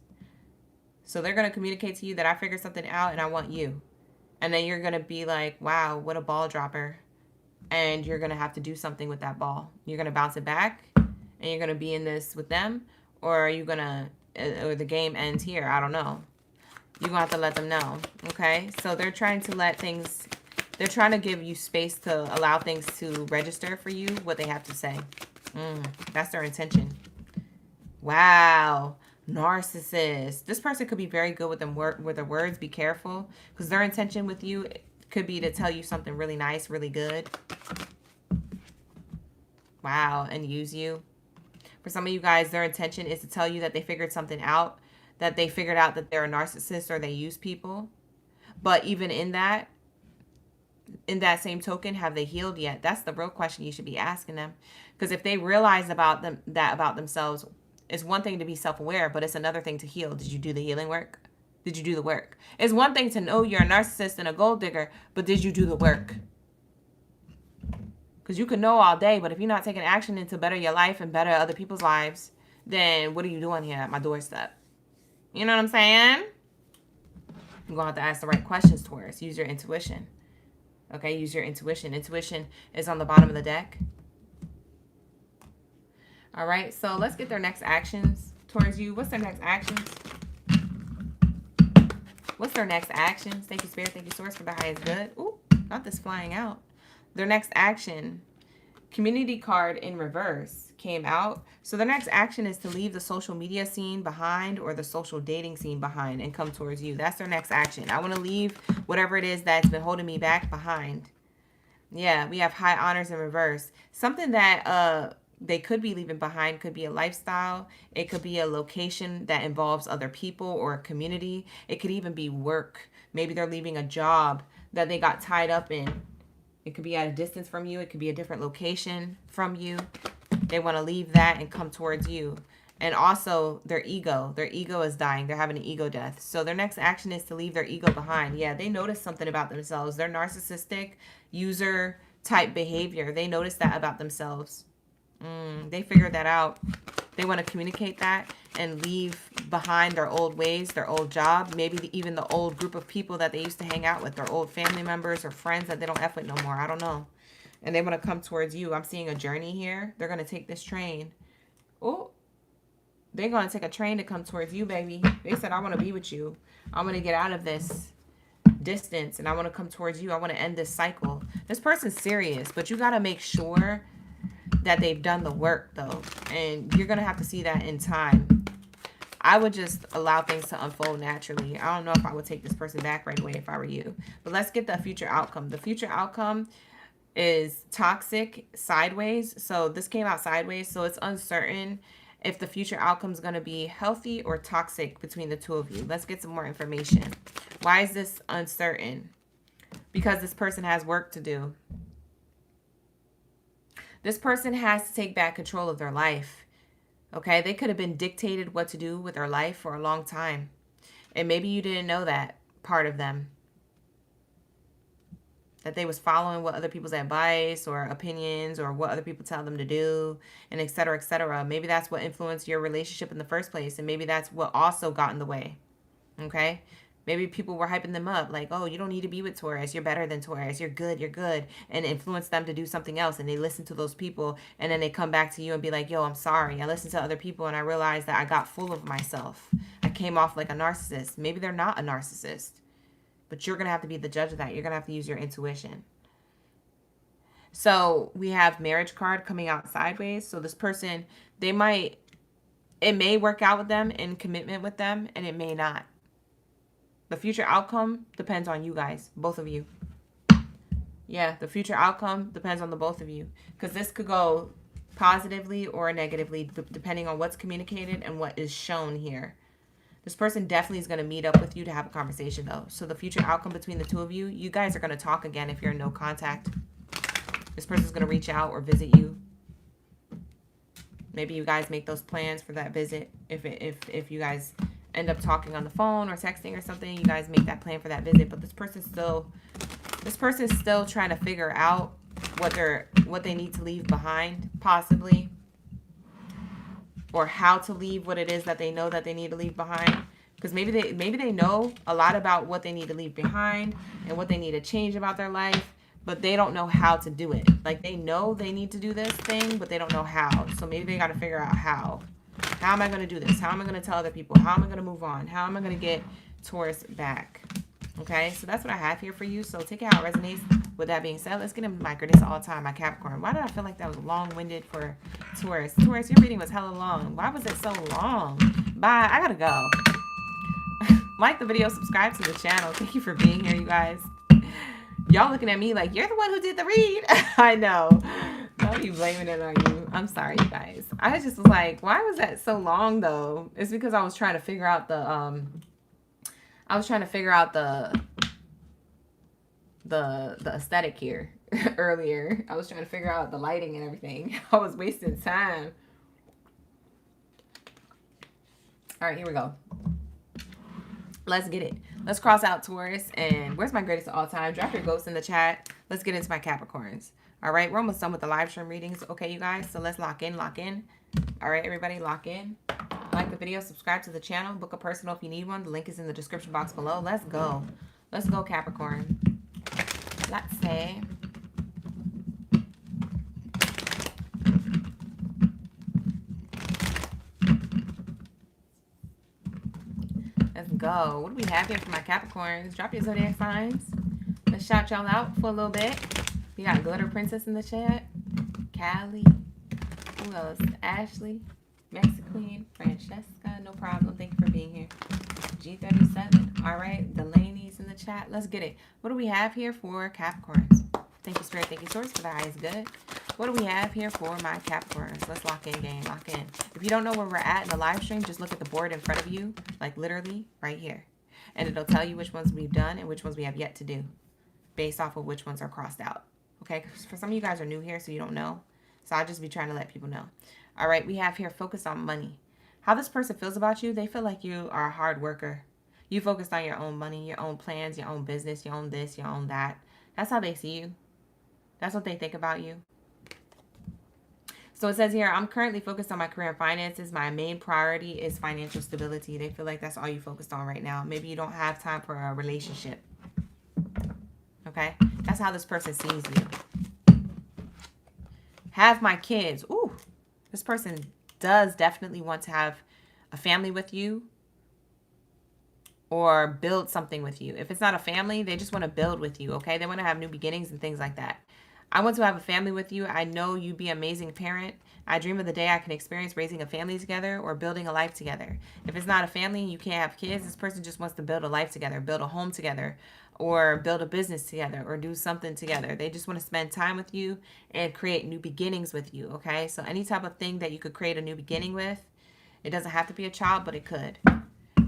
So they're going to communicate to you that I figured something out and I want you. And then you're going to be like, wow, what a ball dropper. And you're going to have to do something with that ball. You're going to bounce it back and you're going to be in this with them, or are you going to, or the game ends here. I don't know. You're going to have to let them know. Okay. So they're trying to they're trying to give you space to allow things to register for you, what they have to say. That's their intention. Wow. Narcissist. This person could be very good with their words. Be careful, because their intention with you could be to tell you something really nice, really good. Wow. And use you. For some of you guys, their intention is to tell you that they figured something out, that they figured out that they're a narcissist or they use people. But even in that same token, have they healed yet? That's the real question you should be asking them. Because if they realize about themselves, it's one thing to be self-aware, but it's another thing to heal. Did you do the healing work? Did you do the work? It's one thing to know you're a narcissist and a gold digger, but did you do the work? Because you can know all day, but if you're not taking action to better your life and better other people's lives, then what are you doing here at my doorstep? You know what I'm saying? You're going to have to ask the right questions towards. Use your intuition. Okay, use your intuition. Intuition is on the bottom of the deck. All right, so let's get their next actions towards you. What's their next actions? What's their next actions? Thank you, Spirit. Thank you, Source, for the highest good. Ooh, not this flying out. Their next action, community card in reverse, came out. So their next action is to leave the social media scene behind, or the social dating scene behind, and come towards you. That's their next action. I want to leave whatever it is that's been holding me back behind. Yeah, we have high honors in reverse. Something that they could be leaving behind could be a lifestyle. It could be a location that involves other people or a community. It could even be work. Maybe they're leaving a job that they got tied up in. It could be at a distance from you. It could be a different location from you. They want to leave that and come towards you. And also their ego. Their ego is dying. They're having an ego death. So their next action is to leave their ego behind. Yeah, they notice something about themselves. Their narcissistic user type behavior. They notice that about themselves. They figured that out. They want to communicate that and leave behind their old ways, their old job, maybe even the old group of people that they used to hang out with, their old family members or friends that they don't F with no more. I don't know. And they want to come towards you. I'm seeing a journey here. They're going to take this train. Oh, they're going to take a train to come towards you, baby. They said, I want to be with you. I want to get out of this distance and I want to come towards you. I want to end this cycle. This person's serious, but you got to make sure that they've done the work, though, and you're gonna have to see that in time. I would just allow things to unfold naturally. I don't know if I would take this person back right away if I were you, but let's get the future outcome. The future outcome is toxic sideways. So this came out sideways, so it's uncertain if the future outcome is going to be healthy or toxic between the two of you. Let's get some more information. Why is this uncertain? Because this person has work to do. This person has to take back control of their life. Okay, they could have been dictated what to do with their life for a long time. And maybe you didn't know that part of them. That they was following what other people's advice or opinions or what other people tell them to do, and et cetera, et cetera. Maybe that's what influenced your relationship in the first place. And maybe that's what also got in the way. Okay? Maybe people were hyping them up like, oh, you don't need to be with Taurus. You're better than Taurus. You're good. You're good. And influence them to do something else. And they listen to those people. And then they come back to you and be like, yo, I'm sorry. I listened to other people and I realized that I got full of myself. I came off like a narcissist. Maybe they're not a narcissist. But you're going to have to be the judge of that. You're going to have to use your intuition. So we have marriage card coming out sideways. So this person, it may work out with them in commitment with them, and it may not. The future outcome depends on you guys, both of you. Yeah, the future outcome depends on the both of you. Because this could go positively or negatively, depending on what's communicated and what is shown here. This person definitely is going to meet up with you to have a conversation, though. So the future outcome between the two of you, you guys are going to talk again if you're in no contact. This person's going to reach out or visit you. Maybe you guys make those plans for that visit. If you guys end up talking on the phone or texting or something, you guys make that plan for that visit. But this person's still trying to figure out what they need to leave behind, possibly, or how to leave what it is that they know that they need to leave behind. Because maybe they know a lot about what they need to leave behind and what they need to change about their life, but they don't know how to do it. Like, they know they need to do this thing, but they don't know how. So maybe they got to figure out how. How am I going to do this? How am I going to tell other people? How am I going to move on? How am I going to get Taurus back? Okay, so that's what I have here for you. So take it how it resonates. With that being said, let's get into my greatest all time, my Capricorn. Why did I feel like that was long-winded for Taurus? Taurus, your reading was hella long. Why was it so long? Bye. I gotta go. Like the video, subscribe to the channel. Thank you for being here, you guys. Y'all looking at me like, you're the one who did the read. I know. Don't be blaming it on you. I'm sorry, you guys. I just was like, why was that so long, though? It's because I was trying to figure out the the aesthetic here earlier. I was trying to figure out the lighting and everything. I was wasting time. All right, here we go. Let's get it. Let's cross out Taurus. And where's my greatest of all time? Drop your ghosts in the chat. Let's get into my Capricorns. All right, we're almost done with the live stream readings. Okay, you guys, so let's lock in. All right, everybody, lock in. Like the video, subscribe to the channel, book a personal if you need one. The link is in the description box below. Let's go. Let's go, Capricorn. Let's say. Let's go. What do we have here for my Capricorns? Drop your zodiac signs. Let's shout y'all out for a little bit. We got Glitter Princess in the chat. Callie. Who else? Ashley. Mexiqueen. Francesca. No problem. Thank you for being here. G37. All right. Delaney's in the chat. Let's get it. What do we have here for Capricorns? Thank you, Spirit. Thank you, Source, for the highest good. What do we have here for my Capricorns? Let's lock in, gang. Lock in. If you don't know where we're at in the live stream, just look at the board in front of you, like literally right here. And it'll tell you which ones we've done and which ones we have yet to do based off of which ones are crossed out. Okay? For some of you guys are new here, so you don't know. So I'll just be trying to let people know. All right, we have here focus on money. How this person feels about you, they feel like you are a hard worker. You focused on your own money, your own plans, your own business, your own this, your own that. That's how they see you. That's what they think about you. So it says here, I'm currently focused on my career and finances. My main priority is financial stability. They feel like that's all you focused on right now. Maybe you don't have time for a relationship. Okay? That's how this person sees you. Have my kids. Ooh, this person does definitely want to have a family with you or build something with you. If it's not a family, they just want to build with you, okay? They want to have new beginnings and things like that. I want to have a family with you. I know you'd be an amazing parent. I dream of the day I can experience raising a family together or building a life together. If it's not a family and you can't have kids, this person just wants to build a life together, build a home together, or build a business together, or do something together. They just want to spend time with you and create new beginnings with you, okay? So any type of thing that you could create a new beginning with, it doesn't have to be a child, but it could.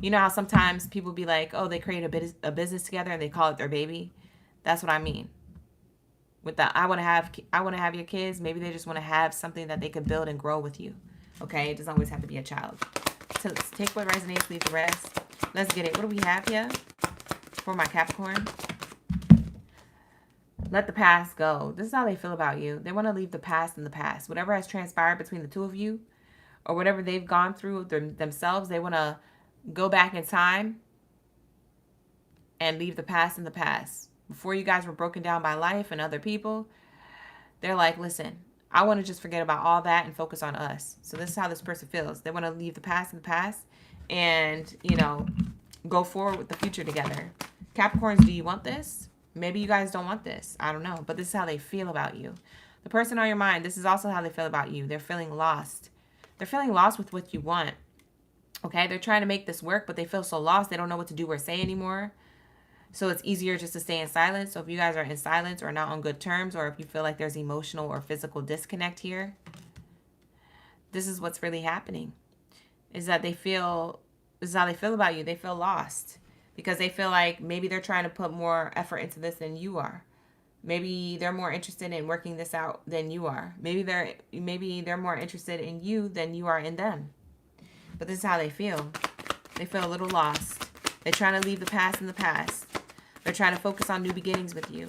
You know how sometimes people be like, oh, they create a business together and they call it their baby? That's what I mean. With that, I want to have your kids. Maybe they just want to have something that they could build and grow with you. Okay? It doesn't always have to be a child. So let's take what resonates, leave the rest. Let's get it. What do we have here for my Capricorn? Let the past go. This is how they feel about you. They want to leave the past in the past. Whatever has transpired between the two of you or whatever they've gone through themselves, they want to go back in time and leave the past in the past. Before you guys were broken down by life and other people, they're like, listen, I want to just forget about all that and focus on us. So this is how this person feels. They want to leave the past in the past and, you know, go forward with the future together. Capricorns, do you want this? Maybe you guys don't want this. I don't know. But this is how they feel about you. The person on your mind, this is also how they feel about you. They're feeling lost. They're feeling lost with what you want. Okay? They're trying to make this work, but they feel so lost. They don't know what to do or say anymore. So it's easier just to stay in silence. So if you guys are in silence or not on good terms, or if you feel like there's emotional or physical disconnect here, this is what's really happening. Is that they feel This is how they feel about you. They feel lost because they feel like maybe they're trying to put more effort into this than you are. Maybe they're more interested in working this out than you are. Maybe they're more interested in you than you are in them. But this is how they feel. They feel a little lost. They're trying to leave the past in the past. They're trying to focus on new beginnings with you.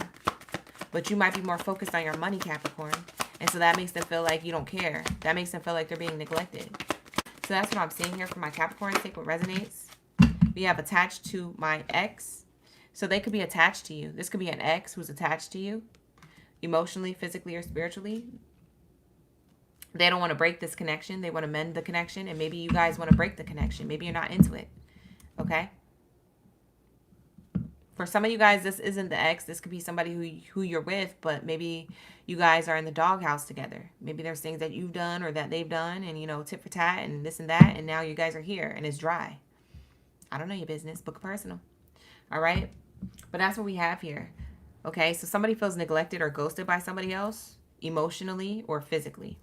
But you might be more focused on your money, Capricorn. And so that makes them feel like you don't care. That makes them feel like they're being neglected. So that's what I'm seeing here for my Capricorn. Take what resonates. We have attached to my ex. So they could be attached to you. This could be an ex who's attached to you. Emotionally, physically, or spiritually. They don't want to break this connection. They want to mend the connection. And maybe you guys want to break the connection. Maybe you're not into it. Okay? For some of you guys, this isn't the ex. This could be somebody who you're with, but maybe you guys are in the doghouse together. Maybe there's things that you've done or that they've done and, you know, tit for tat and this and that. And now you guys are here and it's dry. I don't know your business. Book a personal. All right? But that's what we have here. Okay? So somebody feels neglected or ghosted by somebody else, emotionally or physically.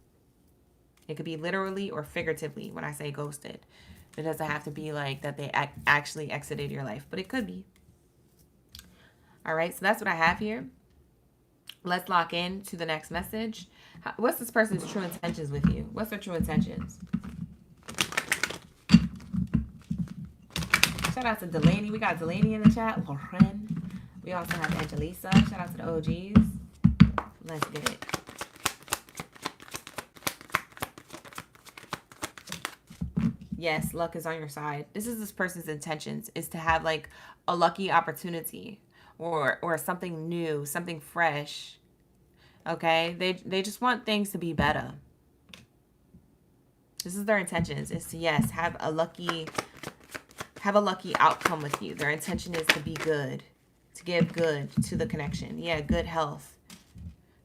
It could be literally or figuratively when I say ghosted. It doesn't have to be like that they actually exited your life, but it could be. All right, so that's what I have here. Let's lock in to the next message. What's this person's true intentions with you? What's their true intentions? Shout out to Delaney. We got Delaney in the chat. Lauren. We also have Angelisa. Shout out to the OGs. Let's get it. Yes, luck is on your side. This person's intentions is to have like a lucky opportunity or something new, something fresh. Okay? They just want things to be better. This is their intentions, is to, yes, have a lucky outcome with you. Their intention is to be good, to give good to the connection. Yeah, good health.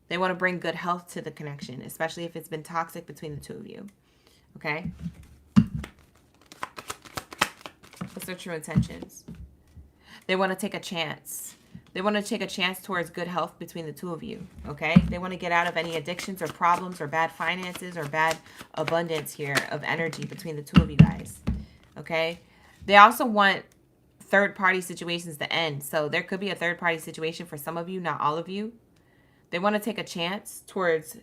They want to bring good health to the connection, especially if it's been toxic between the two of you. Okay? What's their true intentions? They want to take a chance. They want to take a chance towards good health between the two of you, okay? They want to get out of any addictions or problems or bad finances or bad abundance here of energy between the two of you guys, okay? They also want third-party situations to end. So there could be a third-party situation for some of you, not all of you. They want to take a chance towards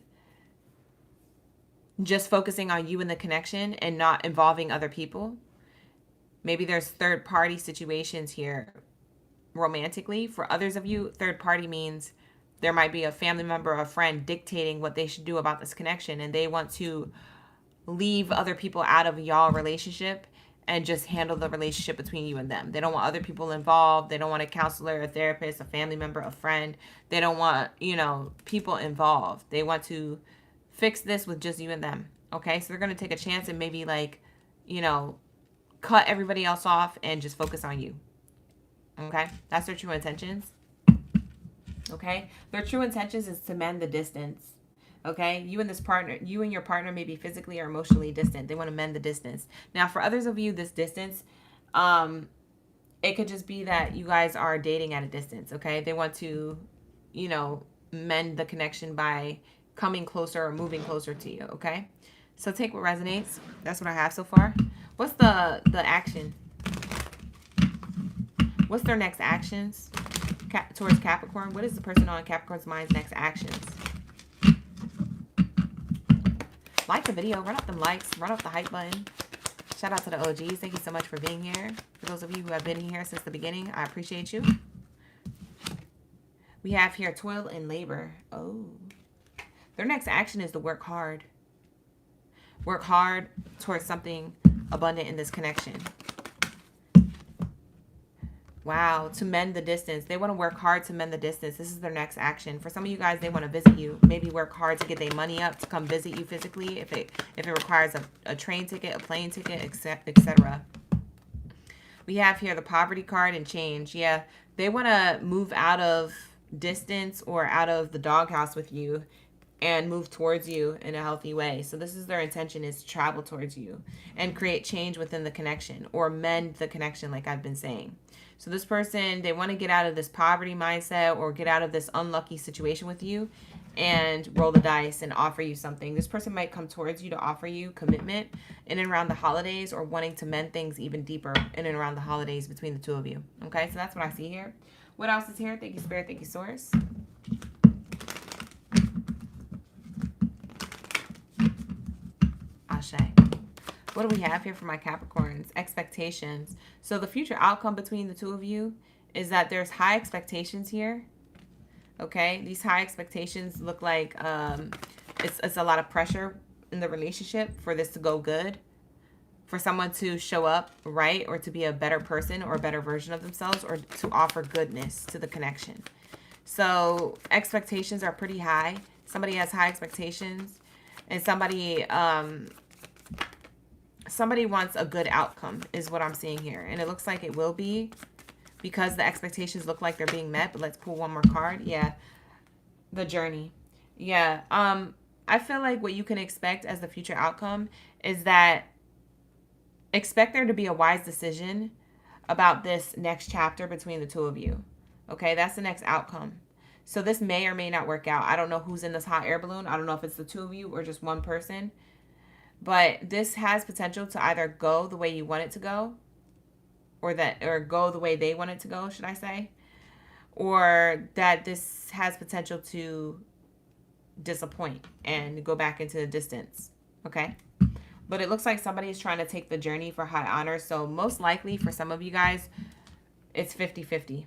just focusing on you and the connection and not involving other people. Maybe there's third-party situations here romantically. For others of you, third-party means there might be a family member or a friend dictating what they should do about this connection, and they want to leave other people out of y'all relationship and just handle the relationship between you and them. They don't want other people involved. They don't want a counselor, a therapist, a family member, a friend. They don't want, people involved. They want to fix this with just you and them. Okay? So they're going to take a chance and maybe cut everybody else off and just focus on you. Okay? That's their true intentions. Okay? Their true intentions is to mend the distance. Okay? You and your partner may be physically or emotionally distant. They want to mend the distance. Now, for others of you, this distance, it could just be that you guys are dating at a distance. Okay? They want to, mend the connection by coming closer or moving closer to you. Okay? So take what resonates. That's what I have so far. What's the action? What's their next actions towards Capricorn? What is the person on Capricorn's mind's next actions? Like the video. Run up them likes. Run up the hype button. Shout out to the OGs. Thank you so much for being here. For those of you who have been here since the beginning, I appreciate you. We have here toil and labor. Oh. Their next action is to work hard. Work hard towards something abundant in this connection. Wow, to mend the distance. They want to work hard to mend the distance. This is their next action. For some of you guys, they want to visit you. Maybe work hard to get their money up to come visit you physically if it requires a train ticket, a plane ticket, etc. We have here the poverty card and change. Yeah, they want to move out of distance or out of the doghouse with you and move towards you in a healthy way. So this is their intention, is to travel towards you and create change within the connection or mend the connection, like I've been saying. So this person, they want to get out of this poverty mindset or get out of this unlucky situation with you and roll the dice and offer you something. This person might come towards you to offer you commitment in and around the holidays, or wanting to mend things even deeper in and around the holidays between the two of you. Okay, so that's what I see here. What else is here? Thank you, Spirit. Thank you, Source. Ashe. What do we have here for my Capricorns? Expectations. So the future outcome between the two of you is that there's high expectations here. Okay, these high expectations look like it's a lot of pressure in the relationship for this to go good, for someone to show up right, or to be a better person or a better version of themselves, or to offer goodness to the connection. So expectations are pretty high. Somebody has high expectations, and somebody wants a good outcome is what I'm seeing here. And it looks like it will be, because the expectations look like they're being met. But let's pull one more card. Yeah, the journey. Yeah, I feel like what you can expect as the future outcome is that expect there to be a wise decision about this next chapter between the two of you. Okay, that's the next outcome. So this may or may not work out. I don't know who's in this hot air balloon. I don't know if it's the two of you or just one person. But this has potential to either go the way you want it to go, or go the way they want it to go, should I say? Or that this has potential to disappoint and go back into the distance. Okay? But it looks like somebody is trying to take the journey for high honor. So most likely for some of you guys, it's 50-50.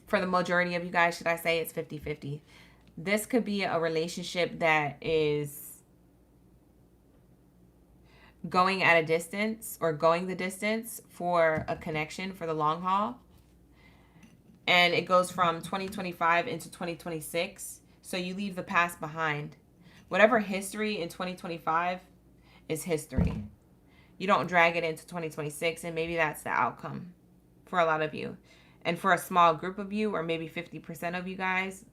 For the majority of you guys, should I say, it's 50-50. This could be a relationship that is going at a distance, or going the distance for a connection for the long haul. And it goes from 2025 into 2026. So you leave the past behind. Whatever history in 2025 is history. You don't drag it into 2026, and maybe that's the outcome for a lot of you. And for a small group of you, or maybe 50% of you guys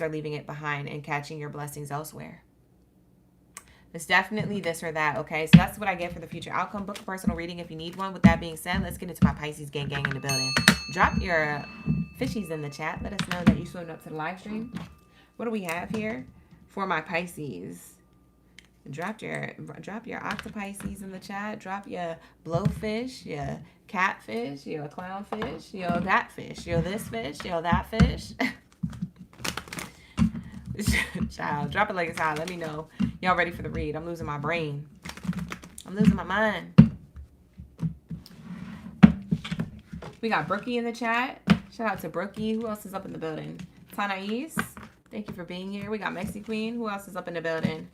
are leaving it behind and catching your blessings elsewhere. It's definitely this or that, okay? So that's what I get for the future outcome. Book a personal reading if you need one. With that being said, let's get into my Pisces gang in the building. Drop your fishies in the chat. Let us know that you swimming up to the live stream. What do we have here for my Pisces? Drop your octopisces in the chat. Drop your blowfish, your catfish, your clownfish, your that fish, your this fish, your that fish. Child, drop it like it's hot. Let me know y'all ready for the read. I'm losing my brain. I'm losing my mind. We got Brookie in the chat. Shout out to Brookie. Who else is up in the building? Tanais, thank you for being here. We got Mexi Queen. Who else is up in the building?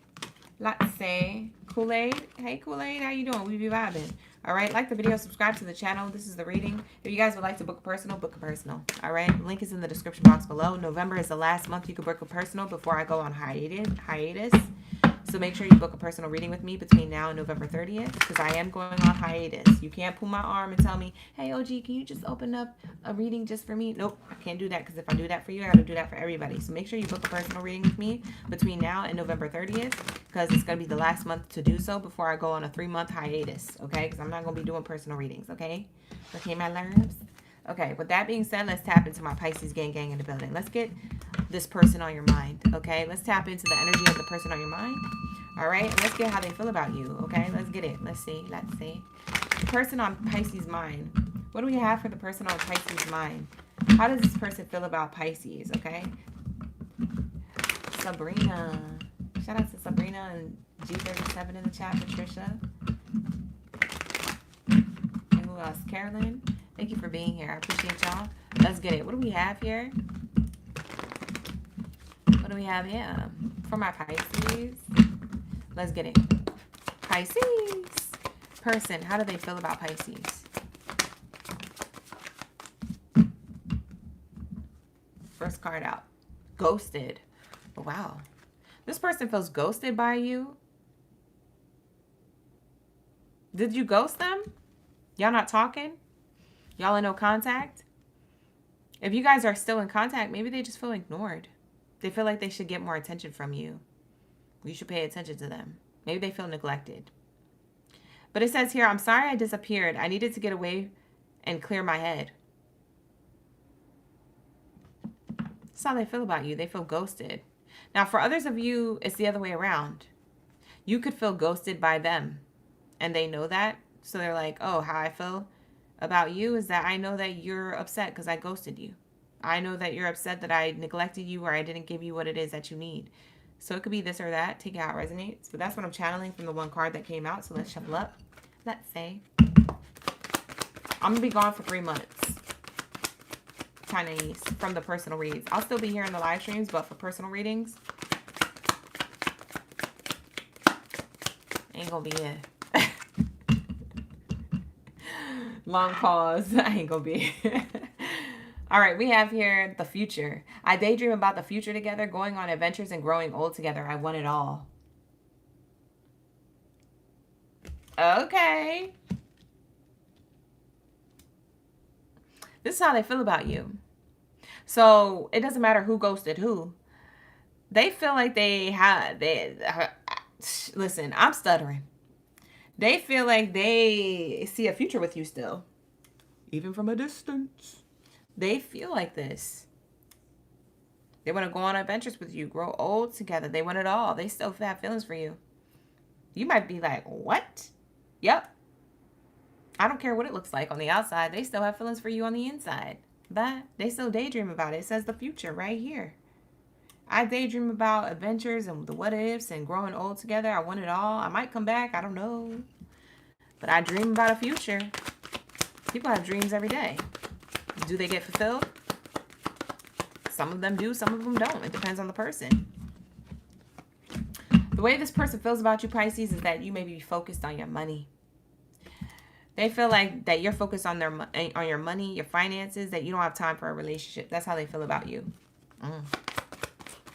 Let's say Kool-Aid. Hey Kool-Aid, how you doing? We be vibing. All right, like the video, subscribe to the channel. This is the reading. If you guys would like to book a personal, book a personal. All right, link is in the description box below. November is the last month you can book a personal before I go on hiatus. So make sure you book a personal reading with me between now and November 30th, because I am going on hiatus. You can't pull my arm and tell me, hey, OG, can you just open up a reading just for me? Nope, I can't do that, because if I do that for you, I got to do that for everybody. So make sure you book a personal reading with me between now and November 30th, because it's going to be the last month to do so before I go on a 3-month hiatus, okay? Because I'm not going to be doing personal readings, okay? Okay, my loves? Okay, with that being said, let's tap into my Pisces gang in the building. Let's get this person on your mind, okay? Let's tap into the energy of the person on your mind, all right? And let's get how they feel about you, okay? Let's get it. Let's see. The person on Pisces' mind. What do we have for the person on Pisces' mind? How does this person feel about Pisces, okay? Sabrina. Shout out to Sabrina and G37 in the chat, Patricia. And who else? Carolyn. Thank you for being here. I appreciate y'all. Let's get it. What do we have here? What do we have here? For my Pisces. Let's get it. Pisces. Person. How do they feel about Pisces? First card out. Ghosted. Oh, wow. This person feels ghosted by you. Did you ghost them? Y'all not talking? Y'all in no contact? If you guys are still in contact, maybe they just feel ignored. They feel like they should get more attention from you. You should pay attention to them. Maybe they feel neglected. But it says here, I'm sorry I disappeared. I needed to get away and clear my head. That's how they feel about you. They feel ghosted. Now, for others of you, it's the other way around. You could feel ghosted by them, and they know that. So they're like, oh, how I feel about you is that I know that you're upset because I ghosted you. I know that you're upset that I neglected you or I didn't give you what it is that you need. So it could be this or that. Take it how it resonates. But that's what I'm channeling from the one card that came out. So let's shuffle up. Let's say. I'm going to be gone for 3 months. Chinese from the personal reads. I'll still be here in the live streams, but for personal readings, ain't going to be it. Long pause. I ain't going to be it. All right, we have here the future. I daydream about the future together, going on adventures and growing old together. I want it all. Okay. This is how they feel about you. So it doesn't matter who ghosted who. They feel like listen, I'm stuttering. They feel like they see a future with you still. Even from a distance. They feel like this. They want to go on adventures with you, grow old together. They want it all. They still have feelings for you. You might be like, what? Yep. I don't care what it looks like on the outside. They still have feelings for you on the inside. But they still daydream about it. It says the future right here. I daydream about adventures and the what ifs and growing old together. I want it all. I might come back. I don't know. But I dream about a future. People have dreams every day. Do they get fulfilled? Some of them do, some of them don't. It depends on the person. The way this person feels about you, Pisces, is that you may be focused on your money. They feel like that you're focused on your money, your finances, that you don't have time for a relationship. That's how they feel about you.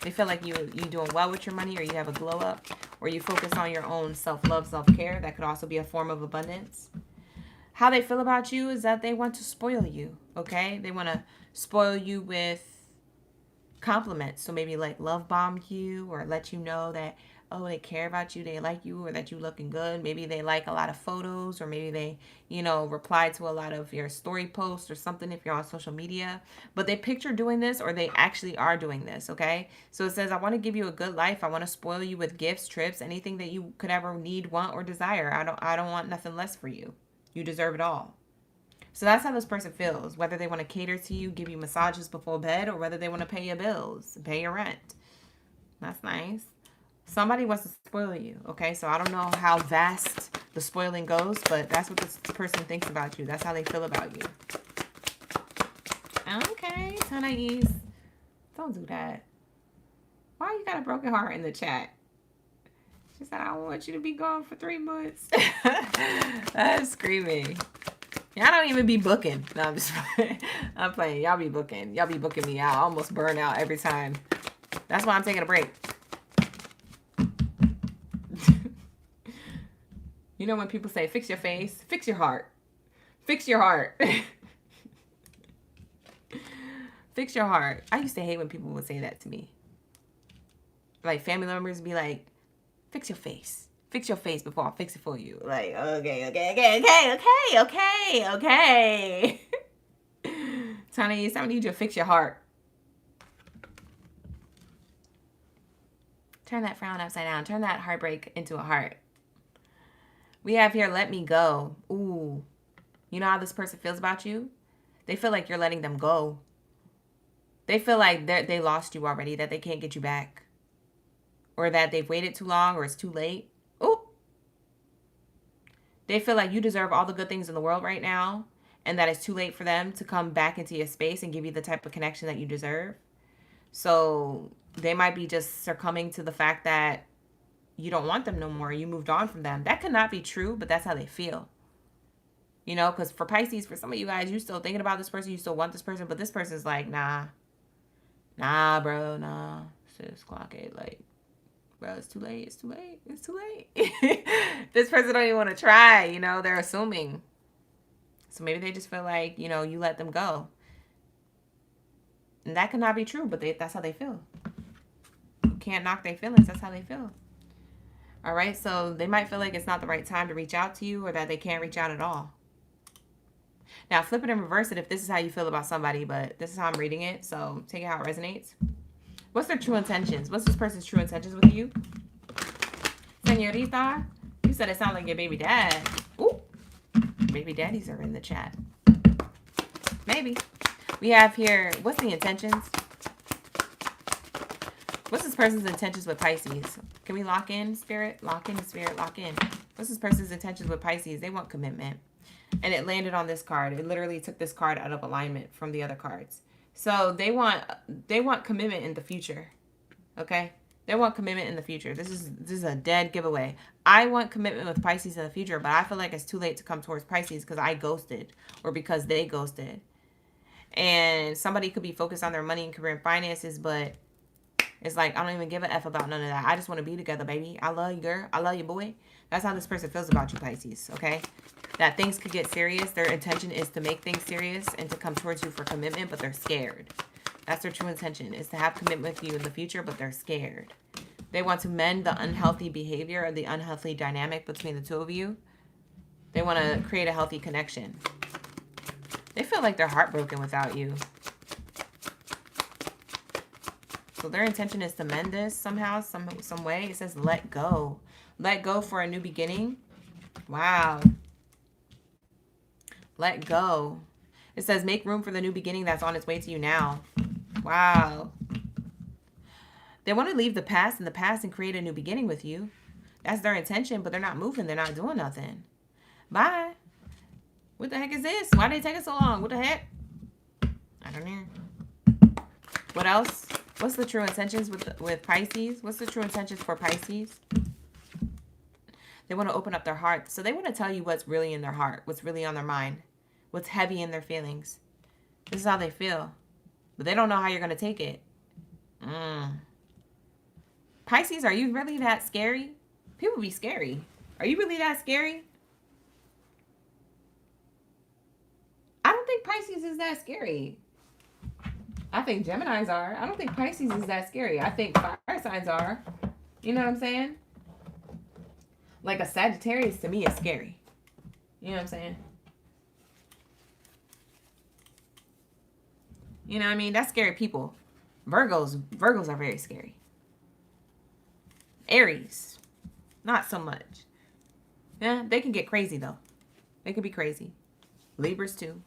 They feel like you're doing well with your money, or you have a glow up, or you focus on your own self-love, self-care. That could also be a form of abundance. How they feel about you is that they want to spoil you, okay? They want to spoil you with compliments. So maybe like love bomb you or let you know that, oh, they care about you, they like you, or that you looking good. Maybe they like a lot of photos, or maybe they, reply to a lot of your story posts or something if you're on social media. But they picture doing this, or they actually are doing this, okay? So it says, I want to give you a good life. I want to spoil you with gifts, trips, anything that you could ever need, want, or desire. I don't want nothing less for you. You deserve it all. So that's how this person feels, whether they want to cater to you, give you massages before bed, or whether they want to pay your bills, pay your rent. That's nice. Somebody wants to spoil you, okay? So I don't know how vast the spoiling goes, but that's what this person thinks about you. That's how they feel about you. Okay, Tanais. Don't do that. Why you got a broken heart in the chat? She said, I want you to be gone for 3 months. That's screaming. Y'all don't even be booking. No, I'm just playing. I'm playing. Y'all be booking. Y'all be booking me out. I almost burn out every time. That's why I'm taking a break. You know when people say, fix your face, fix your heart. Fix your heart. Fix your heart. I used to hate when people would say that to me. Like family members be like, fix your face. Fix your face before I fix it for you. Like, okay. Tony, I need you to fix your heart. Turn that frown upside down. Turn that heartbreak into a heart. We have here, let me go. Ooh. You know how this person feels about you? They feel like you're letting them go. They feel like they lost you already, that they can't get you back. Or that they've waited too long, or it's too late. Ooh. They feel like you deserve all the good things in the world right now, and that it's too late for them to come back into your space and give you the type of connection that you deserve. So they might be just succumbing to the fact that you don't want them no more. You moved on from them. That could not be true, but that's how they feel. You know, because for Pisces, for some of you guys, you still thinking about this person. You still want this person, but this person's like, nah. Nah, bro, nah. Sis, clock it. Like, bro, it's too late. It's too late. It's too late. This person don't even want to try, you know. They're assuming. So maybe they just feel like, you know, you let them go. And that could not be true, but that's how they feel. You can't knock their feelings. That's how they feel. All right, so they might feel like it's not the right time to reach out to you, or that they can't reach out at all. Now, flip it and reverse it if this is how you feel about somebody, but this is how I'm reading it, so take it how it resonates. What's their true intentions? What's this person's true intentions with you? Senorita, you said it sounded like your baby dad. Ooh, baby daddies are in the chat. Maybe. We have here, what's the intentions? What's this person's intentions with Pisces? Can we lock in, Spirit? Lock in, Spirit, lock in. What's this person's intentions with Pisces? They want commitment. And it landed on this card. It literally took this card out of alignment from the other cards. So they want commitment in the future. Okay? They want commitment in the future. This is a dead giveaway. I want commitment with Pisces in the future, but I feel like it's too late to come towards Pisces because I ghosted or because they ghosted. And somebody could be focused on their money and career and finances, but it's like, I don't even give a F about none of that. I just want to be together, baby. I love you, girl. I love you, boy. That's how this person feels about you, Pisces, okay? That things could get serious. Their intention is to make things serious and to come towards you for commitment, but they're scared. That's their true intention, is to have commitment with you in the future, but they're scared. They want to mend the unhealthy behavior or the unhealthy dynamic between the two of you. They want to create a healthy connection. They feel like they're heartbroken without you. So their intention is to mend this somehow, some way. It says let go. Let go for a new beginning. Wow. Let go. It says make room for the new beginning that's on its way to you now. Wow. They want to leave the past in the past and create a new beginning with you. That's their intention, but they're not moving. They're not doing nothing. Bye. What the heck is this? Why did it take us so long? What the heck? I don't know. What else? What's the true intentions with Pisces? What's the true intentions for Pisces? They want to open up their heart. So they want to tell you what's really in their heart, what's really on their mind, what's heavy in their feelings. This is how they feel. But they don't know how you're going to take it. Pisces, are you really that scary? People be scary. Are you really that scary? I don't think Pisces is that scary. I think Geminis are. I don't think Pisces is that scary. I think fire signs are. You know what I'm saying? Like a Sagittarius to me is scary. You know what I'm saying? You know what I mean? That's scary people. Virgos are very scary. Aries, not so much. Yeah, they can get crazy though. They can be crazy. Libras too.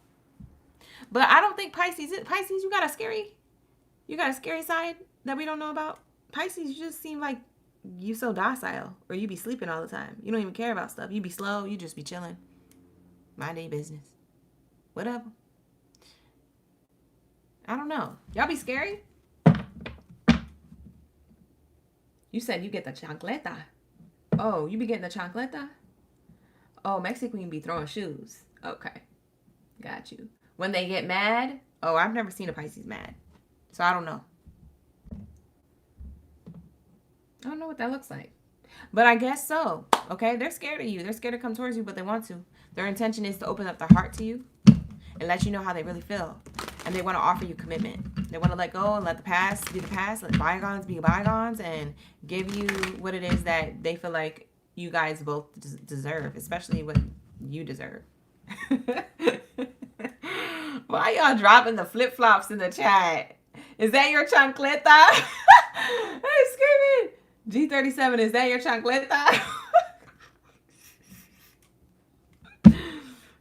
But I don't think Pisces, you got a scary side that we don't know about. Pisces, you just seem like you so docile, or you be sleeping all the time. You don't even care about stuff. You be slow. You just be chilling. Mind your business. Whatever. I don't know. Y'all be scary? You said you get the chancleta. Oh, you be getting the chancleta? Oh, Mexican be throwing shoes. Okay. Got you. When they get mad? Oh, I've never seen a Pisces mad. So I don't know. I don't know what that looks like. But I guess so. Okay? They're scared of you. They're scared to come towards you, but they want to. Their intention is to open up their heart to you and let you know how they really feel. And they want to offer you commitment. They want to let go and let the past be the past, let bygones be bygones, and give you what it is that they feel like you guys both deserve, especially what you deserve. Why y'all dropping the flip-flops in the chat? Is that your chancleta? I'm screaming. G37, is that your chancleta?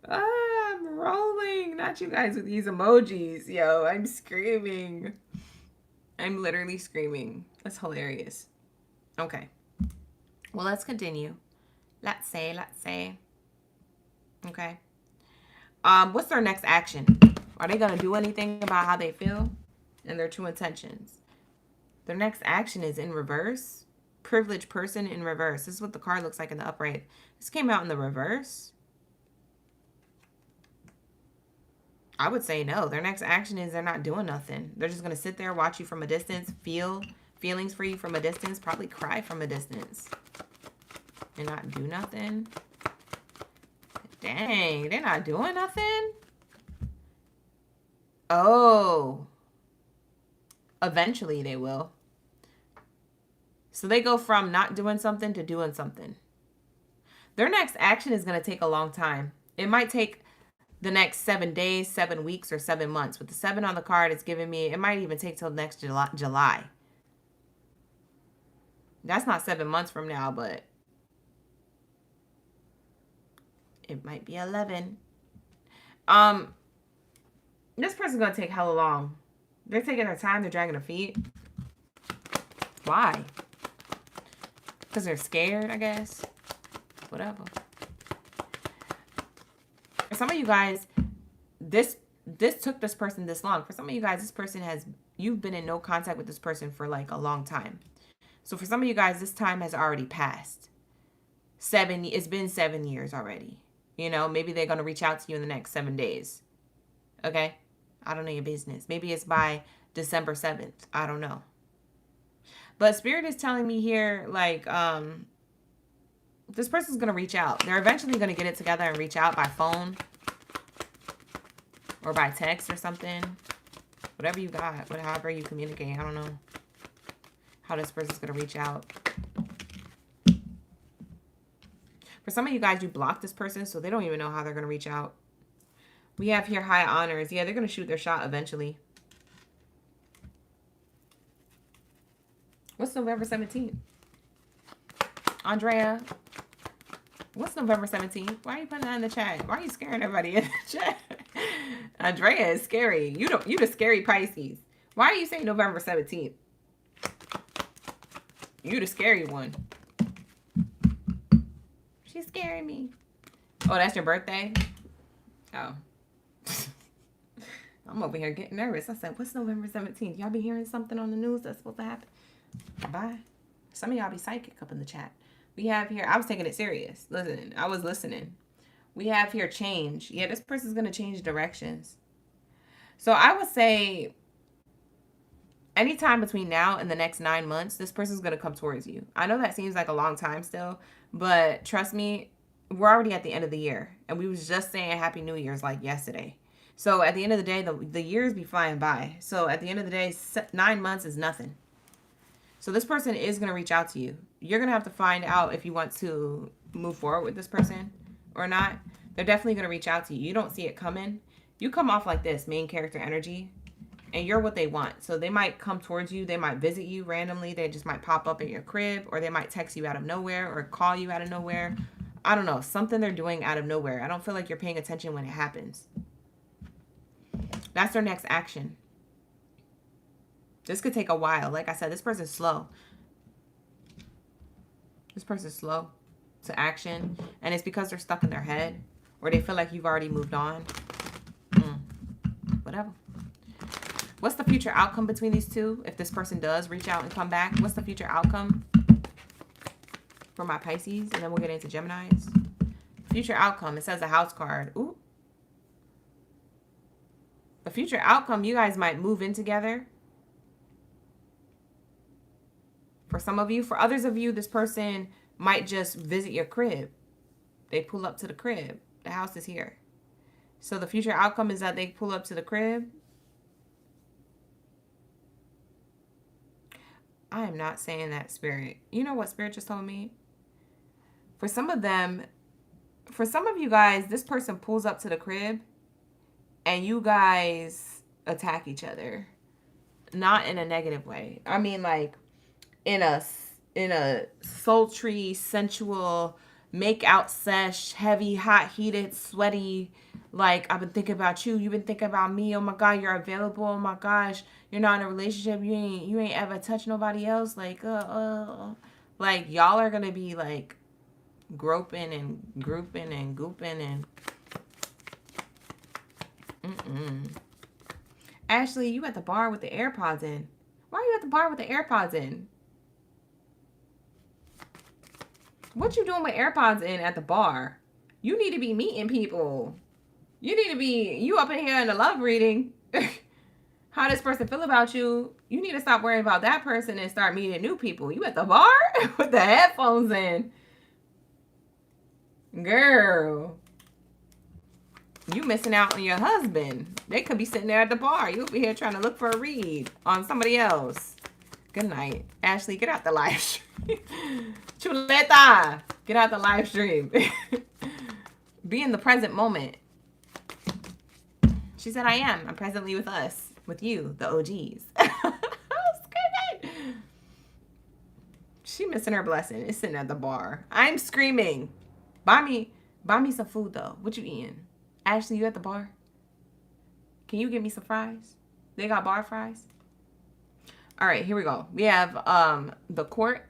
I'm rolling. Not you guys with these emojis. Yo, I'm screaming. I'm literally screaming. That's hilarious. Okay. Well, let's continue. Let's say. Okay. What's their next action? Are they going to do anything about how they feel and their true intentions? Their next action is in reverse. Privileged person in reverse. This is what the card looks like in the upright. This came out in the reverse. I would say no. Their next action is they're not doing nothing. They're just going to sit there, watch you from a distance, feel feelings for you from a distance, probably cry from a distance, and not do nothing. Dang, they're not doing nothing? Oh. Eventually they will. So they go from not doing something to doing something. Their next action is going to take a long time. It might take the next 7 days, 7 weeks, or 7 months. With the 7 on the card, it's giving me, it might even take till next July. That's not 7 months from now, but it might be 11. This person's going to take hella long. They're taking their time. They're dragging their feet. Why? Because they're scared, I guess. Whatever. For some of you guys, this took this person this long. For some of you guys, this person you've been in no contact with this person for like a long time. So for some of you guys, this time has already passed. It's been 7 years already. You know, maybe they're going to reach out to you in the next 7 days. Okay? I don't know your business. Maybe it's by December 7th. I don't know. But Spirit is telling me here, like, this person's going to reach out. They're eventually going to get it together and reach out by phone or by text or something. Whatever you got, however you communicate. I don't know how this person's going to reach out. For some of you guys, you blocked this person, so they don't even know how they're going to reach out. We have here high honors. Yeah, they're going to shoot their shot eventually. What's November 17th? Andrea, what's November 17th? Why are you putting that in the chat? Why are you scaring everybody in the chat? Andrea is scary. You the scary Pisces. Why are you saying November 17th? You the scary one. She's scaring me. Oh, that's your birthday? Oh. I'm over here getting nervous. I said, what's November 17th? Y'all be hearing something on the news that's supposed to happen? Bye. Some of y'all be psychic up in the chat. We have here, I was taking it serious. Listen, I was listening. We have here change. Yeah, this person's going to change directions. So I would say anytime between now and the next 9 months, this person's going to come towards you. I know that seems like a long time still, but trust me, we're already at the end of the year. And we was just saying Happy New Year's like yesterday. So at the end of the day, the years be flying by. So at the end of the day, 9 months is nothing. So this person is going to reach out to you. You're going to have to find out if you want to move forward with this person or not. They're definitely going to reach out to you. You don't see it coming. You come off like this, main character energy, and you're what they want. So they might come towards you. They might visit you randomly. They just might pop up at your crib, or they might text you out of nowhere or call you out of nowhere. I don't know. Something they're doing out of nowhere. I don't feel like you're paying attention when it happens. That's their next action. This could take a while. Like I said, this person's slow. This person's slow to action. And it's because they're stuck in their head. Or they feel like you've already moved on. Whatever. What's the future outcome between these two? If this person does reach out and come back. What's the future outcome for my Pisces? And then we'll get into Geminis. Future outcome. It says a house card. Ooh. The future outcome, you guys might move in together. For some of you. For others of you, this person might just visit your crib. They pull up to the crib. The house is here. So the future outcome is that they pull up to the crib. I am not saying that, Spirit. You know what Spirit just told me? For some of them, for some of you guys, this person pulls up to the crib and you guys attack each other. Not in a negative way. I mean, like, in a sultry, sensual, make out sesh, heavy, hot, heated, sweaty, like, I've been thinking about you, you've been thinking about me, oh my God, you're available, oh my gosh, you're not in a relationship, you ain't ever touched nobody else, like y'all are gonna be like groping and grouping and gooping and Ashley, you at the bar with the AirPods in. Why are you at the bar with the AirPods in? What you doing with AirPods in at the bar? You need to be meeting people. You need to be, you up in here in the love reading. How this person feel about you. You need to stop worrying about that person and start meeting new people. You at the bar with the headphones in. Girl. You missing out on your husband. They could be sitting there at the bar. You over here trying to look for a read on somebody else. Good night. Ashley, get out the live stream. Chuleta, get out the live stream. Be in the present moment. She said, I am. I'm presently with us. With you, the OGs. I was screaming. She missing her blessing. It's sitting at the bar. I'm screaming. Buy me some food, though. What you eating? Ashley, you at the bar? Can you get me some fries? They got bar fries? All right, here we go. We have the court.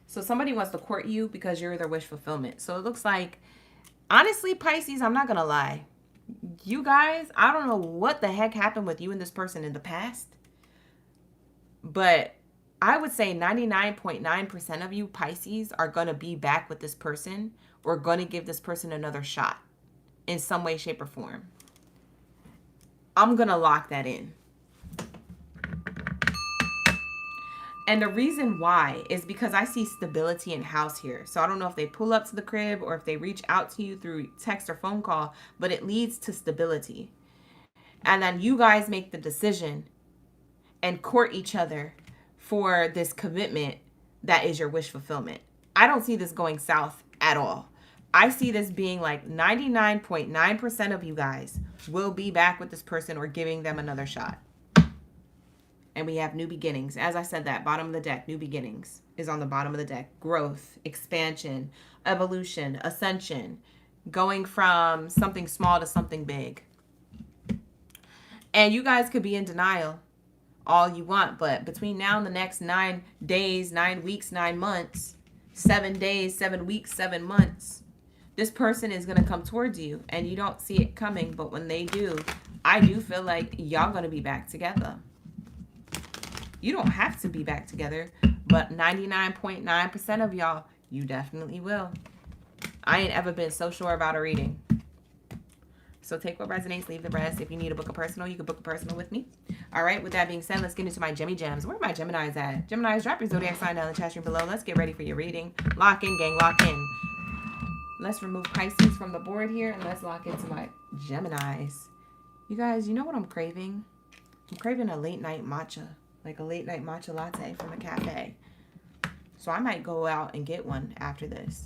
So somebody wants to court you because you're their wish fulfillment. So it looks like, honestly, Pisces, I'm not going to lie. You guys, I don't know what the heck happened with you and this person in the past. But I would say 99.9% of you Pisces are going to be back with this person or going to give this person another shot in some way, shape, or form. I'm going to lock that in. And the reason why is because I see stability in house here. So I don't know if they pull up to the crib or if they reach out to you through text or phone call, but it leads to stability. And then you guys make the decision and court each other for this commitment that is your wish fulfillment. I don't see this going south at all. I see this being like 99.9% of you guys will be back with this person or giving them another shot. And we have new beginnings. As I said, that bottom of the deck, new beginnings is on the bottom of the deck. Growth, expansion, evolution, ascension, going from something small to something big. And you guys could be in denial all you want, but between now and the next 9 days, 9 weeks, 9 months, 7 days, 7 weeks, 7 months, this person is going to come towards you and you don't see it coming. But when they do, I do feel like y'all going to be back together. You don't have to be back together, but 99.9% of y'all, you definitely will. I ain't ever been so sure about a reading. So take what resonates, leave the rest. If you need to book a personal, you can book a personal with me. All right, with that being said, let's get into my Gemmy Gems. Where are my Geminis at? Geminis, drop your zodiac sign down in the chat stream below. Let's get ready for your reading. Lock in, gang, lock in. Let's remove Pisces from the board here, and let's lock into my Geminis. You guys, you know what I'm craving? I'm craving a late night matcha. Like a late night matcha latte from a cafe. So I might go out and get one after this.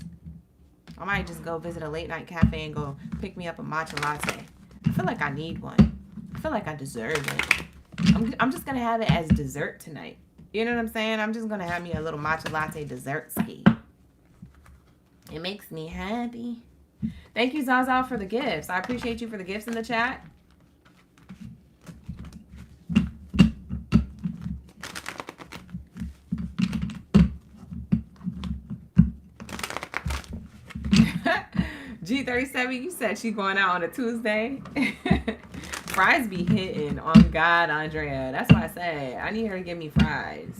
I might just go visit a late night cafe and go pick me up a matcha latte. I feel like I need one. I feel like I deserve it. I'm just going to have it as dessert tonight. You know what I'm saying? I'm just going to have me a little matcha latte dessert ski. It makes me happy. Thank you, Zaza, for the gifts. I appreciate you for the gifts in the chat. G37, you said she going out on a Tuesday. Fries be hitting on God, Andrea. That's why I say I need her to give me fries.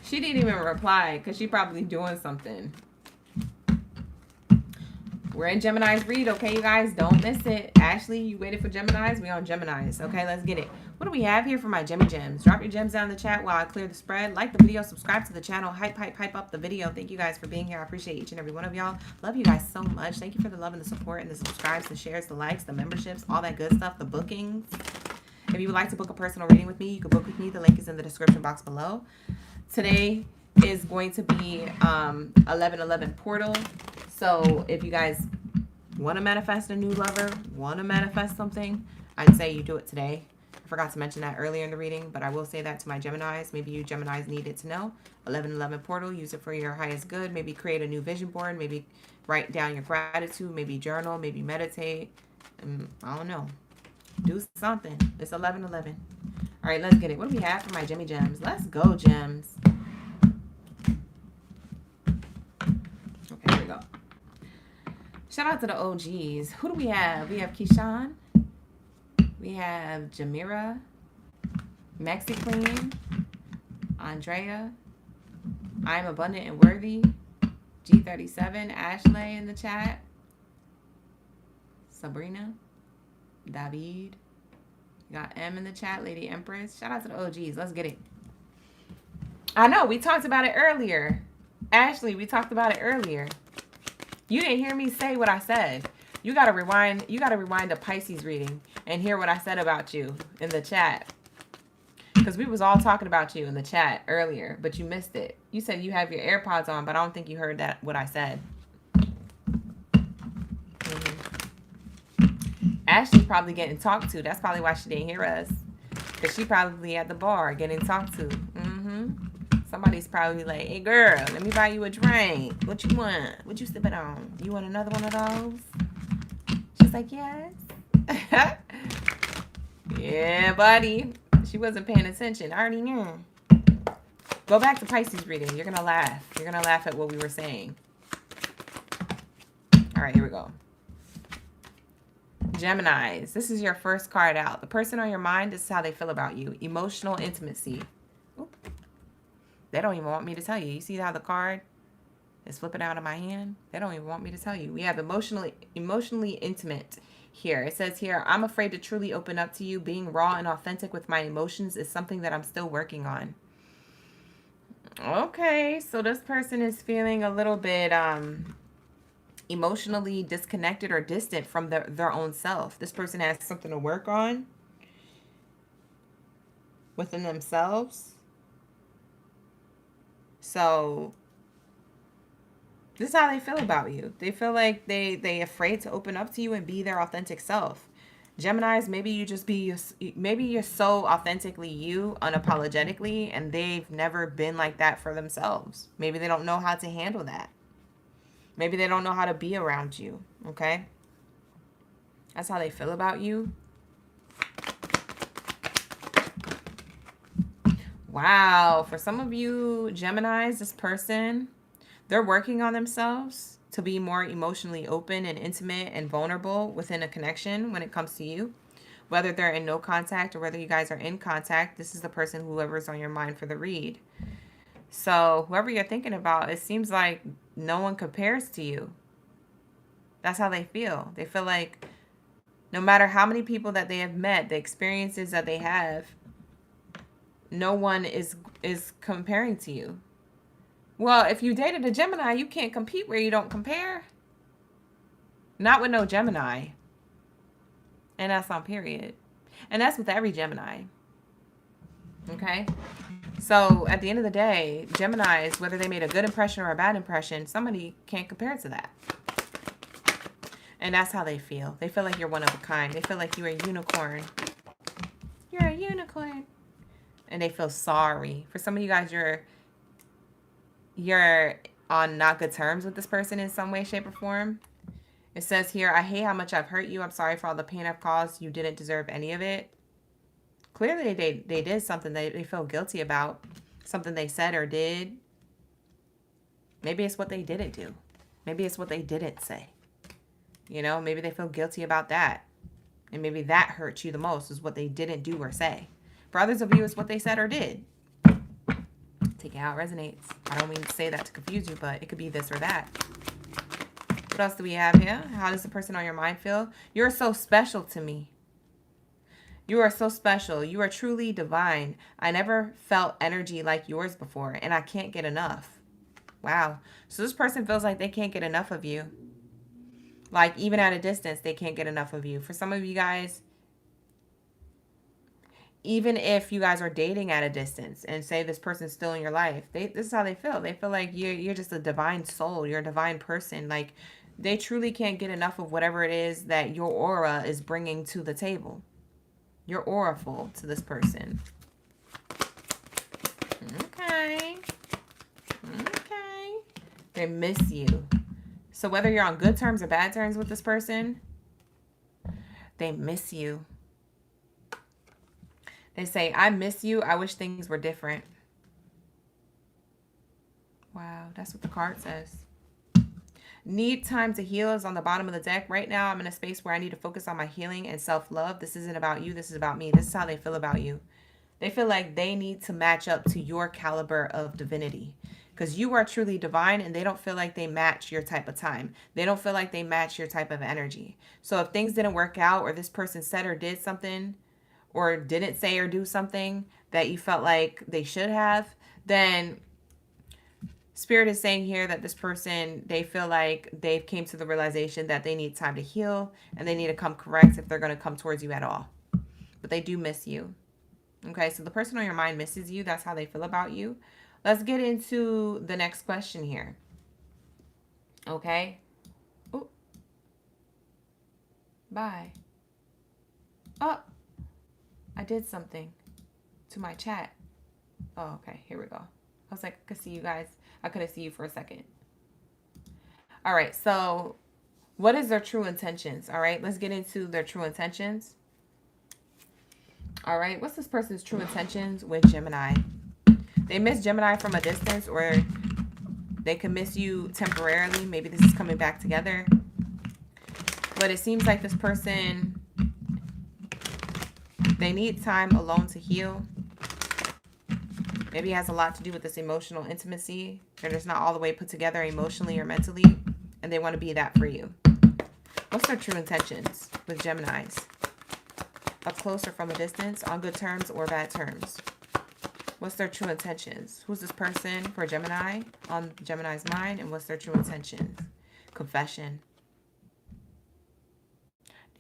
She didn't even reply because she probably doing something. We're in Gemini's read, okay, you guys? Don't miss it. Ashley, you waited for Gemini's? We on Gemini's. Okay, let's get it. What do we have here for my Gemmy Gems? Drop your gems down in the chat while I clear the spread. Like the video, subscribe to the channel, hype up the video. Thank you guys for being here. I appreciate each and every one of y'all. Love you guys so much. Thank you for the love and the support and the subscribes, the shares, the likes, the memberships, all that good stuff, the bookings. If you would like to book a personal reading with me, you can book with me. The link is in the description box below. Today is going to be 11/11 portal. So if you guys want to manifest a new lover, want to manifest something, I'd say you do it today. I forgot to mention that earlier in the reading, but I will say that to my Geminis. Maybe you Geminis needed to know. 11/11 portal, use it for your highest good. Maybe create a new vision board. Maybe write down your gratitude. Maybe journal. Maybe meditate. I don't know. Do something. It's 11/11. All right, let's get it. What do we have for my Gemmy Gems? Let's go, Gems. Okay, here we go. Shout out to the OGs. Who do we have? We have Keyshawn. We have Jamira. MexiQueen. Andrea. I'm Abundant and Worthy. G37. Ashley in the chat. Sabrina. David. You got M in the chat. Lady Empress. Shout out to the OGs. Let's get it. I know. We talked about it earlier. Ashley, we talked about it earlier. You didn't hear me say what I said. You gotta rewind. You gotta rewind the Pisces reading and hear what I said about you in the chat. Because we was all talking about you in the chat earlier, but you missed it. You said you have your AirPods on, but I don't think you heard that what I said. Ashley's probably getting talked to. That's probably why she didn't hear us. Because she probably at the bar getting talked to. Somebody's probably like, hey, girl, let me buy you a drink. What you want? What you sipping on? You want another one of those? She's like, yes. Yeah, buddy. She wasn't paying attention. I already knew. Go back to Pisces reading. You're going to laugh. You're going to laugh at what we were saying. All right, here we go. Geminis. This is your first card out. The person on your mind, this is how they feel about you. Emotional intimacy. Oop. They don't even want me to tell you. You see how the card is flipping out of my hand? They don't even want me to tell you. We have emotionally intimate here. It says here, I'm afraid to truly open up to you. Being raw and authentic with my emotions is something that I'm still working on. Okay, so this person is feeling a little bit emotionally disconnected or distant from their own self. This person has something to work on within themselves. So this is how they feel about you. They feel like they afraid to open up to you and be their authentic self. Geminis, maybe you just maybe you're so authentically you, unapologetically, and they've never been like that for themselves. Maybe they don't know how to handle that. Maybe they don't know how to be around you, okay? That's how they feel about you. Wow. For some of you Geminis, this person, they're working on themselves to be more emotionally open and intimate and vulnerable within a connection when it comes to you. Whether they're in no contact or whether you guys are in contact, this is the person, whoever's on your mind for the read. So whoever you're thinking about, it seems like no one compares to you. That's how they feel. They feel like no matter how many people that they have met, the experiences that they have, no one is comparing to you. Well, if you dated a Gemini, you can't compete where you don't compare. Not with no Gemini. And that's on period. And that's with every Gemini. Okay? So at the end of the day, Geminis, whether they made a good impression or a bad impression, somebody can't compare to that. And that's how they feel. They feel like you're one of a kind. They feel like you're a unicorn. You're a unicorn. And they feel sorry. For some of you guys, you're on not good terms with this person in some way, shape, or form. It says here, I hate how much I've hurt you. I'm sorry for all the pain I've caused. You didn't deserve any of it. Clearly, they did something they feel guilty about. Something they said or did. Maybe it's what they didn't do. Maybe it's what they didn't say. You know, maybe they feel guilty about that. And maybe that hurts you the most, is what they didn't do or say. For others of you, it's what they said or did. Take it how it resonates. I don't mean to say that to confuse you, but it could be this or that. What else do we have here? How does the person on your mind feel? You're so special to me. You are so special. You are truly divine. I never felt energy like yours before, and I can't get enough. Wow. So this person feels like they can't get enough of you. Like, even at a distance, they can't get enough of you. For some of you guys, even if you guys are dating at a distance and say this person's still in your life, this is how they feel. They feel like you're just a divine soul. You're a divine person. Like, they truly can't get enough of whatever it is that your aura is bringing to the table. You're auraful to this person. Okay. Okay. They miss you. So whether you're on good terms or bad terms with this person, they miss you. They say, I miss you. I wish things were different. Wow, that's what the card says. Need time to heal is on the bottom of the deck. Right now, I'm in a space where I need to focus on my healing and self-love. This isn't about you. This is about me. This is how they feel about you. They feel like they need to match up to your caliber of divinity. Because you are truly divine, and they don't feel like they match your type of time. They don't feel like they match your type of energy. So if things didn't work out, or this person said or did something, or didn't say or do something that you felt like they should have, then Spirit is saying here that this person, they feel like they've came to the realization that they need time to heal, and they need to come correct if they're going to come towards you at all. But they do miss you. Okay, so the person on your mind misses you. That's how they feel about you. Let's get into the next question here. Okay. Ooh. Bye. Oh, I did something to my chat. Oh, okay. Here we go. I was like, I could see you guys. I couldn't see you for a second. All right. So, what is their true intentions? All right. Let's get into their true intentions. All right. What's this person's true intentions with Gemini? They miss Gemini from a distance, or they can miss you temporarily. Maybe this is coming back together. But it seems like this person, they need time alone to heal. Maybe it has a lot to do with this emotional intimacy. They're just not all the way put together emotionally or mentally, and they want to be that for you. What's their true intentions with Geminis? Up close or from a distance, on good terms or bad terms? What's their true intentions? Who's this person for Gemini, on Gemini's mind, and what's their true intentions? Confession.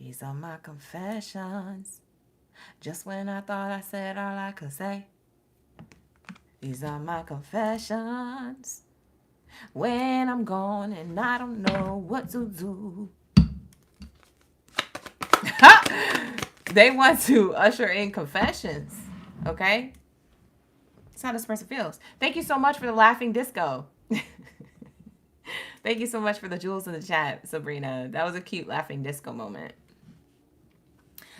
These are my confessions. Just when I thought I said all I could say. These are my confessions. When I'm gone and I don't know what to do. They want to usher in confessions. Okay? That's how this person feels. Thank you so much for the laughing disco. Thank you so much for the jewels in the chat, Sabrina. That was a cute laughing disco moment.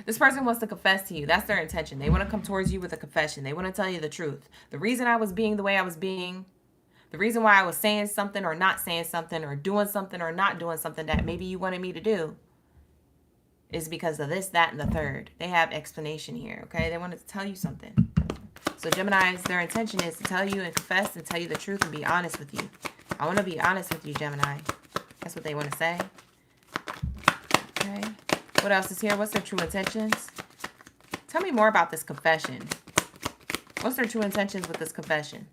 This person wants to confess to you. That's their intention. They want to come towards you with a confession. They want to tell you the truth. The reason I was being the way I was being, the reason why I was saying something or not saying something or doing something or not doing something that maybe you wanted me to do is because of this, that, and the third. They have explanation here, okay? They wanted to tell you something. So Geminis, their intention is to tell you and confess and tell you the truth and be honest with you. I want to be honest with you, Gemini. That's what they want to say. Okay. What else is here? What's their true intentions? Tell me more about this confession. What's their true intentions with this confession?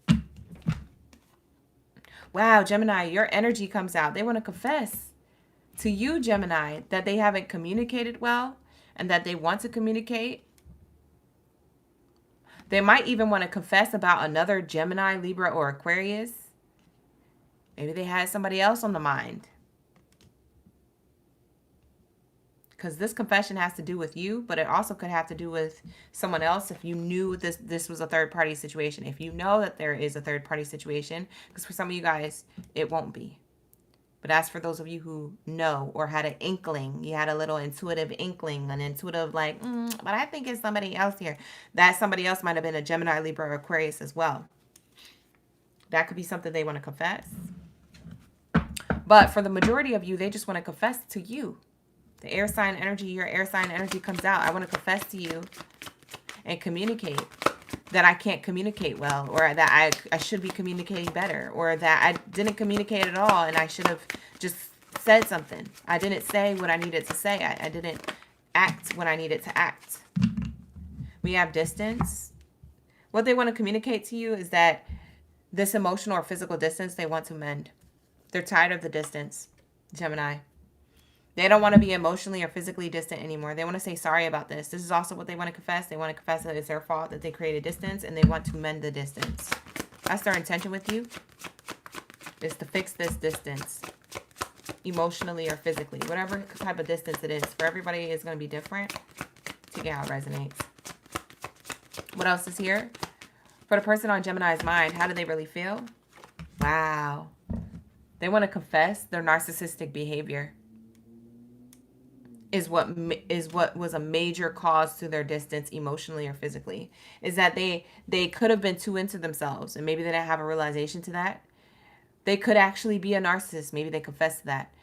Wow, Gemini, your energy comes out. They want to confess to you, Gemini, that they haven't communicated well and that they want to communicate. They might even want to confess about another Gemini, Libra, or Aquarius. Maybe they had somebody else on the mind. Because this confession has to do with you, but it also could have to do with someone else if you knew this was a third-party situation. If you know that there is a third-party situation, because for some of you guys, it won't be. But as for those of you who know or had an inkling, you had a little intuitive inkling, an intuitive like, but I think it's somebody else here. That somebody else might have been a Gemini, Libra, or Aquarius as well. That could be something they want to confess. But for the majority of you, they just want to confess to you. The air sign energy, your air sign energy comes out. I want to confess to you and communicate that I can't communicate well, or that I should be communicating better, or that I didn't communicate at all and I should have just said something. I didn't say what I needed to say. I didn't act when I needed to act. We have distance. What they want to communicate to you is that this emotional or physical distance they want to mend. They're tired of the distance, Gemini. They don't want to be emotionally or physically distant anymore. They want to say sorry about this. This is also what they want to confess. They want to confess that it's their fault that they created distance, and they want to mend the distance. That's their intention with you, is to fix this distance, emotionally or physically. Whatever type of distance it is. For everybody, it's going to be different. See how it resonates. What else is here? For the person on Gemini's mind, how do they really feel? Wow. They want to confess their narcissistic behavior. Is what was a major cause to their distance emotionally or physically. Is that they could have been too into themselves, and maybe they didn't have a realization to that. They could actually be a narcissist. Maybe they confess to that.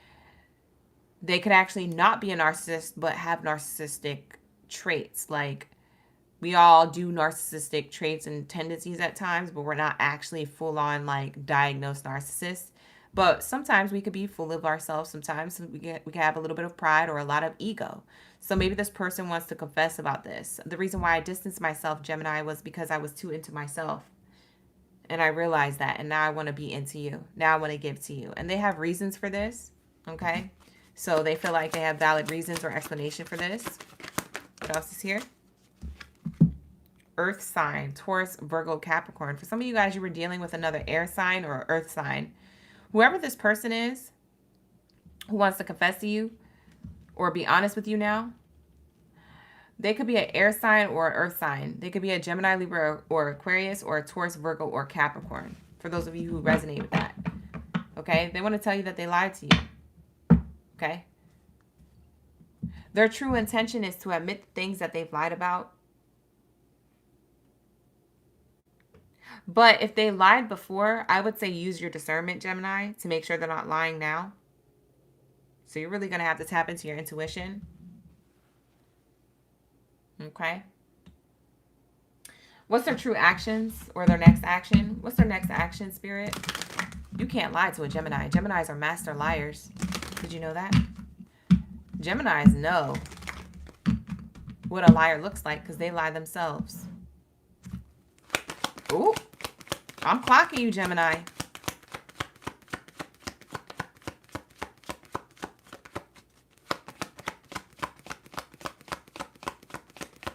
They could actually not be a narcissist, but have narcissistic traits. Like, we all do narcissistic traits and tendencies at times, but we're not actually full-on, like, diagnosed narcissists. But sometimes we could be full of ourselves. Sometimes we can have a little bit of pride or a lot of ego. So maybe this person wants to confess about this. The reason why I distanced myself, Gemini, was because I was too into myself. And I realized that. And now I want to be into you. Now I want to give to you. And they have reasons for this. Okay. So they feel like they have valid reasons or explanation for this. What else is here? Earth sign, Taurus, Virgo, Capricorn. For some of you guys, you were dealing with another air sign or earth sign. Whoever this person is who wants to confess to you or be honest with you now, They could be an air sign or an earth sign. They could be a Gemini, Libra, or Aquarius, or a Taurus, Virgo, or Capricorn. For those of you who resonate with that. Okay? They want to tell you that they lied to you. Okay? Their true intention is to admit things that they've lied about. But if they lied before, I would say use your discernment, Gemini, to make sure they're not lying now. So you're really going to have to tap into your intuition. Okay? What's their true actions or their next action? What's their next action, Spirit? You can't lie to a Gemini. Geminis are master liars. Did you know that? Geminis know what a liar looks like because they lie themselves. Ooh, I'm clocking you, Gemini.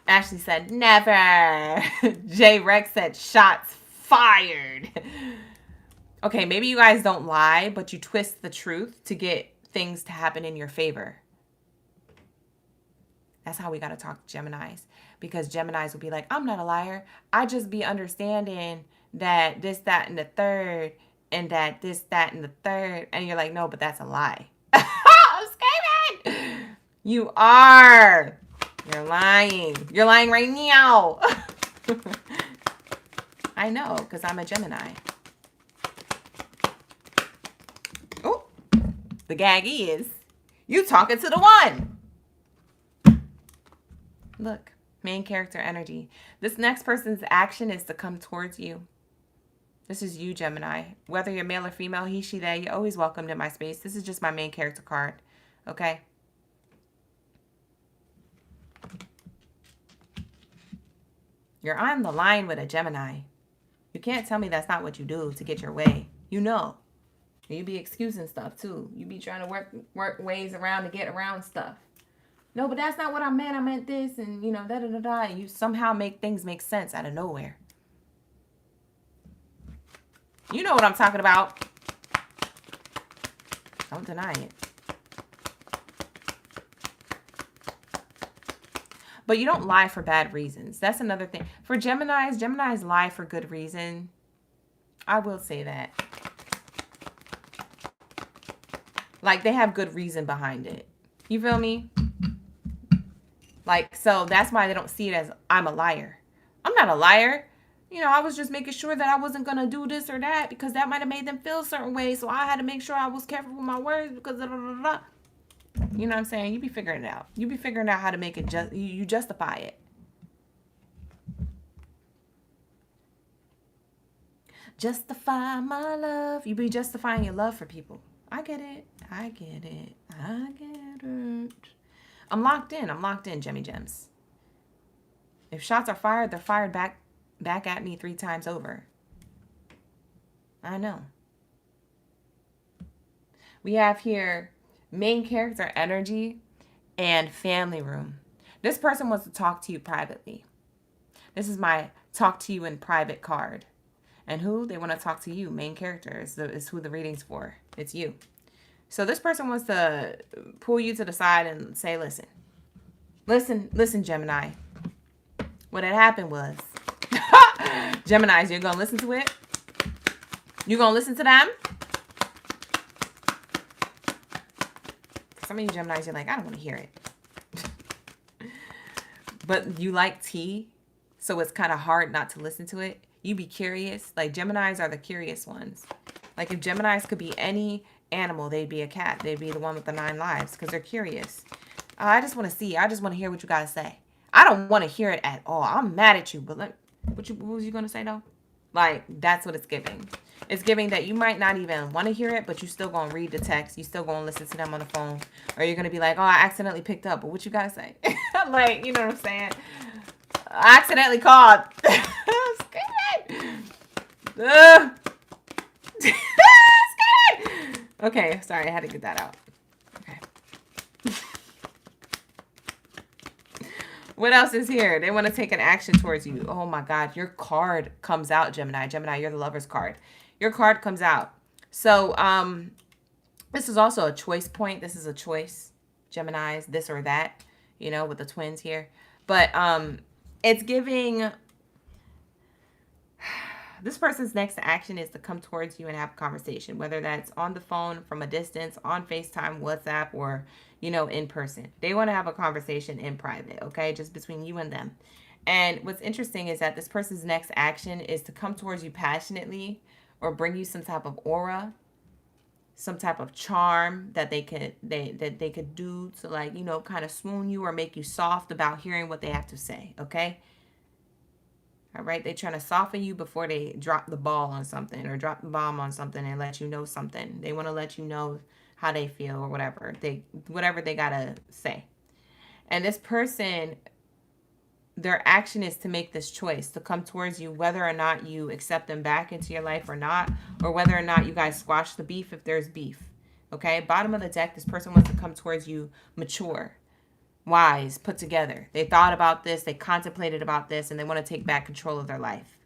Ashley said, never. J Rex said, shots fired. Okay, maybe you guys don't lie, but you twist the truth to get things to happen in your favor. That's how we got to talk to Geminis. Because Geminis will be like, I'm not a liar. I just be understanding that this, that, and the third, and that this, that, and the third. And you're like, no, but that's a lie. I'm screaming. You are. You're lying. You're lying right now. I know, because I'm a Gemini. Oh, the gag is, you talking to the one. Look, main character energy. This next person's action is to come towards you. This is you, Gemini. Whether you're male or female, he, she, they, you're always welcomed in my space. This is just my main character card. Okay? You're on the line with a Gemini. You can't tell me that's not what you do to get your way. You know. You be excusing stuff, too. You be trying to work ways around to get around stuff. No, but that's not what I meant. I meant this, and, you know, da-da-da-da. And you somehow make things make sense out of nowhere. You know what I'm talking about. Don't deny it. But you don't lie for bad reasons. That's another thing. For Geminis, Geminis lie for good reason. I will say that. Like, they have good reason behind it. You feel me? Like, so that's why they don't see it as, I'm a liar. I'm not a liar. You know, I was just making sure that I wasn't going to do this or that because that might have made them feel a certain way. So I had to make sure I was careful with my words because da, da, da, da. You know what I'm saying? You be figuring it out. You be figuring out how to make it you justify it. Justify my love. You be justifying your love for people. I get it. I get it. I get it. I'm locked in. I'm locked in, Gemmy Gems. If shots are fired, they're fired back at me 3 times over. I know. We have here main character energy and family room. This person wants to talk to you privately. This is my talk to you in private card. And who? They want to talk to you. Main character is who the reading's for. It's you. So this person wants to pull you to the side and say, listen, Gemini. What had happened was, Geminis, you're going to listen to it? You're going to listen to them? Some of you Geminis, you're like, I don't want to hear it. But you like tea, so it's kind of hard not to listen to it. You be curious. Like, Geminis are the curious ones. Like, if Geminis could be any animal, they'd be a cat. They'd be the one with the 9 lives because they're curious. I just want to see. I just want to hear what you got to say. I don't want to hear it at all. I'm mad at you, but like, what was you going to say, though? Like, that's what it's giving. It's giving that you might not even want to hear it, but you still going to read the text. You still going to listen to them on the phone. Or you're going to be like, oh, I accidentally picked up. But what you got to say? Like, you know what I'm saying? I accidentally called. Okay, sorry. I had to get that out. Okay. What else is here? They want to take an action towards you. Oh, my God. Your card comes out, Gemini. Gemini, you're the lover's card. Your card comes out. So, this is also a choice point. This is a choice. Geminis, this or that, you know, with the twins here. But it's giving, this person's next action is to come towards you and have a conversation, whether that's on the phone, from a distance, on FaceTime, WhatsApp, or, you know, in person. They want to have a conversation in private, okay? Just between you and them. And what's interesting is that this person's next action is to come towards you passionately or bring you some type of aura, some type of charm that they could do to, like, you know, kind of swoon you or make you soft about hearing what they have to say, okay? All right, they're trying to soften you before they drop the ball on something or drop the bomb on something and let you know something. They want to let you know how they feel or whatever they gotta say. And this person, their action is to make this choice to come towards you, whether or not you accept them back into your life or not, or whether or not you guys squash the beef if there's beef. Okay, bottom of the deck, this person wants to come towards you mature, wise, put together. They thought about this, they contemplated about this, and they want to take back control of their life.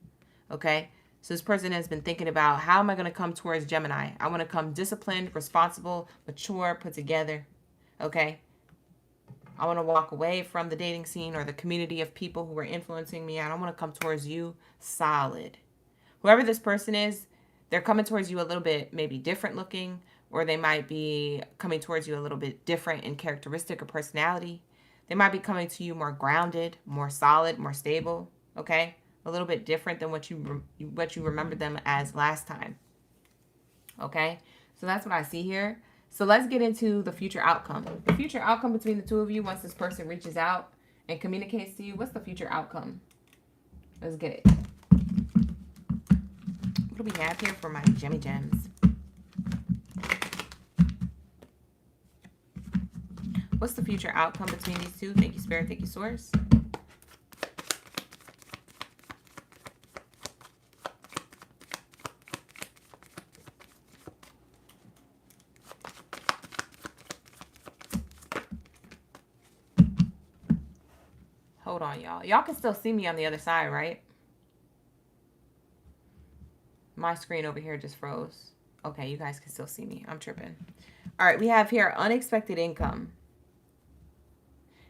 Okay, so this person has been thinking about, how am I going to come towards Gemini? I want to come disciplined, responsible, mature, put together. Okay, I want to walk away from the dating scene or the community of people who are influencing me. I don't want to come towards you solid. Whoever this person is, they're coming towards you a little bit maybe different looking, or they might be coming towards you a little bit different in characteristic or personality. They might be coming to you more grounded, more solid, more stable, okay? A little bit different than what you remembered them as last time, okay? So that's what I see here. So let's get into the future outcome. The future outcome between the two of you once this person reaches out and communicates to you. What's the future outcome? Let's get it. What do we have here for my Gemmy Gems? What's the future outcome between these two? Thank you, Spirit. Thank you, Source. Hold on, y'all. Y'all can still see me on the other side, right? My screen over here just froze. Okay, you guys can still see me. I'm tripping. All right, we have here unexpected income.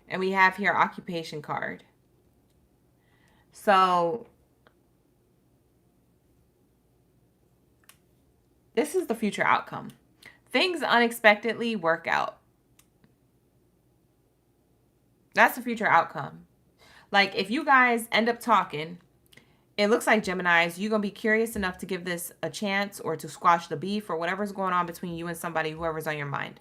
And we have here occupation card. So this is the future outcome. Things unexpectedly work out. That's the future outcome. Like, if you guys end up talking, it looks like, Geminis, you're going to be curious enough to give this a chance or to squash the beef or whatever's going on between you and somebody, whoever's on your mind.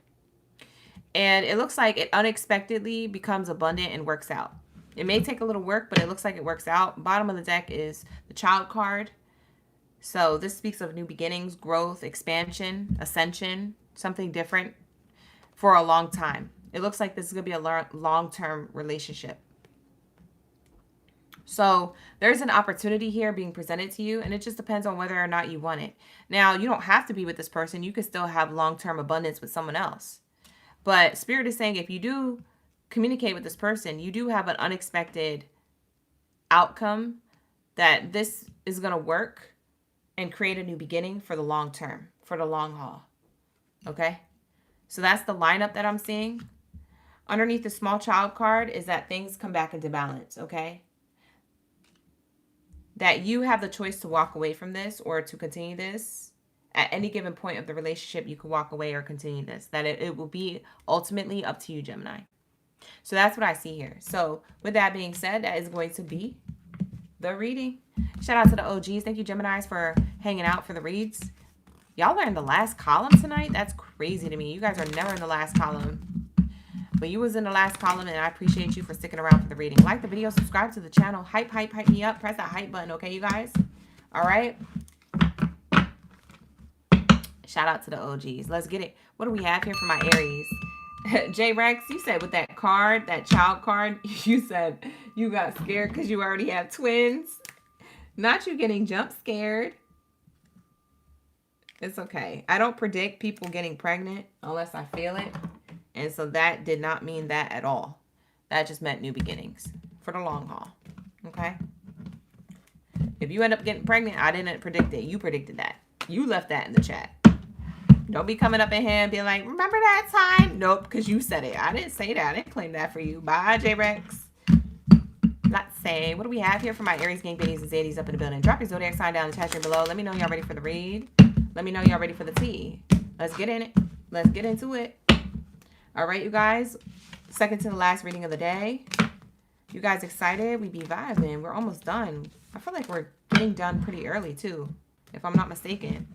And it looks like it unexpectedly becomes abundant and works out. It may take a little work, but it looks like it works out. Bottom of the deck is the Child card. So this speaks of new beginnings, growth, expansion, ascension, something different for a long time. It looks like this is going to be a long-term relationship. So there's an opportunity here being presented to you, and it just depends on whether or not you want it. Now, you don't have to be with this person. You could still have long-term abundance with someone else. But Spirit is saying if you do communicate with this person, you do have an unexpected outcome that this is going to work and create a new beginning for the long term, for the long haul. Okay? So that's the lineup that I'm seeing. Underneath the small child card is that things come back into balance, okay? That you have the choice to walk away from this or to continue this. At any given point of the relationship, you can walk away or continue this. That it will be ultimately up to you, Gemini. So that's what I see here. So with that being said, that is going to be the reading. Shout out to the OGs. Thank you, Geminis, for hanging out for the reads. Y'all are in the last column tonight? That's crazy to me. You guys are never in the last column. But you was in the last column, and I appreciate you for sticking around for the reading. Like the video, subscribe to the channel. Hype me up. Press that hype button, okay, you guys? All right? Shout out to the OGs. Let's get it. What do we have here for my Aries? J Rex, you said with that card, that child card, you said you got scared because you already have twins. Not you getting jump scared. It's okay. I don't predict people getting pregnant unless I feel it. And so that did not mean that at all. That just meant new beginnings for the long haul. Okay? If you end up getting pregnant, I didn't predict it. You predicted that. You left that in the chat. Don't be coming up in here and being like, remember that time? Nope, because you said it. I didn't say that. I didn't claim that for you. Bye, J-Rex. Let's say, what do we have here for my Aries, gang, Baddies, and Zadies up in the building? Drop your zodiac sign down in the chat stream below. Let me know y'all ready for the read. Let me know y'all ready for the tea. Let's get in it. Let's get into it. All right, you guys. Second to the last reading of the day. You guys excited? We be vibing. We're almost done. I feel like we're getting done pretty early too, if I'm not mistaken.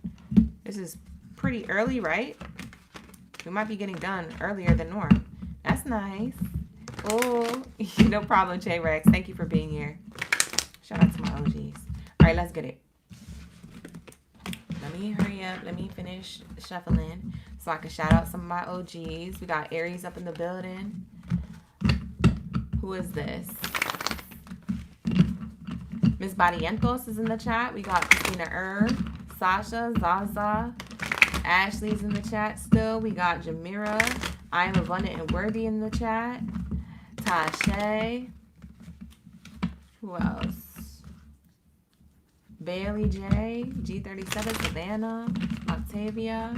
This is pretty early, right? We might be getting done earlier than norm. That's nice. Oh, no problem, J-Rex. Thank you for being here. Shout out to my OGs. All right, let's get it. Let me hurry up. Let me finish shuffling so I can shout out some of my OGs. We got Aries up in the building. Who is this? Miss Baddie is in the chat. We got Christina Sasha, Zaza. Ashley's in the chat still. We got Jamira. I am abundant and worthy in the chat. Tashay. Who else? Bailey J. G37. Savannah. Octavia.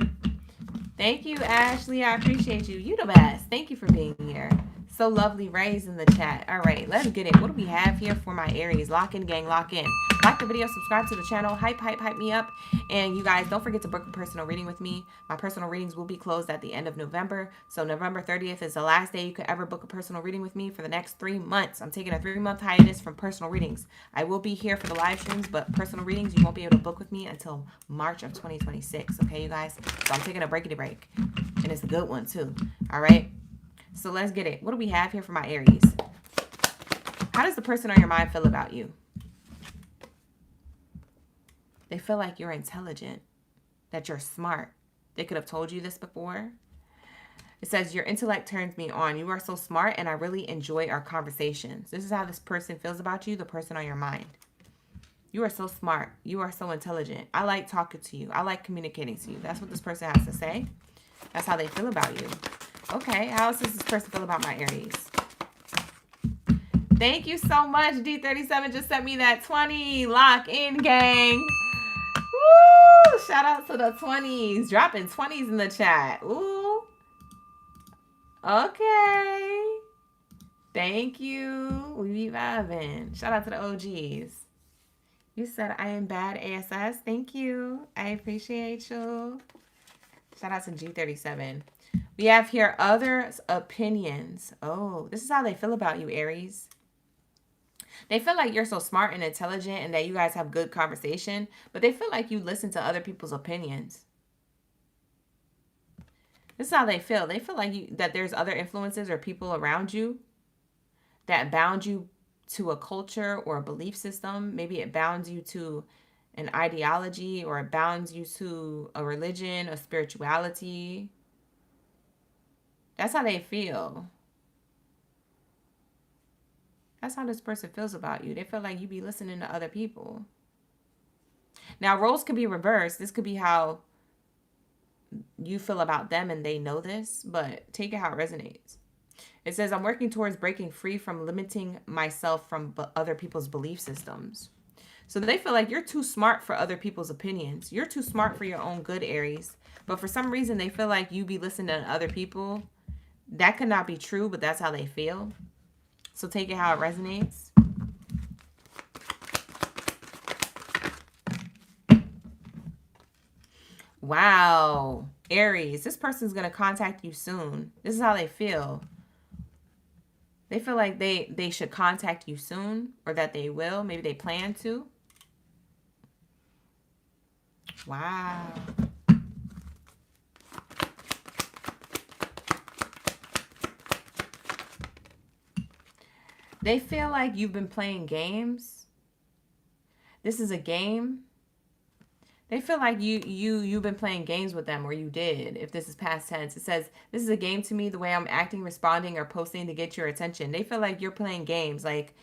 Thank you, Ashley. I appreciate you. You the best. Thank you for being here. So lovely. Ray's in the chat. All right, let's get it. What do we have here for my Aries? Lock in, gang. Lock in. Like the video. Subscribe to the channel. Hype me up. And you guys, don't forget to book a personal reading with me. My personal readings will be closed at the end of November. So November 30th is the last day you could ever book a personal reading with me for the next 3 months. I'm taking a 3-month hiatus from personal readings. I will be here for the live streams, but personal readings, you won't be able to book with me until March of 2026. Okay, you guys? So I'm taking a breakity break. And it's a good one, too. All right? So let's get it. What do we have here for my Aries? How does the person on your mind feel about you? They feel like you're intelligent, that you're smart. They could have told you this before. It says, your intellect turns me on. You are so smart, and I really enjoy our conversations. This is how this person feels about you, the person on your mind. You are so smart. You are so intelligent. I like talking to you. I like communicating to you. That's what this person has to say. That's how they feel about you. Okay, how else does this person feel about my Aries? Thank you so much. D37 just sent me that 20. Lock in, gang. Woo! Shout out to the 20s. Dropping 20s in the chat. Ooh. Okay. Thank you. We be vibing. Shout out to the OGs. You said I am bad ASS. Thank you. I appreciate you. Shout out to G37. We have here others' opinions. Oh, this is how they feel about you, Aries. They feel like you're so smart and intelligent and that you guys have good conversation, but they feel like you listen to other people's opinions. This is how they feel. They feel like that there's other influences or people around you that bound you to a culture or a belief system. Maybe it bounds you to an ideology, or it bounds you to a religion, a spirituality. That's how they feel. That's how this person feels about you. They feel like you be listening to other people. Now, roles could be reversed. This could be how you feel about them and they know this, but take it how it resonates. It says, I'm working towards breaking free from limiting myself from other people's belief systems. So they feel like you're too smart for other people's opinions. You're too smart for your own good, Aries. But for some reason, they feel like you be listening to other people. That could not be true, but that's how they feel. So take it how it resonates. Wow. Aries, this person's going to contact you soon. This is how they feel. They feel like they should contact you soon, or that they will. Maybe they plan to. Wow. They feel like you've been playing games. This is a game. They feel like you've been playing games with them, or you did, if this is past tense. It says, this is a game to me, the way I'm acting, responding, or posting to get your attention. They feel like you're playing games. Like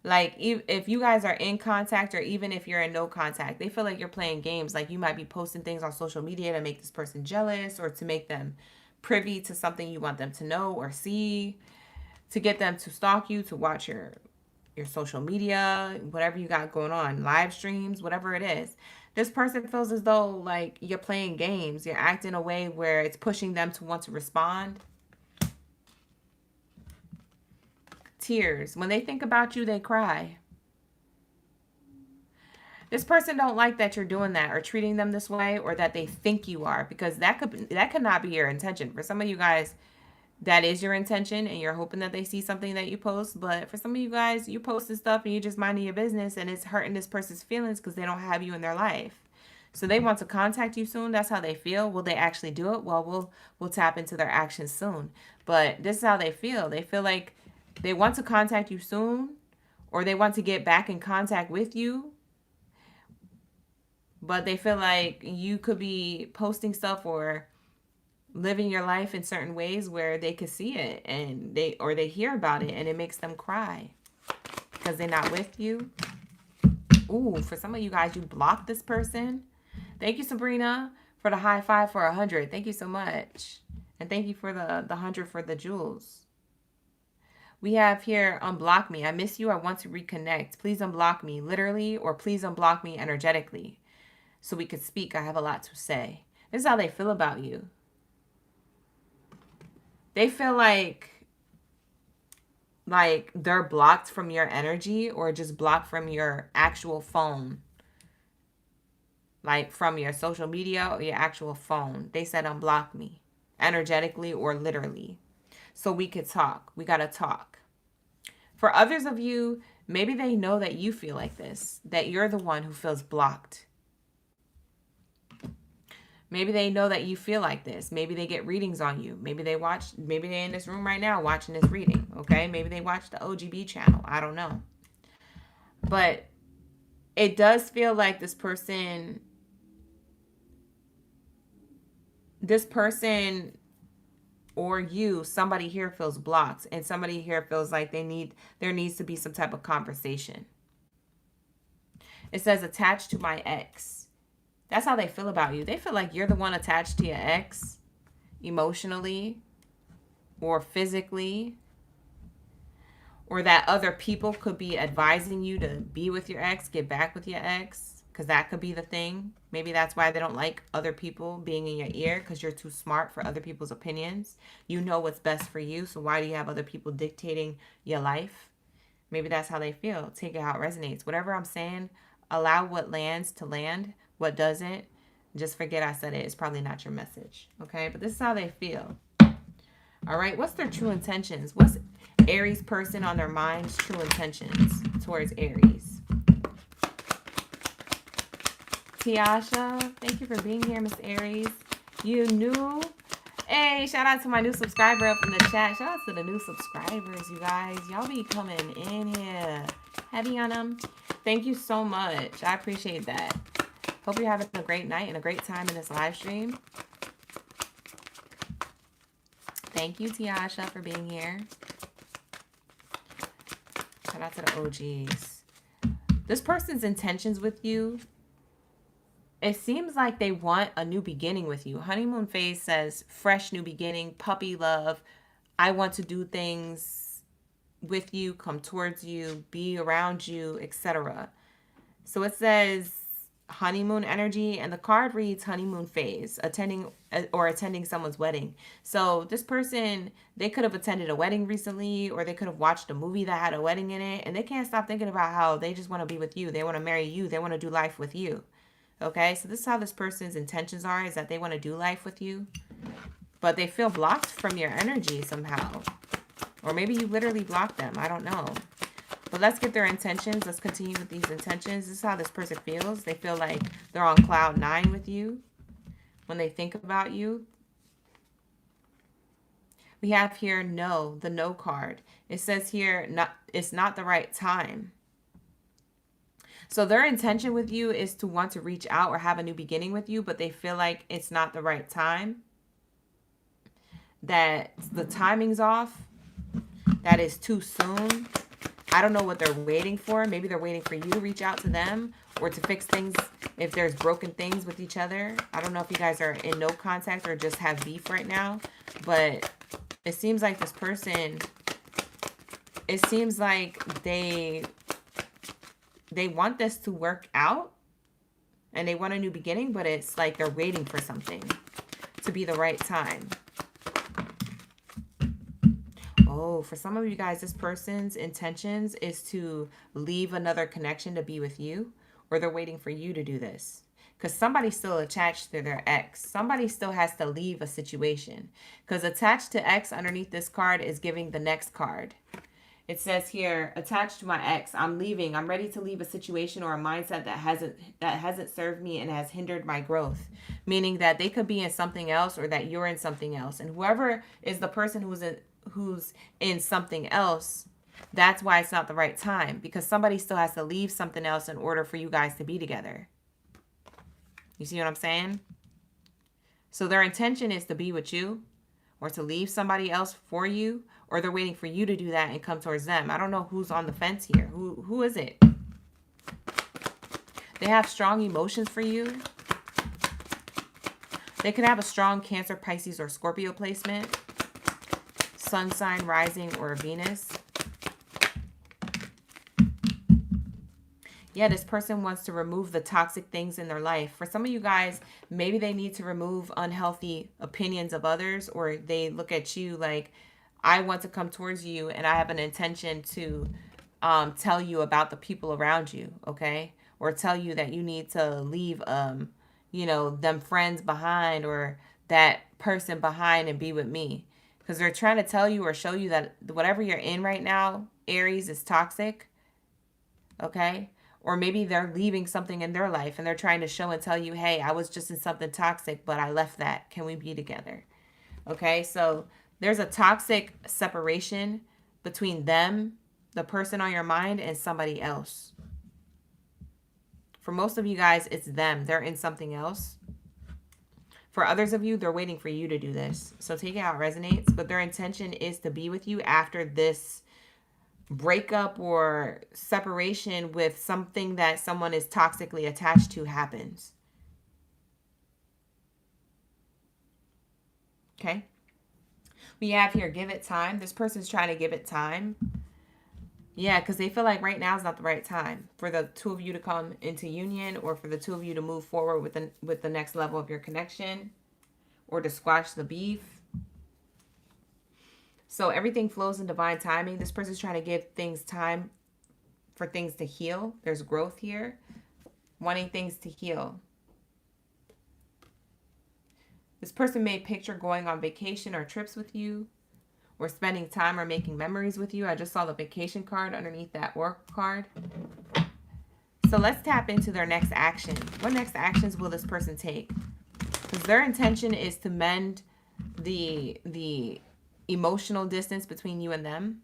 if you guys are in contact, or even if you're in no contact, they feel like you're playing games. Like you might be posting things on social media to make this person jealous, or to make them privy to something you want them to know or see, to get them to stalk you, to watch your social media, whatever you got going on, live streams, whatever it is. This person feels as though like you're playing games. You're acting in a way where it's pushing them to want to respond. tears. When they think about you, they cry. This person don't like that you're doing that or treating them this way, or that they think you are, because that could not be your intention. For some of you guys, that is your intention, and you're hoping that they see something that you post. But for some of you guys, you posting stuff and you just minding your business, and it's hurting this person's feelings because they don't have you in their life. So they want to contact you soon. That's how they feel. Will they actually do it? Well, we'll tap into their actions soon. But this is how they feel. They feel like they want to contact you soon, or they want to get back in contact with you. But they feel like you could be posting stuff or living your life in certain ways where they could see it, and they hear about it, and it makes them cry because they're not with you. Ooh, for some of you guys, you blocked this person. Thank you, Sabrina, for the high five for 100. Thank you so much. And thank you for the 100 for the jewels. We have here, unblock me. I miss you. I want to reconnect. Please unblock me literally, or please unblock me energetically so we could speak. I have a lot to say. This is how they feel about you. They feel like they're blocked from your energy, or just blocked from your actual phone. Like from your social media or your actual phone. They said unblock me energetically or literally so we could talk. We got to talk. For others of you, maybe they know that you feel like this, that you're the one who feels blocked. Maybe they know that you feel like this. Maybe they get readings on you. Maybe they're in this room right now watching this reading, okay? Maybe they watch the OGB channel. I don't know. But it does feel like this person or you, somebody here feels blocked, and somebody here feels like there needs to be some type of conversation. It says attached to my ex. That's how they feel about you. They feel like you're the one attached to your ex emotionally or physically, or that other people could be advising you to be with your ex, get back with your ex, because that could be the thing. Maybe that's why they don't like other people being in your ear, because you're too smart for other people's opinions. You know what's best for you, so why do you have other people dictating your life? Maybe that's how they feel. Take it how it resonates. Whatever I'm saying, allow what lands to land. What doesn't, just forget I said it. It's probably not your message, okay? But this is how they feel. All right, what's their true intentions? What's Aries person on their mind's true intentions towards Aries? Tiasha, thank you for being here, Miss Aries. You new? Hey, shout out to my new subscriber up in the chat. Shout out to the new subscribers, you guys. Y'all be coming in here. Heavy on them. Thank you so much. I appreciate that. Hope you're having a great night and a great time in this live stream. Thank you, Tiasha, for being here. Shout out to the OGs. This person's intentions with you, it seems like they want a new beginning with you. Honeymoon phase says fresh new beginning, puppy love. I want to do things with you, come towards you, be around you, etc. So it says honeymoon energy, and the card reads honeymoon phase, attending someone's wedding. So this person, they could have attended a wedding recently, or they could have watched a movie that had a wedding in it, and they can't stop thinking about how they just want to be with you. They want to marry you. They want to do life with you. Okay, so this is how this person's intentions are, is that they want to do life with you, but they feel blocked from your energy somehow. Or maybe you literally blocked them. I don't know. But let's get their intentions. Let's continue with these intentions. This is how this person feels. They feel like they're on cloud 9 with you when they think about you. We have here no, the no card. It says here, it's not the right time. So their intention with you is to want to reach out or have a new beginning with you, but they feel like it's not the right time. That the timing's off. That is too soon. I don't know what they're waiting for. Maybe they're waiting for you to reach out to them, or to fix things if there's broken things with each other. I don't know if you guys are in no contact or just have beef right now, but it seems like this person, it seems like they want this to work out and they want a new beginning, but it's like they're waiting for something to be the right time. Oh, for some of you guys, this person's intentions is to leave another connection to be with you, or they're waiting for you to do this. Because somebody's still attached to their ex. Somebody still has to leave a situation. Because attached to ex underneath this card is giving the next card. It says here, attached to my ex, I'm leaving. I'm ready to leave a situation or a mindset that hasn't served me and has hindered my growth. Meaning that they could be in something else, or that you're in something else. And whoever is the person who's in something else, that's why it's not the right time. Because somebody still has to leave something else in order for you guys to be together. You see what I'm saying? So their intention is to be with you, or to leave somebody else for you, or they're waiting for you to do that and come towards them. I don't know who's on the fence here. Who is it? They have strong emotions for you. They could have a strong Cancer, Pisces, or Scorpio placement. Sun sign, rising, or Venus. Yeah, this person wants to remove the toxic things in their life. For some of you guys, maybe they need to remove unhealthy opinions of others, or they look at you like, I want to come towards you and I have an intention to tell you about the people around you, okay? Or tell you that you need to leave, them friends behind, or that person behind, and be with me. Because they're trying to tell you or show you that whatever you're in right now, Aries, is toxic, okay? Or maybe they're leaving something in their life and they're trying to show and tell you, hey, I was just in something toxic, but I left that. Can we be together? Okay, so there's a toxic separation between them, the person on your mind, and somebody else. For most of you guys, it's them. They're in something else. For others of you, they're waiting for you to do this. So take it how it resonates. But their intention is to be with you after this breakup or separation with something that someone is toxically attached to happens. Okay? We have here, give it time. This person's trying to give it time. Yeah, because they feel like right now is not the right time for the two of you to come into union, or for the two of you to move forward with the next level of your connection, or to squash the beef. So everything flows in divine timing. This person's trying to give things time for things to heal. There's growth here. Wanting things to heal. This person may picture going on vacation or trips with you, or spending time or making memories with you. I just saw the vacation card underneath that work card. So let's tap into their next action. What next actions will this person take? Because their intention is to mend the emotional distance between you and them,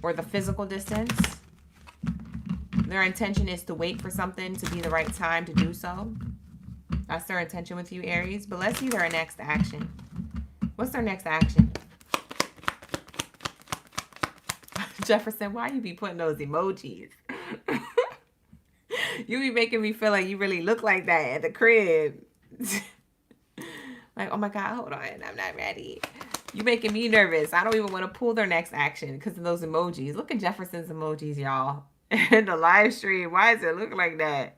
or the physical distance. Their intention is to wait for something to be the right time to do so. That's their intention with you, Aries. But let's see their next action. What's their next action? Jefferson, why you be putting those emojis? You be making me feel like you really look like that at the crib. Like, oh my God, hold on, I'm not ready. You making me nervous. I don't even want to pull their next action because of those emojis. Look at Jefferson's emojis, y'all. In the live stream, why does it look like that?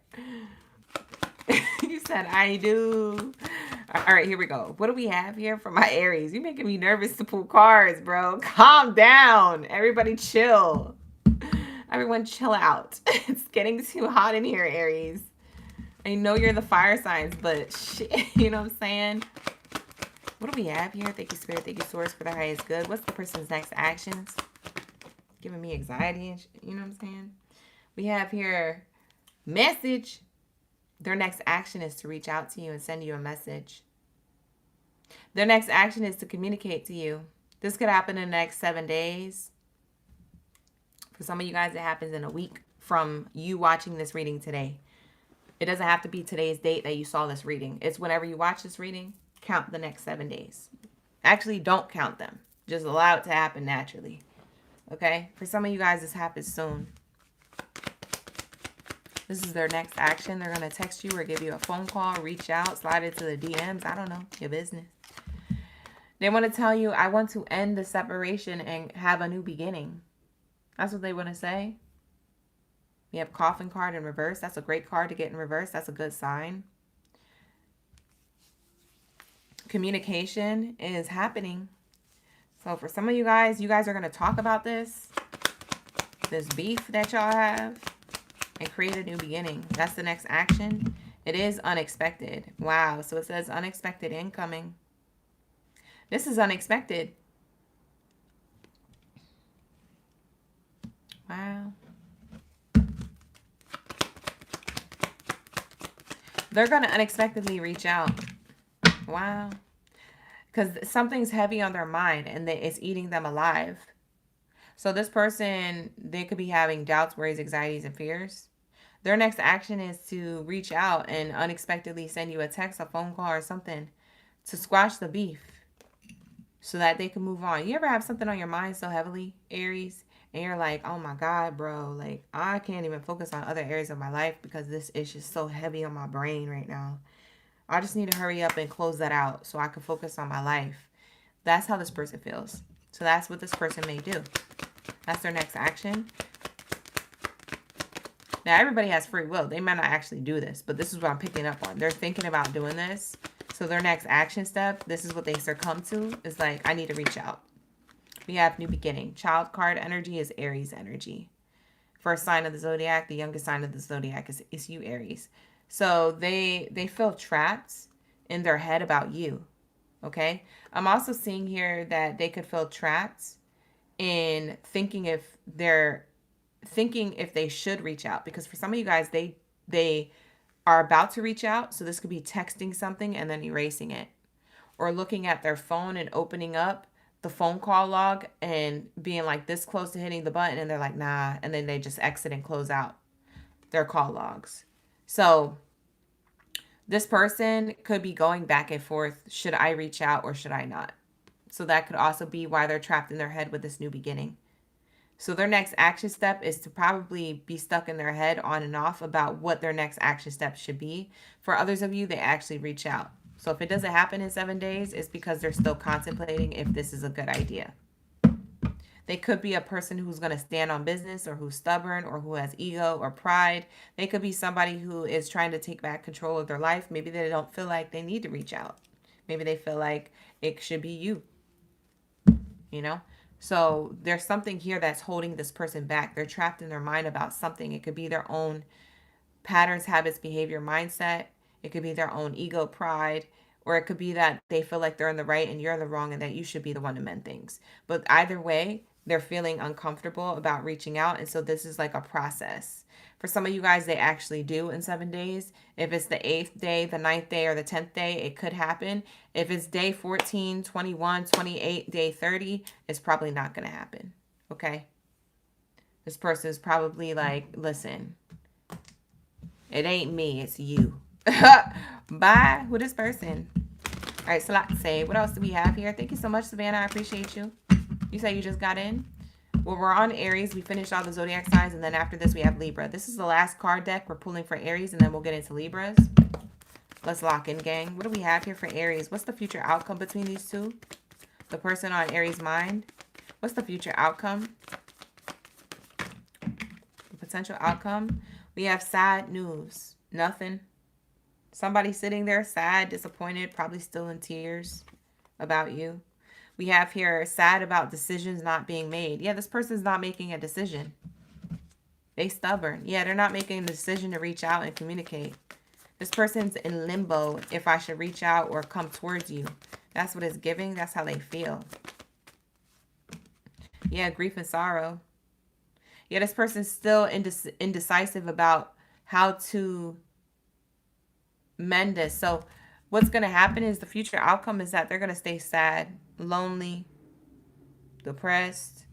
You said I do. All right, here we go. What do we have here for my Aries? You're making me nervous to pull cards, bro. Calm down. Everybody chill. Everyone chill out. It's getting too hot in here, Aries. I know you're the fire signs, but shit, you know what I'm saying? What do we have here? Thank you, Spirit. Thank you, Source, for the highest good. What's the person's next actions? Giving me anxiety and shit, you know what I'm saying? We have here, message. Their next action is to reach out to you and send you a message. Their next action is to communicate to you. This could happen in the next 7 days. For some of you guys, it happens in a week from you watching this reading today. It doesn't have to be today's date that you saw this reading. It's whenever you watch this reading, count the next 7 days. Actually, don't count them. Just allow it to happen naturally. Okay? For some of you guys, this happens soon. This is their next action. They're going to text you or give you a phone call, reach out, slide into the DMs. I don't know. Your business. They want to tell you, I want to end the separation and have a new beginning. That's what they want to say. We have coffin card in reverse. That's a great card to get in reverse. That's a good sign. Communication is happening. So for some of you guys are going to talk about this beef that y'all have and create a new beginning. That's the next action. It is unexpected. Wow. So it says unexpected incoming. This is unexpected. Wow. They're going to unexpectedly reach out. Wow. Because something's heavy on their mind and it's eating them alive. So this person, they could be having doubts, worries, anxieties, and fears. Their next action is to reach out and unexpectedly send you a text, a phone call, or something to squash the beef so that they can move on. You ever have something on your mind so heavily, Aries, and you're like, oh my God, bro, like I can't even focus on other areas of my life because this is just so heavy on my brain right now. I just need to hurry up and close that out so I can focus on my life. That's how this person feels. So that's what this person may do. That's their next action. Now, everybody has free will. They might not actually do this, but this is what I'm picking up on. They're thinking about doing this. So their next action step, this is what they succumb to, is like, I need to reach out. We have new beginning. Child card energy is Aries energy. First sign of the Zodiac, the youngest sign of the Zodiac is you, Aries. So they feel trapped in their head about you, okay? I'm also seeing here that they could feel trapped in thinking if they should reach out. Because for some of you guys, they are about to reach out. So this could be texting something and then erasing it. Or looking at their phone and opening up the phone call log and being like this close to hitting the button. And they're like, nah. And then they just exit and close out their call logs. So this person could be going back and forth. Should I reach out or should I not? So that could also be why they're trapped in their head with this new beginning. So their next action step is to probably be stuck in their head on and off about what their next action step should be. For others of you, they actually reach out. So if it doesn't happen in 7 days, it's because they're still contemplating if this is a good idea. They could be a person who's going to stand on business or who's stubborn or who has ego or pride. They could be somebody who is trying to take back control of their life. Maybe they don't feel like they need to reach out. Maybe they feel like it should be you, you know? So there's something here that's holding this person back. They're trapped in their mind about something. It could be their own patterns, habits, behavior, mindset. It could be their own ego, pride, or it could be that they feel like they're in the right and you're in the wrong and that you should be the one to mend things. But either way, they're feeling uncomfortable about reaching out. And so this is like a process. For some of you guys, they actually do in 7 days. If it's the 8th day, the 9th day, or the 10th day, it could happen. If it's day 14, 21, 28, day 30, it's probably not going to happen. Okay? This person is probably like, listen, it ain't me, it's you. Bye with this person. All right, so let's say, what else do we have here? Thank you so much, Savannah. I appreciate you. You say you just got in? Well, we're on Aries. We finished all the Zodiac signs, and then after this, we have Libra. This is the last card deck we're pulling for Aries, and then we'll get into Libras. Let's lock in, gang. What do we have here for Aries? What's the future outcome between these two? The person on Aries' mind. What's the future outcome? The potential outcome. We have sad news. Nothing. Somebody sitting there sad, disappointed, probably still in tears about you. We have here sad about decisions not being made. Yeah, this person's not making a decision. They stubborn. Yeah, they're not making a decision to reach out and communicate. This person's in limbo if I should reach out or come towards you. That's what it's giving. That's how they feel. Yeah, grief and sorrow. Yeah, this person's still indecisive about how to mend this. So what's going to happen is the future outcome is that they're going to stay sad, lonely, depressed.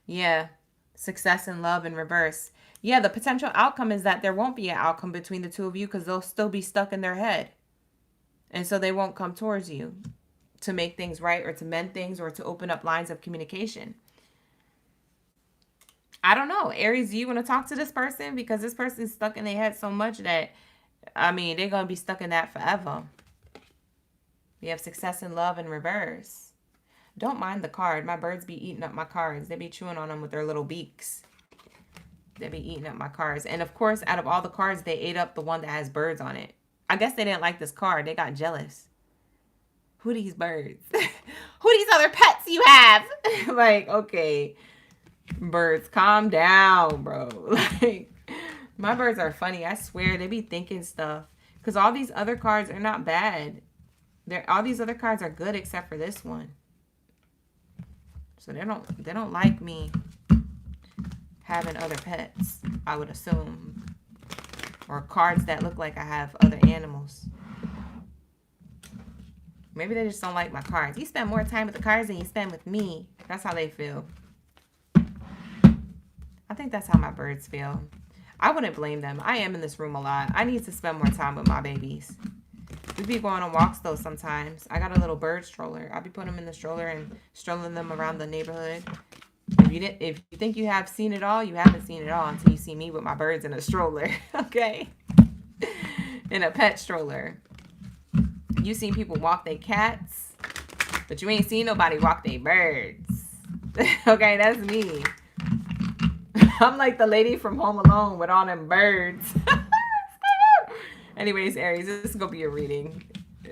Yeah, success and love in reverse. Yeah, the potential outcome is that there won't be an outcome between the two of you because they'll still be stuck in their head. And so they won't come towards you to make things right or to mend things or to open up lines of communication. I don't know. Aries, do you want to talk to this person? Because this person's stuck in their head so much that, I mean, they're going to be stuck in that forever. We have success and love in reverse. Don't mind the card. My birds be eating up my cards. They be chewing on them with their little beaks. They be eating up my cards. And, of course, out of all the cards, they ate up the one that has birds on it. I guess they didn't like this card. They got jealous. Who these birds? Who these other pets you have? Like, okay, birds, calm down, bro. Like, my birds are funny. I swear, they be thinking stuff. Because all these other cards are not bad. All these other cards are good except for this one. So they don't like me having other pets, I would assume. Or cards that look like I have other animals. Maybe they just don't like my cards. You spend more time with the cards than you spend with me. That's how they feel. I think that's how my birds feel. I wouldn't blame them. I am in this room a lot. I need to spend more time with my babies. We be going on walks though sometimes. I got a little bird stroller. I'll be putting them in the stroller and strolling them around the neighborhood. If you think you have seen it all, you haven't seen it all until you see me with my birds in a stroller. Okay? In a pet stroller. You seen people walk their cats, but you ain't seen nobody walk their birds. Okay, that's me. I'm like the lady from Home Alone with all them birds. Anyways, Aries, this is going to be a reading.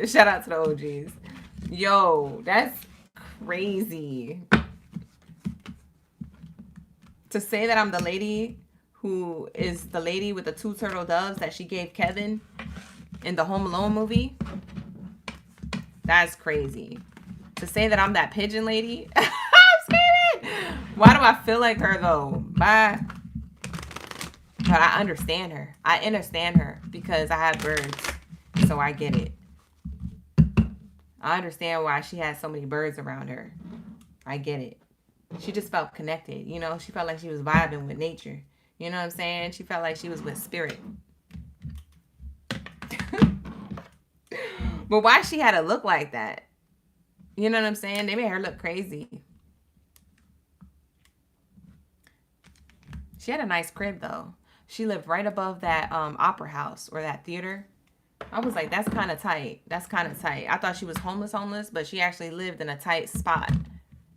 Shout out to the OGs. Yo, that's crazy. To say that I'm the lady who is the lady with the 2 turtle doves that she gave Kevin in the Home Alone movie. That's crazy. To say that I'm that pigeon lady. I'm screaming. Why do I feel like her though? Bye. But I understand her. I understand her because I have birds. So I get it. I understand why she has so many birds around her. I get it. She just felt connected. You know, she felt like she was vibing with nature. You know what I'm saying? She felt like she was with spirit. But why she had to look like that? You know what I'm saying? They made her look crazy. She had a nice crib though. She lived right above that opera house or that theater. I was like, that's kind of tight. That's kind of tight. I thought she was homeless, but she actually lived in a tight spot.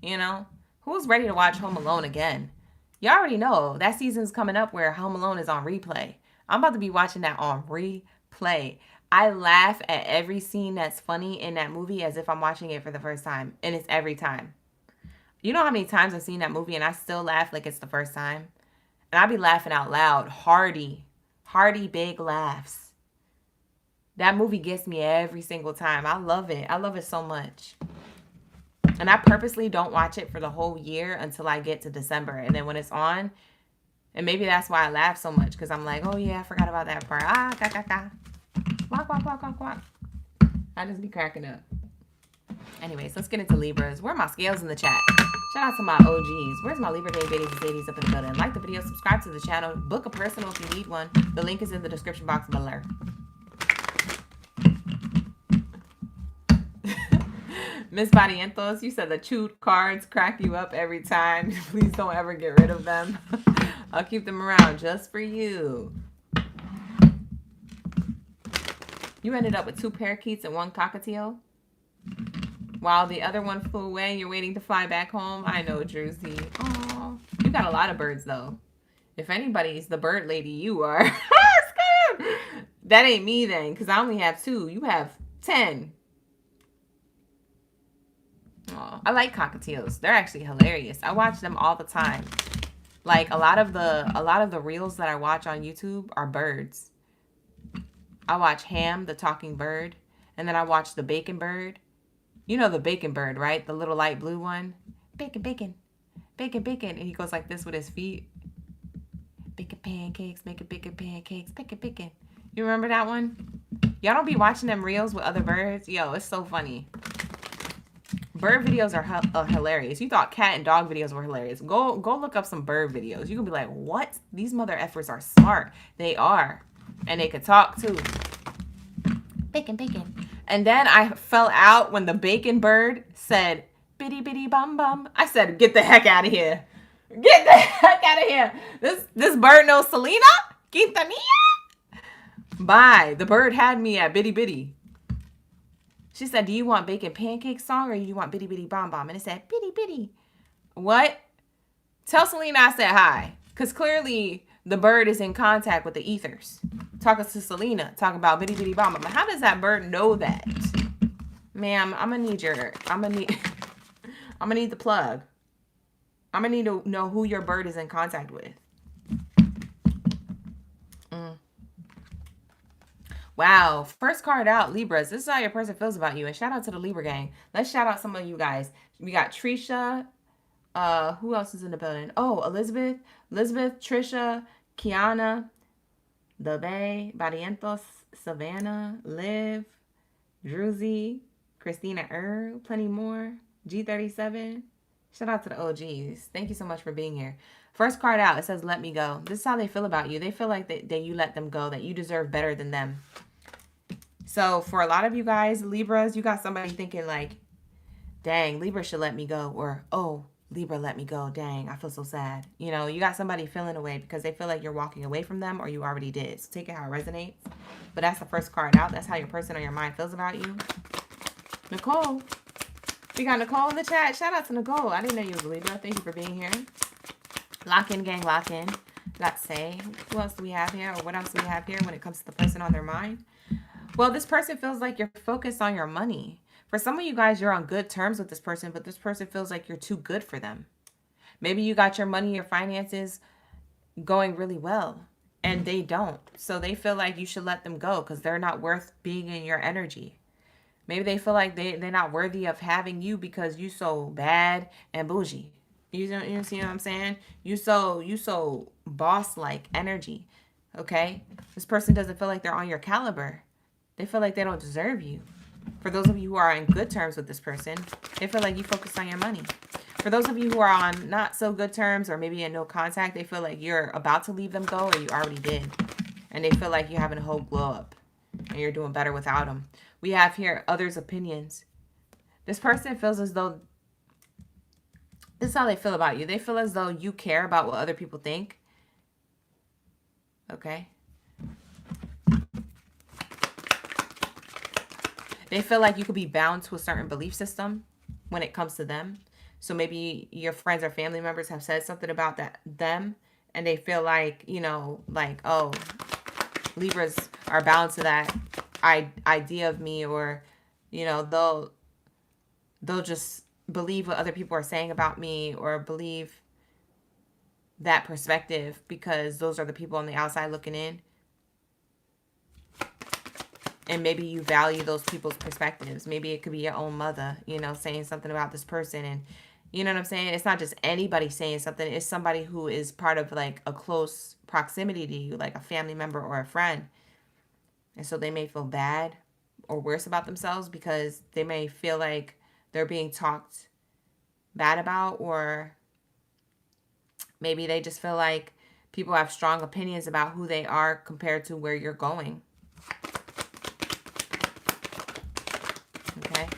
You know? Who's ready to watch Home Alone again? You already know that season's coming up where Home Alone is on replay. I'm about to be watching that on replay. I laugh at every scene that's funny in that movie as if I'm watching it for the first time. And it's every time. You know how many times I've seen that movie and I still laugh like it's the first time? And I be laughing out loud. Hearty big laughs. That movie gets me every single time. I love it. I love it so much. And I purposely don't watch it for the whole year until I get to December. And then when it's on, and maybe that's why I laugh so much. Because I'm like, oh yeah, I forgot about that part. Quack, quack, quack, quack, quack. I just be cracking up. Anyways, let's get into Libras. Where are my scales in the chat? Shout out to my OGs. Where's my Libra Day Baddies and Zadies up in the building? Like the video, subscribe to the channel, book a personal if you need one. The link is in the description box below. Miss Barrientos, you said the chewed cards crack you up every time. Please don't ever get rid of them. I'll keep them around just for you. You ended up with 2 parakeets and 1 cockatiel. While the other one flew away, you're waiting to fly back home. I know, Druzy. Oh, you got a lot of birds, though. If anybody's the bird lady, you are. That ain't me, then, because I only have 2. You have 10. Oh, I like cockatiels. They're actually hilarious. I watch them all the time. Like a lot of the reels that I watch on YouTube are birds. I watch Ham, the talking bird, and then I watch the bacon bird. You know the bacon bird, right? The little light blue one. Bacon, bacon, bacon, bacon, and he goes like this with his feet. Bacon pancakes, making bacon pancakes, bacon, bacon. You remember that one? Y'all don't be watching them reels with other birds? Yo, it's so funny. Bird videos are hilarious. You thought cat and dog videos were hilarious. Go look up some bird videos. You can be like, what? These mother effers are smart. They are. And they could talk too. Bacon, bacon. And then I fell out when the bacon bird said, bitty, bitty, bum, bum. I said, get the heck out of here. Get the heck out of here. This bird knows Selena? Quintanilla? Bye. The bird had me at bitty, bitty. She said, do you want bacon pancake song or do you want bitty, bitty, bomb, bomb? And it said, bitty, bitty. What? Tell Selena I said hi. Because clearly the bird is in contact with the ethers. Talking to Selena, talking about bitty, bitty, bomb, bomb. How does that bird know that? Ma'am, I'm gonna need I'm gonna need the plug. I'm gonna need to know who your bird is in contact with. Wow. First card out, Libras. This is how your person feels about you. And shout out to the Libra gang. Let's shout out some of you guys. We got Trisha. Who else is in the building? Oh, Elizabeth, Trisha, Kiana, The Bay, Barrientos, Savannah, Liv, Druzy, Christina plenty more, G37. Shout out to the OGs. Thank you so much for being here. First card out, it says, let me go. This is how they feel about you. They feel like that you let them go, that you deserve better than them. So for a lot of you guys, Libras, you got somebody thinking like, dang, Libra should let me go. Or, oh, Libra let me go. Dang, I feel so sad. You know, you got somebody feeling away because they feel like you're walking away from them or you already did. So take it how it resonates. But that's the first card out. That's how your person or your mind feels about you. Nicole. We got Nicole in the chat. Shout out to Nicole. I didn't know you was a Libra. Thank you for being here. Lock in, gang, lock in. Let's say. Who else do we have here? Or what else do we have here when it comes to the person on their mind? Well, this person feels like you're focused on your money. For some of you guys, you're on good terms with this person, but this person feels like you're too good for them. Maybe you got your money, your finances going really well, and they don't. So they feel like you should let them go because they're not worth being in your energy. Maybe they feel like they're not worthy of having you because you so bad and bougie. You see what I'm saying? You so boss-like energy, okay? This person doesn't feel like they're on your caliber. They feel like they don't deserve you. For those of you who are in good terms with this person, they feel like you focus on your money. For those of you who are on not so good terms or maybe in no contact, they feel like you're about to leave them go or you already did. And they feel like you're having a whole glow up and you're doing better without them. We have here others' opinions. This person feels as though, this is how they feel about you. They feel as though you care about what other people think. Okay. They feel like you could be bound to a certain belief system when it comes to them. So maybe your friends or family members have said something about them, and they feel like, you know, like, oh, Libras are bound to that idea of me, or, you know, they'll just believe what other people are saying about me or believe that perspective because those are the people on the outside looking in. And maybe you value those people's perspectives. Maybe it could be your own mother, you know, saying something about this person. And you know what I'm saying? It's not just anybody saying something. It's somebody who is part of like a close proximity to you, like a family member or a friend. And so they may feel bad or worse about themselves because they may feel like they're being talked bad about, or maybe they just feel like people have strong opinions about who they are compared to where you're going. Okay.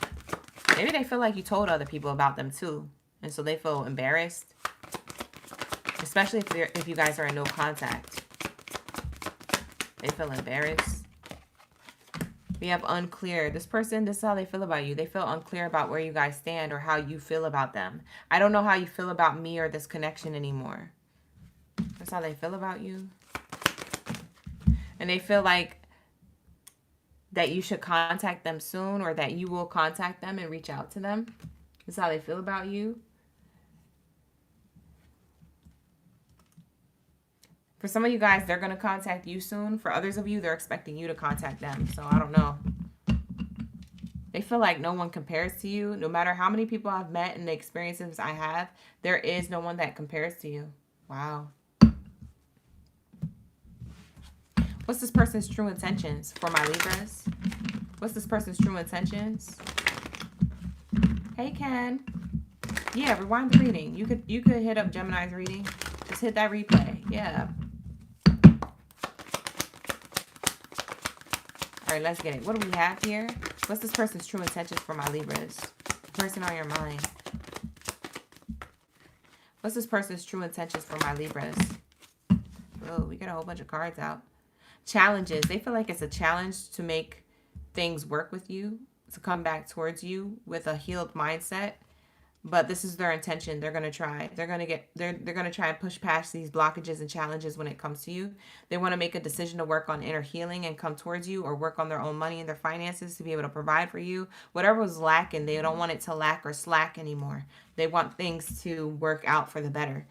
Maybe they feel like you told other people about them too. And so they feel embarrassed. Especially if you guys are in no contact. They feel embarrassed. We have unclear. This person, this is how they feel about you. They feel unclear about where you guys stand or how you feel about them. I don't know how you feel about me or this connection anymore. That's how they feel about you. And they feel like that you should contact them soon, or that you will contact them and reach out to them. That's how they feel about you. For some of you guys, they're going to contact you soon. For others of you, they're expecting you to contact them. So I don't know. They feel like no one compares to you. No matter how many people I've met and the experiences I have, there is no one that compares to you. Wow. What's this person's true intentions for my Libras? What's this person's true intentions? Hey, Ken. Yeah, rewind the reading. You could hit up Gemini's reading. Just hit that replay. Yeah. All right, let's get it. What do we have here? What's this person's true intentions for my Libras? The person on your mind. What's this person's true intentions for my Libras? Oh, we got a whole bunch of cards out. Challenges. They feel like it's a challenge to make things work with you, to come back towards you with a healed mindset. But this is their intention. They're gonna try. They're gonna try and push past these blockages and challenges when it comes to you. They want to make a decision to work on inner healing and come towards you, or work on their own money and their finances to be able to provide for you. Whatever was lacking, they don't want it to lack or slack anymore. They want things to work out for the better.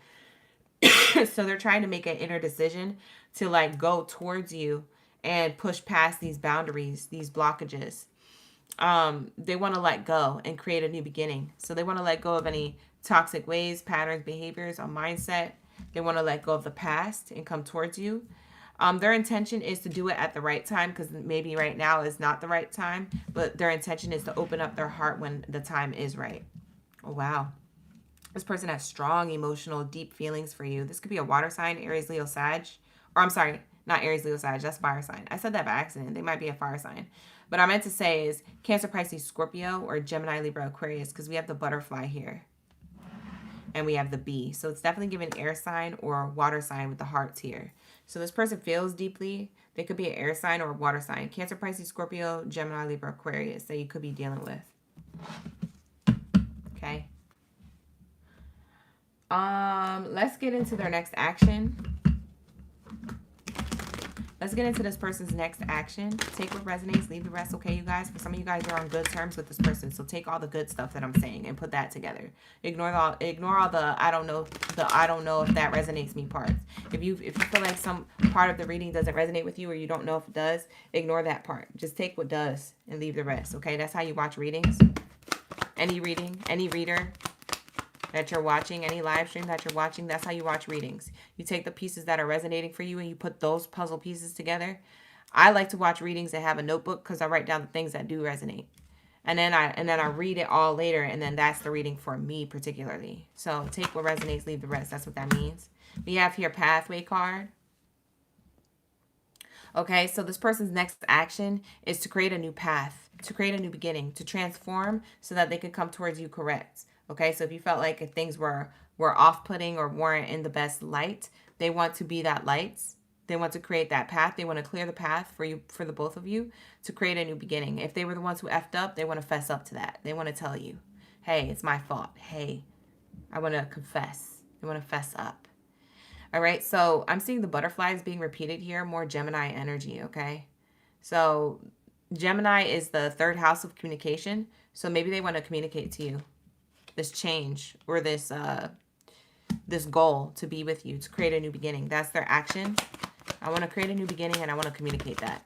So they're trying to make an inner decision to like go towards you and push past these boundaries, these blockages. They want to let go and create a new beginning. So they want to let go of any toxic ways, patterns, behaviors, or mindset. They want to let go of the past and come towards you. Their intention is to do it at the right time, because maybe right now is not the right time, but their intention is to open up their heart when the time is right. Oh, wow. This person has strong emotional, deep feelings for you. This could be a water sign, Aries, Leo, Sag. Or I'm sorry, not Aries, Leo, Sag. That's fire sign. I said that by accident. They might be a fire sign. But I meant to say is Cancer, Pisces, Scorpio, or Gemini, Libra, Aquarius, because we have the butterfly here. And we have the bee. So it's definitely giving air sign or water sign with the hearts here. So this person feels deeply. They could be an air sign or a water sign. Cancer, Pisces, Scorpio, Gemini, Libra, Aquarius that you could be dealing with. Okay. Let's get into their next action. Let's get into this person's next action. Take what resonates, leave the rest, okay, you guys? For some of you guys are on good terms with this person, so take all the good stuff that I'm saying and put that together. Ignore all the I don't know if that resonates me parts. If you feel like some part of the reading doesn't resonate with you, or you don't know if it does, ignore that part. Just take what does and leave the rest, okay? That's how you watch readings. Any reading, any reader that you're watching, any live stream that you're watching, that's how you watch readings. You take the pieces that are resonating for you and you put those puzzle pieces together. I like to watch readings and have a notebook because I write down the things that do resonate. And then I read it all later, and then that's the reading for me particularly. So take what resonates, leave the rest. That's what that means. We have here pathway card. Okay, so this person's next action is to create a new path, to create a new beginning, to transform so that they can come towards you correct. Okay, so if you felt like if things were off-putting or weren't in the best light, they want to be that light. They want to create that path. They want to clear the path for you, for the both of you, to create a new beginning. If they were the ones who effed up, they want to fess up to that. They want to tell you, hey, it's my fault. Hey, I want to confess. They want to fess up. All right, so I'm seeing the butterflies being repeated here, more Gemini energy, okay? So Gemini is the third house of communication, so maybe they want to communicate to you this change or this goal to be with you, to create a new beginning. That's their action. I want to create a new beginning and I want to communicate that.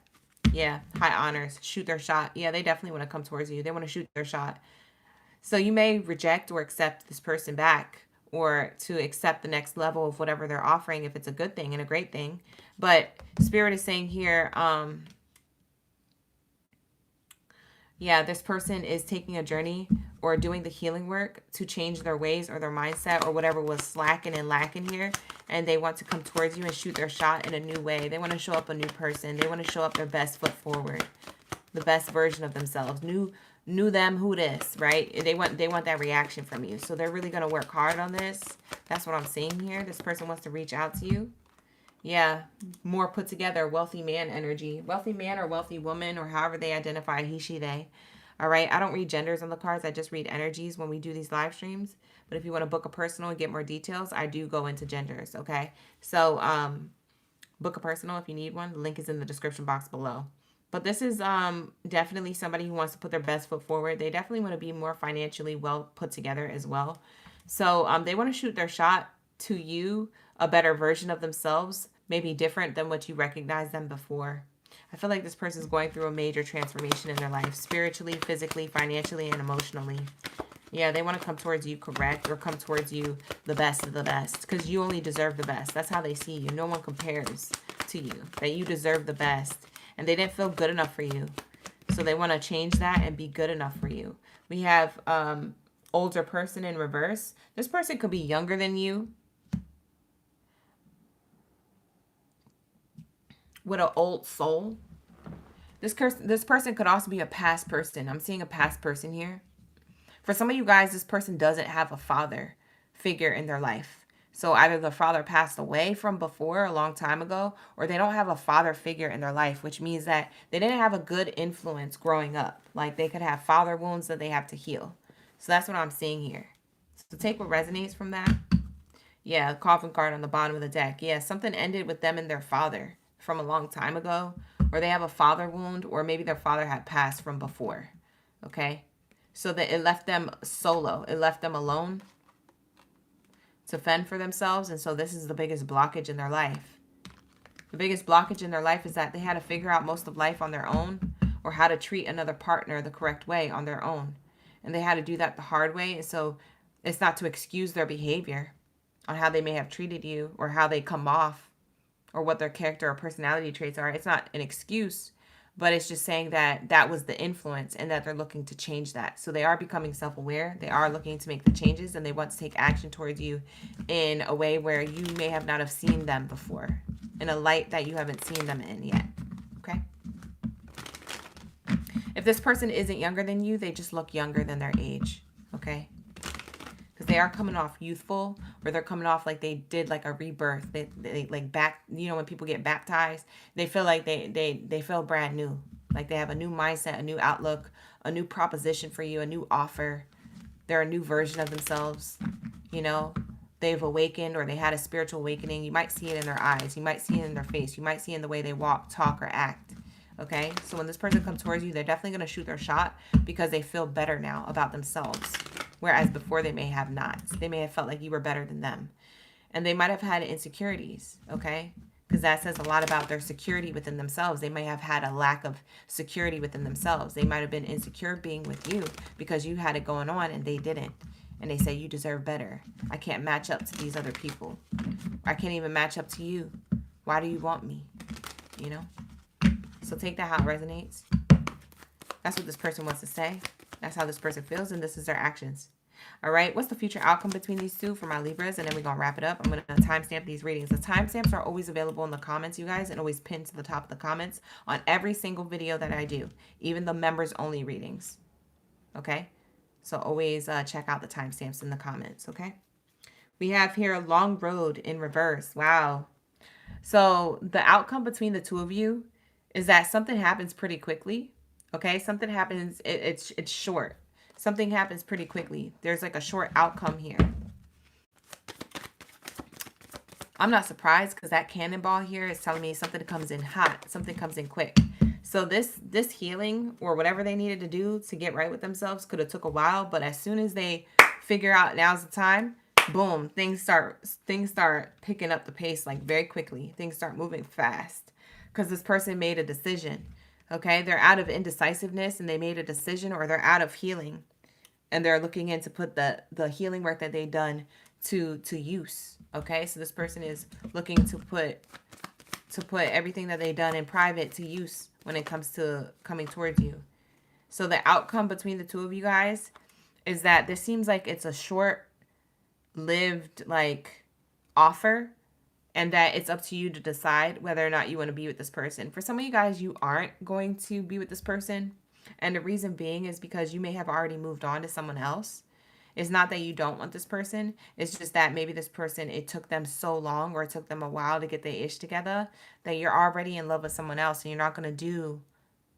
Yeah, high honors, shoot their shot. Yeah, they definitely want to come towards you. They want to shoot their shot. So you may reject or accept this person back, or to accept the next level of whatever they're offering if it's a good thing and a great thing. But Spirit is saying here, yeah, this person is taking a journey or doing the healing work to change their ways or their mindset or whatever was slacking and lacking here. And they want to come towards you and shoot their shot in a new way. They want to show up a new person. They want to show up their best foot forward, the best version of themselves. New them, who this, right? They want that reaction from you. So they're really going to work hard on this. That's what I'm seeing here. This person wants to reach out to you. Yeah, more put together, wealthy man energy. Wealthy man or wealthy woman, or however they identify, he, she, they. All right, I don't read genders on the cards. I just read energies when we do these live streams. But if you want to book a personal and get more details, I do go into genders, okay? So book a personal if you need one. The link is in the description box below. But this is definitely somebody who wants to put their best foot forward. They definitely want to be more financially well put together as well. So they want to shoot their shot to you, a better version of themselves, maybe different than what you recognized them before. I feel like this person is going through a major transformation in their life, spiritually, physically, financially, and emotionally. Yeah, they want to come towards you correct, or come towards you the best of the best, because you only deserve the best. That's how they see you. No one compares to you, that you deserve the best. And they didn't feel good enough for you. So they want to change that and be good enough for you. We have older person in reverse. This person could be younger than you, with an old soul. This person could also be a past person. I'm seeing a past person here. For some of you guys, this person doesn't have a father figure in their life. So either the father passed away from before, a long time ago, or they don't have a father figure in their life, which means that they didn't have a good influence growing up. Like they could have father wounds that they have to heal. So that's what I'm seeing here. So take what resonates from that. Yeah, coffin card on the bottom of the deck. Yeah, something ended with them and their father from a long time ago, or they have a father wound, or maybe their father had passed from before. Okay? So that it left them solo. It left them alone to fend for themselves. And so this is the biggest blockage in their life. The biggest blockage in their life is that they had to figure out most of life on their own, or how to treat another partner the correct way on their own. And they had to do that the hard way. And so it's not to excuse their behavior on how they may have treated you, or how they come off, or what their character or personality traits are. It's not an excuse, but it's just saying that that was the influence and that they're looking to change that. So they are becoming self-aware. They are looking to make the changes, and they want to take action towards you in a way where you may have not have seen them before, in a light that you haven't seen them in yet. Okay? If this person isn't younger than you, they just look younger than their age. Okay? Because they are coming off youthful, or they're coming off like they did like a rebirth. They like back, you know, when people get baptized, they feel like they feel brand new. Like they have a new mindset, a new outlook, a new proposition for you, a new offer. They're a new version of themselves. You know, they've awakened, or they had a spiritual awakening. You might see it in their eyes. You might see it in their face. You might see it in the way they walk, talk, or act. Okay? So when this person comes towards you, they're definitely going to shoot their shot because they feel better now about themselves. Whereas before they may have not. They may have felt like you were better than them. And they might have had insecurities, okay? Because that says a lot about their security within themselves. They may have had a lack of security within themselves. They might have been insecure being with you because you had it going on and they didn't. And they say, you deserve better. I can't match up to these other people. I can't even match up to you. Why do you want me? You know? So take that how it resonates. That's what this person wants to say. That's how this person feels, and this is their actions. All right, what's the future outcome between these two for my Libras? And then we're going to wrap it up. I'm going to timestamp these readings. The timestamps are always available in the comments, you guys, and always pinned to the top of the comments on every single video that I do, even the members-only readings. Okay? So always check out the timestamps in the comments, okay? We have here a long road in reverse. Wow. So the outcome between the two of you is that something happens pretty quickly. Okay, something happens, it's short. Something happens pretty quickly. There's like a short outcome here. I'm not surprised because that cannonball here is telling me something comes in hot. Something comes in quick. So this healing or whatever they needed to do to get right with themselves could have took a while. But as soon as they figure out now's the time, boom, things start picking up the pace like very quickly. Things start moving fast because this person made a decision. Okay, they're out of indecisiveness and they made a decision, or they're out of healing and they're looking in to put the healing work that they've done to use. Okay, so this person is looking to put everything that they've done in private to use when it comes to coming towards you. So the outcome between the two of you guys is that this seems like it's a short-lived like offer, and that it's up to you to decide whether or not you want to be with this person. For some of you guys, you aren't going to be with this person. And the reason being is because you may have already moved on to someone else. It's not that you don't want this person. It's just that maybe this person, it took them so long, or it took them a while to get their ish together, that you're already in love with someone else and you're not going to do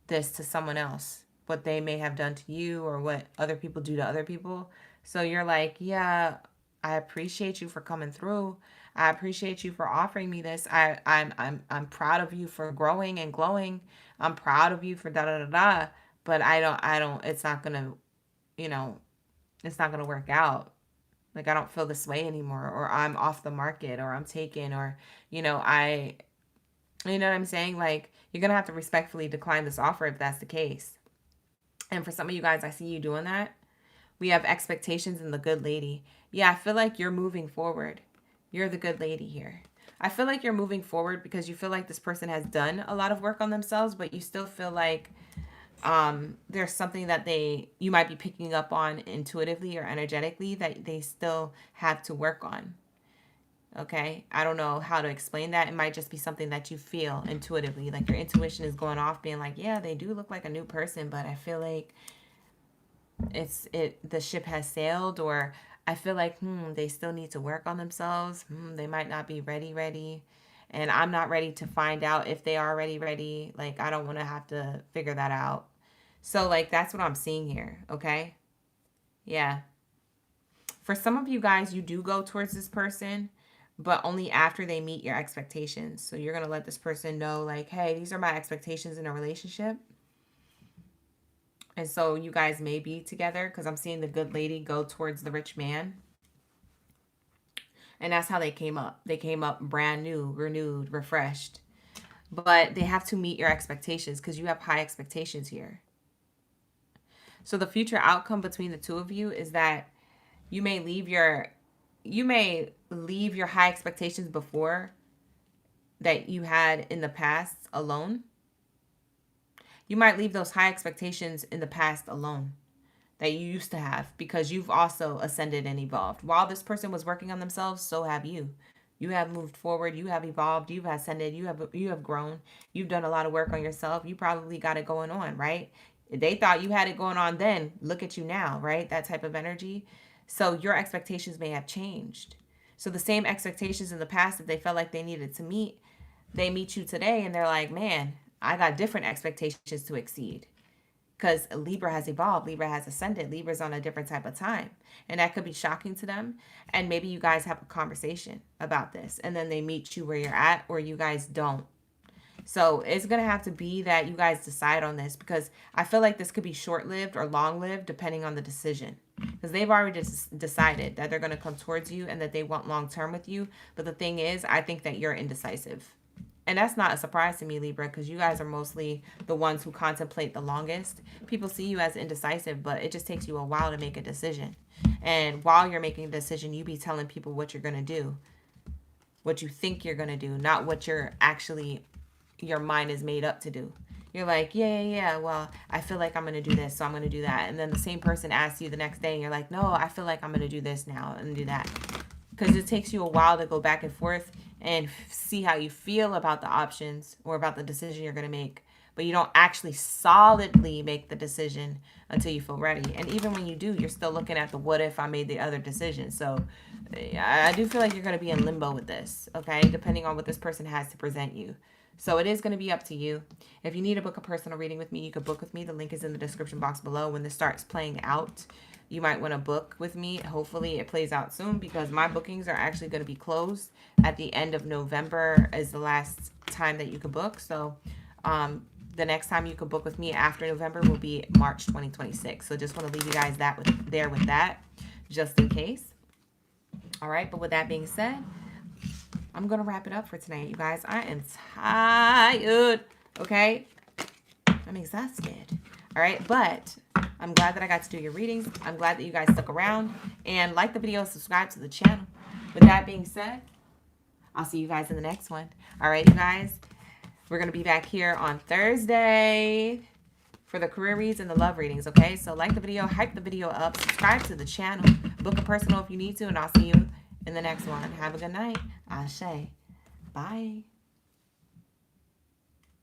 this to someone else. What they may have done to you, or what other people do to other people. So you're like, yeah, I appreciate you for coming through. I appreciate you for offering me this. I'm proud of you for growing and glowing. I'm proud of you for da da da da. But I don't. It's not gonna, it's not gonna work out. Like I don't feel this way anymore, or I'm off the market, or I'm taken, or you know what I'm saying? Like you're gonna have to respectfully decline this offer if that's the case. And for some of you guys, I see you doing that. We have expectations in the good lady. Yeah, I feel like you're moving forward. You're the good lady here. I feel like you're moving forward because you feel like this person has done a lot of work on themselves, but you still feel like there's something that you might be picking up on intuitively or energetically that they still have to work on. Okay? I don't know how to explain that. It might just be something that you feel intuitively. Like your intuition is going off being like, yeah, they do look like a new person, but I feel like the ship has sailed, or I feel like they still need to work on themselves. They might not be ready, and I'm not ready to find out if they are ready. Like I don't want to have to figure that out. So like that's what I'm seeing here. Okay, yeah. For some of you guys, you do go towards this person, but only after they meet your expectations. So you're going to let this person know, like, hey, these are my expectations in a relationship. And so you guys may be together, because I'm seeing the good lady go towards the rich man. And that's how they came up. They came up brand new, renewed, refreshed. But they have to meet your expectations, because you have high expectations here. So the future outcome between the two of you is that you may leave your high expectations before that you had in the past alone. You might leave those high expectations in the past alone that you used to have, because you've also ascended and evolved. While this person was working on themselves, so have you. You have moved forward, you have evolved, you've ascended, you have grown, you've done a lot of work on yourself. You probably got it going on, right? They thought you had it going on then. Look at you now, right? That type of energy. So your expectations may have changed. So the same expectations in the past that they felt like they needed to meet, they meet you today and they're like, man, I got different expectations to exceed. Because Libra has evolved, Libra has ascended, Libra's on a different type of time. And that could be shocking to them. And maybe you guys have a conversation about this, and then they meet you where you're at, or you guys don't. So it's going to have to be that you guys decide on this, because I feel like this could be short-lived or long-lived depending on the decision. Because they've already decided that they're going to come towards you and that they want long-term with you. But the thing is, I think that you're indecisive. And that's not a surprise to me, Libra, because you guys are mostly the ones who contemplate the longest. People see you as indecisive, but it just takes you a while to make a decision. And while you're making a decision, you be telling people what you're going to do, what you think you're going to do, not what you're actually, your mind is made up to do. You're like, yeah, well, I feel like I'm going to do this, so I'm going to do that. And then the same person asks you the next day, and you're like, no, I feel like I'm going to do this now and do that. Because it takes you a while to go back and forth and see how you feel about the options or about the decision you're going to make. But you don't actually solidly make the decision until you feel ready. And even when you do, you're still looking at the what if I made the other decision. So I do feel like you're going to be in limbo with this, okay? Depending on what this person has to present you. So it is going to be up to you. If you need to book a personal reading with me, you could book with me. The link is in the description box below. When this starts playing out, you might want to book with me. Hopefully it plays out soon, because my bookings are actually going to be closed at the end of November is the last time that you can book. So the next time you can book with me after November will be March 2026. So just want to leave you guys with that, just in case. All right. But with that being said, I'm going to wrap it up for tonight, you guys. I am tired. Okay. I'm exhausted. All right. But I'm glad that I got to do your readings. I'm glad that you guys stuck around and like the video, subscribe to the channel. With that being said, I'll see you guys in the next one. All right, you guys, we're going to be back here on Thursday for the career reads and the love readings, okay? So like the video, hype the video up, subscribe to the channel, book a personal if you need to, and I'll see you in the next one. Have a good night. Ashe. Bye.